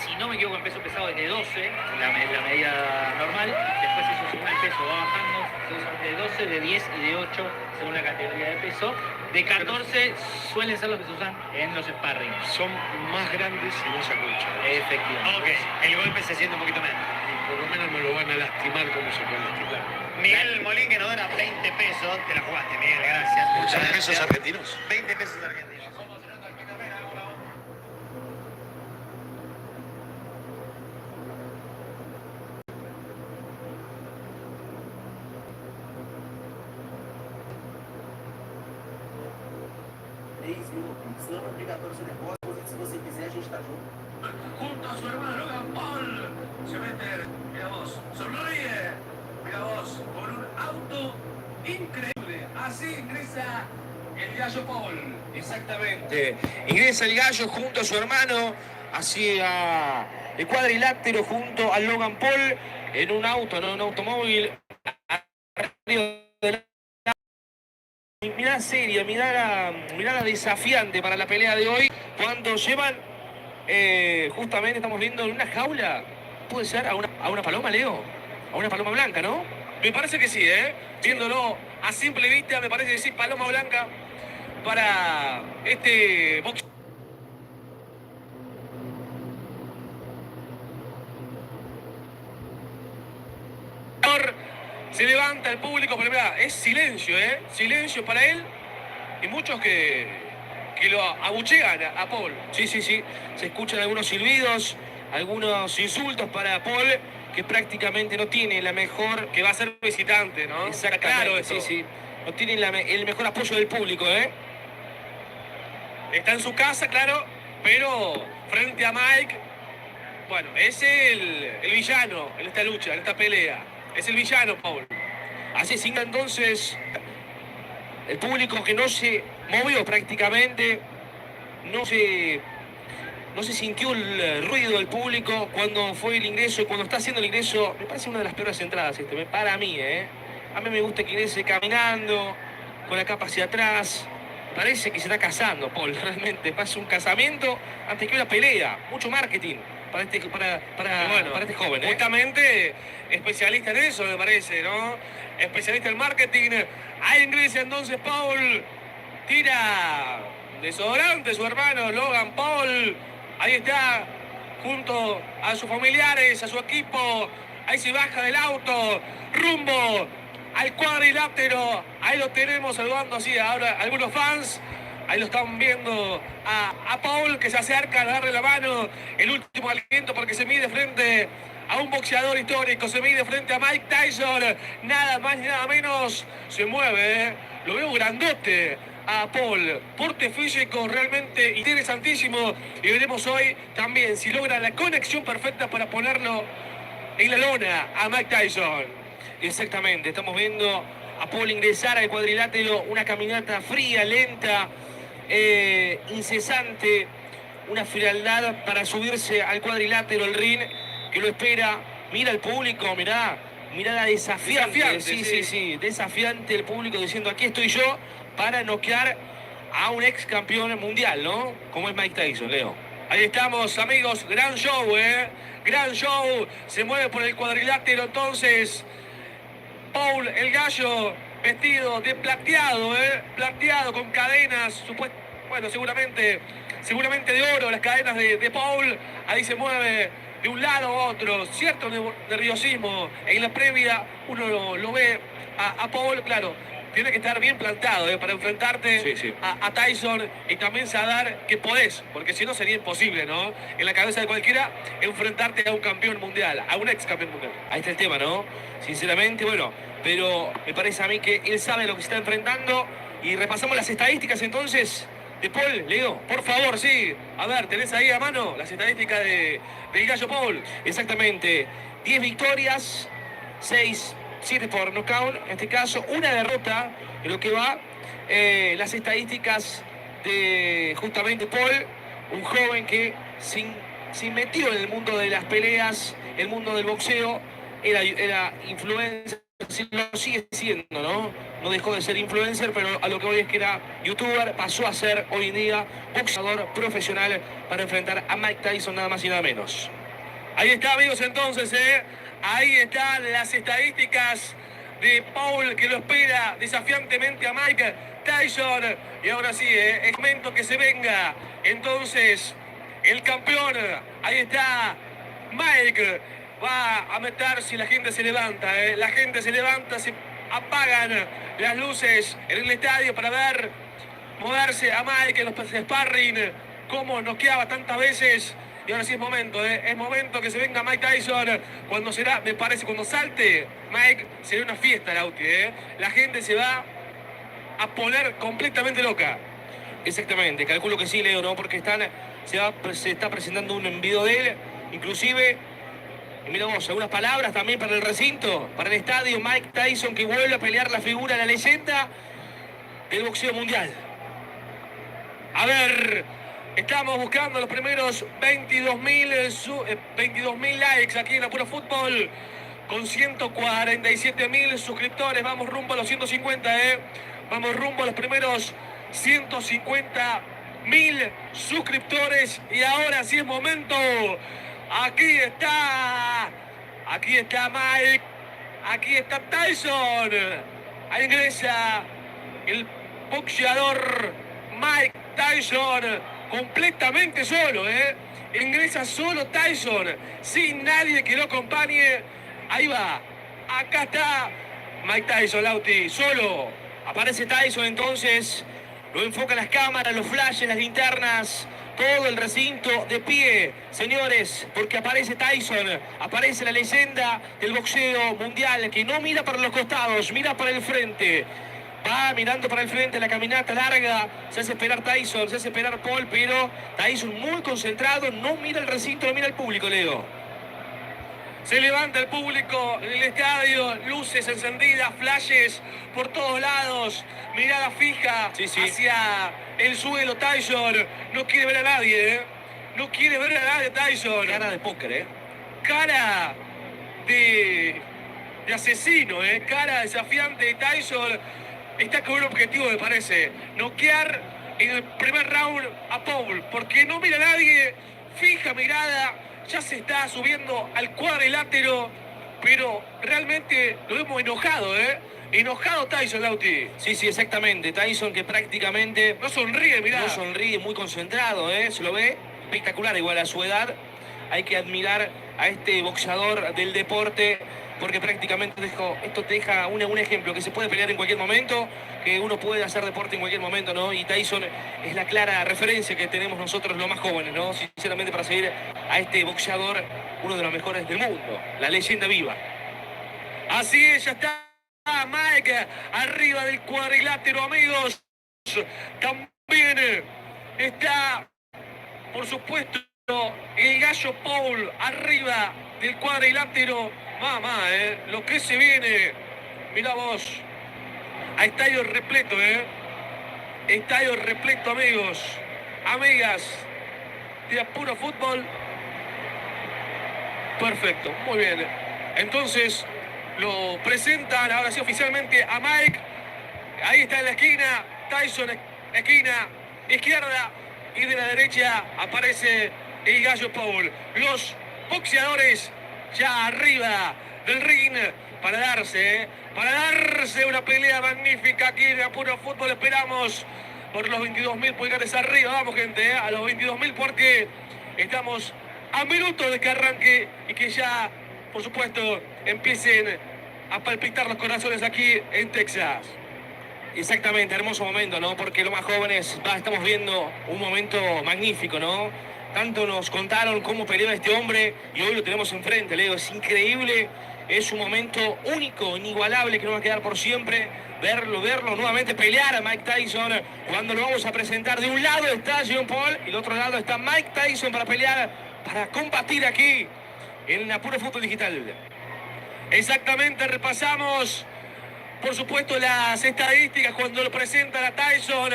Si no me equivoco, en peso pesado es de 12, la medida normal. Después eso, según el peso, va bajando. Se usa de 12, de 10 y de 8, según la categoría de peso. De 14 suelen ser los que se usan en los sparring. Son más grandes y no se acolchan. Efectivamente. Ok, el golpe se siente un poquito menos. Y por lo menos no lo van a lastimar como se puede lastimar. Miguel Molín, que nos dona 20 pesos. Te la jugaste, Miguel, gracias. Muchas ¿Son gracias. pesos argentinos? 20 pesos argentinos. Se você quiser, a gente tá junto. Junto a su hermano Logan Paul se mete, mira vos, sonríe, mira vos, con un auto increíble. Así ingresa el gallo Paul. Exactamente. Ingresa el gallo junto a su hermano hacia el cuadrilátero junto a Logan Paul en un auto, no un automóvil. Mirada seria, mirada desafiante para la pelea de hoy. Cuando llevan, justamente estamos viendo en una jaula, puede ser a una paloma, Leo, a una paloma blanca, ¿no? Me parece que sí, viéndolo a simple vista, me parece que sí, paloma blanca para este box. Se levanta el público, pero mirá, es silencio, silencio para él y muchos que lo abuchean a Paul. Sí, se escuchan algunos silbidos, algunos insultos para Paul, que prácticamente no tiene la mejor, que va a ser visitante, ¿no? Exactamente, claro, sí, no tiene el mejor apoyo del público, Está en su casa, claro, pero frente a Mike, bueno, es el villano en esta lucha, en esta pelea. Es el villano, Paul. Así sigue entonces el público que no se movió prácticamente, no se sintió el ruido del público cuando fue el ingreso y cuando está haciendo el ingreso. Me parece una de las peores entradas para mí, A mí me gusta que ingrese caminando, con la capa hacia atrás. Parece que se está casando, Paul, realmente. Pasa un casamiento antes que una pelea. Mucho marketing para este joven. Justamente especialista en eso, me parece, ¿no? Especialista en marketing. Ahí ingresa entonces Paul. Tira desodorante su hermano Logan Paul. Ahí está. junto a sus familiares, a su equipo. Ahí se baja del auto, rumbo al cuadrilátero. Ahí lo tenemos saludando así ahora algunos fans. Ahí lo están viendo a Paul, que se acerca a darle la mano, el último aliento, porque se mide frente a un boxeador histórico, se mide frente a Mike Tyson, nada más ni nada menos. Se mueve, lo veo grandote a Paul, porte físico realmente interesantísimo, y veremos hoy también si logra la conexión perfecta para ponerlo en la lona a Mike Tyson. Exactamente, estamos viendo a Paul ingresar al cuadrilátero, una caminata fría, lenta, incesante, una frialdad para subirse al cuadrilátero, el ring que lo espera. Mira el público, mirá la desafiante, sí, desafiante el público diciendo aquí estoy yo para noquear a un ex campeón mundial, ¿no? Como es Mike Tyson, Leo. Ahí estamos, amigos, gran show, gran show, se mueve por el cuadrilátero entonces Paul, el gallo, vestido de plateado, plateado con cadenas, bueno, seguramente de oro, las cadenas de Paul. Ahí se mueve de un lado a otro, cierto nerviosismo. En la previa uno lo ve a Paul, claro, tiene que estar bien plantado para enfrentarte a Tyson, y también saber que podés, porque si no sería imposible, ¿no? En la cabeza de cualquiera, enfrentarte a un campeón mundial, a un ex campeón mundial. Ahí está el tema, ¿no? Sinceramente, bueno, pero me parece a mí que él sabe lo que se está enfrentando. Y repasamos las estadísticas entonces de Paul. Leo, por favor, sí. A ver, ¿tenés ahí a mano las estadísticas del gallo Paul? Exactamente. 10 victorias, 7 por nocaut, en este caso, una derrota en lo que va. Las estadísticas de justamente Paul, un joven que se metió en el mundo de las peleas, el mundo del boxeo, era influencer, lo sigue siendo, ¿no? No dejó de ser influencer, pero a lo que voy es que era youtuber, pasó a ser hoy en día boxeador profesional para enfrentar a Mike Tyson, nada más y nada menos. Ahí está, amigos, entonces, ahí están las estadísticas de Paul, que lo espera desafiantemente a Mike Tyson. Y ahora sí, es momento que se venga entonces el campeón. Ahí está Mike. Va a meter, si la gente se levanta, la gente se levanta, se apagan las luces en el estadio para ver moverse a Mike en los sparring, cómo noqueaba tantas veces. Y ahora sí es momento que se venga Mike Tyson. Cuando será, me parece, cuando salte Mike, será una fiesta, Lauti, La gente se va a poner completamente loca. Exactamente, calculo que sí, Leo, ¿no? Porque se está presentando un video de él, inclusive. Y mira vos, algunas palabras también para el recinto, para el estadio. Mike Tyson, que vuelve a pelear la figura, la leyenda del boxeo mundial. A ver, estamos buscando los primeros 22.000 likes aquí en Apuro Fútbol, con 147.000 suscriptores. Vamos rumbo a los 150, Vamos rumbo a los primeros 150.000 suscriptores. Y ahora sí es momento. Aquí está Mike, aquí está Tyson. Ahí ingresa el boxeador Mike Tyson, completamente solo, Ingresa solo Tyson, sin nadie que lo acompañe. Ahí va, acá está Mike Tyson, Lauti, solo. Aparece Tyson entonces, lo enfocan las cámaras, los flashes, las linternas. Todo el recinto de pie, señores, porque aparece Tyson, aparece la leyenda del boxeo mundial, que no mira para los costados, mira para el frente. Va mirando para el frente, la caminata larga, se hace esperar Tyson, se hace esperar Paul, pero Tyson muy concentrado, no mira el recinto, no mira el público, Leo. Se levanta el público en el estadio, luces encendidas, flashes por todos lados, mirada fija hacia el suelo. Tyson no quiere ver a nadie, No quiere ver a nadie Tyson. Cara de póker, Cara de asesino, Cara desafiante de Tyson. Está con un objetivo, me parece. Noquear en el primer round a Paul, porque no mira a nadie, fija mirada. Ya se está subiendo al cuadrilátero, pero realmente lo vemos enojado, Enojado Tyson, Lauti. Sí, exactamente. Tyson que prácticamente... No sonríe, mirá. No sonríe, muy concentrado, Se lo ve espectacular igual a su edad. hay que admirar a este boxeador del deporte, porque prácticamente esto te deja un ejemplo, que se puede pelear en cualquier momento, que uno puede hacer deporte en cualquier momento, ¿no? Y Tyson es la clara referencia que tenemos nosotros los más jóvenes, ¿no? Sinceramente, para seguir a este boxeador, uno de los mejores del mundo, la leyenda viva. Así es, ya está Mike arriba del cuadrilátero, amigos. También está, por supuesto, el gallo Paul arriba del cuadrilátero. Mamá, lo que se viene. Mirá vos. A estadio repleto, Estadio repleto, amigos. Amigas de puro fútbol. Perfecto, muy bien. Entonces, lo presentan ahora sí oficialmente a Mike. Ahí está en la esquina. Tyson, esquina izquierda. Y de la derecha aparece el gallo Paul. Los boxeadores ya arriba del ring para darse una pelea magnífica aquí en Apuro Fútbol. Esperamos por los 22.000 pulgares arriba. Vamos, gente, a los 22.000 porque estamos a minutos de que arranque y que ya, por supuesto, empiecen a palpitar los corazones aquí en Texas. Exactamente, hermoso momento, ¿no? Porque los más jóvenes, estamos viendo un momento magnífico, ¿no? Tanto nos contaron cómo peleó este hombre y hoy lo tenemos enfrente, Leo. Es increíble, es un momento único, inigualable, que no va a quedar por siempre. Verlo nuevamente pelear a Mike Tyson. Cuando lo vamos a presentar, de un lado está John Paul y del otro lado está Mike Tyson para pelear, para combatir aquí en la Puro Fútbol Digital. Exactamente, repasamos, por supuesto, las estadísticas cuando lo presentan a Tyson.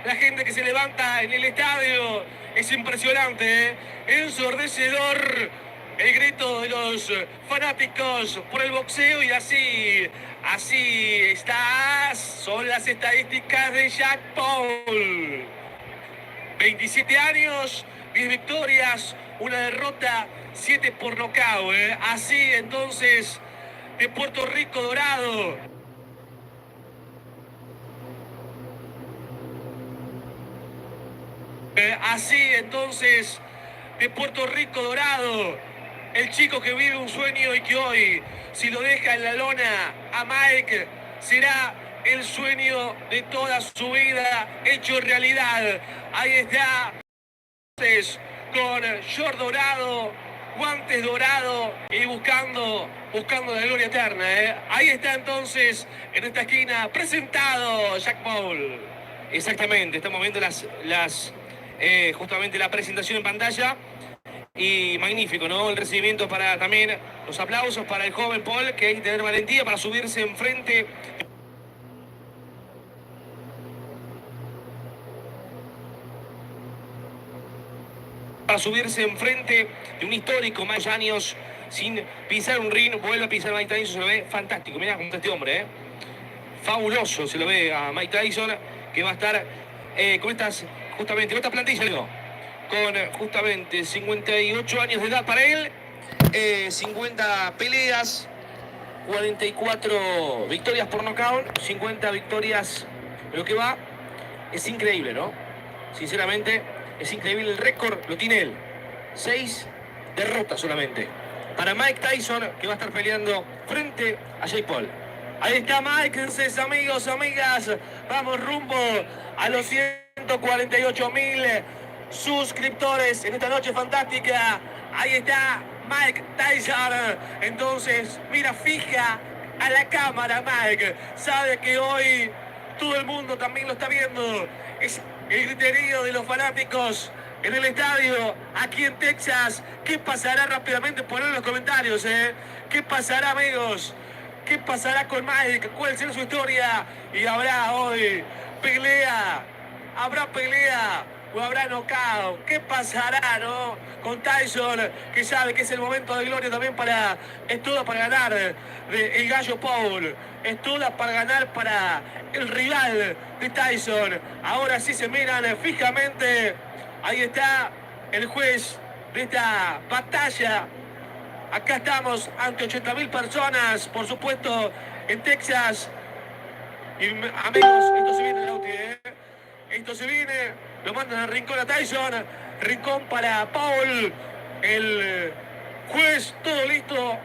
La gente que se levanta en el estadio es impresionante, ensordecedor el grito de los fanáticos por el boxeo. Y así está. Son las estadísticas de Jack Paul. 27 años, 10 victorias, una derrota, 7 por nocaut. Así entonces, de Puerto Rico Dorado. Así entonces, de Puerto Rico Dorado, el chico que vive un sueño y que hoy, si lo deja en la lona a Mike, será el sueño de toda su vida hecho realidad. Ahí está, con short dorado, guantes dorados y buscando la gloria eterna. Ahí está entonces, en esta esquina, presentado Jack Paul. Exactamente, estamos viendo justamente la presentación en pantalla. Y magnífico, ¿no? El recibimiento para también los aplausos para el joven Paul, que hay que tener valentía para subirse enfrente. Para subirse enfrente de un histórico, más años sin pisar un ring, vuelve a pisar a Mike Tyson, se lo ve fantástico. Mirá cómo está este hombre, fabuloso se lo ve a Mike Tyson, que va a estar con estas plantillas, digo, con justamente 58 años de edad para él, 50 peleas, 44 victorias por nocaut, 50 victorias en lo que va. Es increíble, ¿no? Sinceramente, es increíble el récord, lo tiene él. 6 derrotas solamente. Para Mike Tyson, que va a estar peleando frente a Jake Paul. Ahí está Mike, entonces, amigos, amigas, vamos rumbo a los 148.000 suscriptores en esta noche fantástica. Ahí está Mike Tyson. Entonces, mira fija a la cámara, Mike. Sabe que hoy todo el mundo también lo está viendo. Es el griterío de los fanáticos en el estadio, aquí en Texas. ¿Qué pasará rápidamente? Poned en los comentarios, ¿Qué pasará, amigos? ¿Qué pasará con Mike? ¿Cuál será su historia? Y habrá hoy pelea. ¿Habrá pelea o habrá knockout? ¿Qué pasará, no? Con Tyson, que sabe que es el momento de gloria también para... Es todo para ganar el gallo Paul. Es todo para ganar para el rival de Tyson. Ahora sí se miran fijamente. Ahí está el juez de esta batalla. Acá estamos ante 80.000 personas, por supuesto, en Texas. Y amigos, esto se viene, Lauti, Esto se viene, lo mandan al rincón a Tyson, rincón para Paul. el juez, todo listo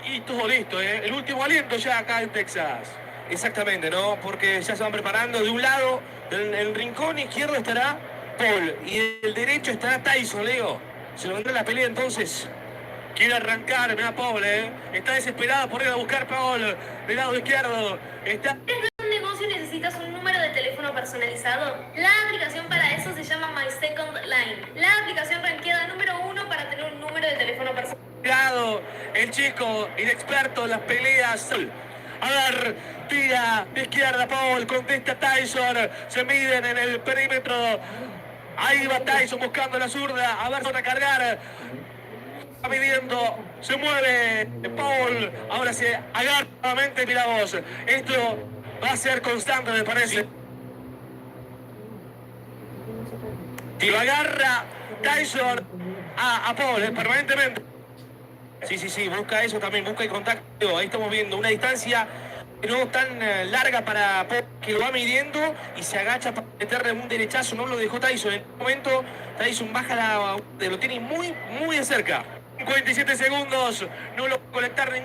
y todo listo, ¿eh? El último aliento ya acá en Texas. Exactamente, ¿no? Porque ya se van preparando. De un lado, en el rincón izquierdo estará Paul y el derecho estará Tyson, Leo. Se lo vendrá la pelea entonces. Quiere arrancar, mira Paul, está desesperada por ir a buscar Paul del lado izquierdo. Está... ¿Desde un negocio necesitas un número de teléfono personalizado? La aplicación para eso se llama My Second Line. La aplicación rankeada número 1 para tener un número de teléfono personalizado. El chico inexperto en las peleas. A ver, tira de izquierda Paul, contesta Tyson. Se miden en el perímetro. Ahí va Tyson buscando la zurda. A ver, van a cargar. Va midiendo, se mueve Paul, ahora se agarra nuevamente, mira vos, esto va a ser constante me parece. Y lo agarra Tyson a Paul permanentemente. Sí, busca eso también, busca el contacto, ahí estamos viendo una distancia no tan larga para Paul, que lo va midiendo y se agacha para meterle un derechazo, no lo dejó Tyson, en este momento Tyson baja lo tiene muy de cerca. 57 segundos, no lo colectar ningún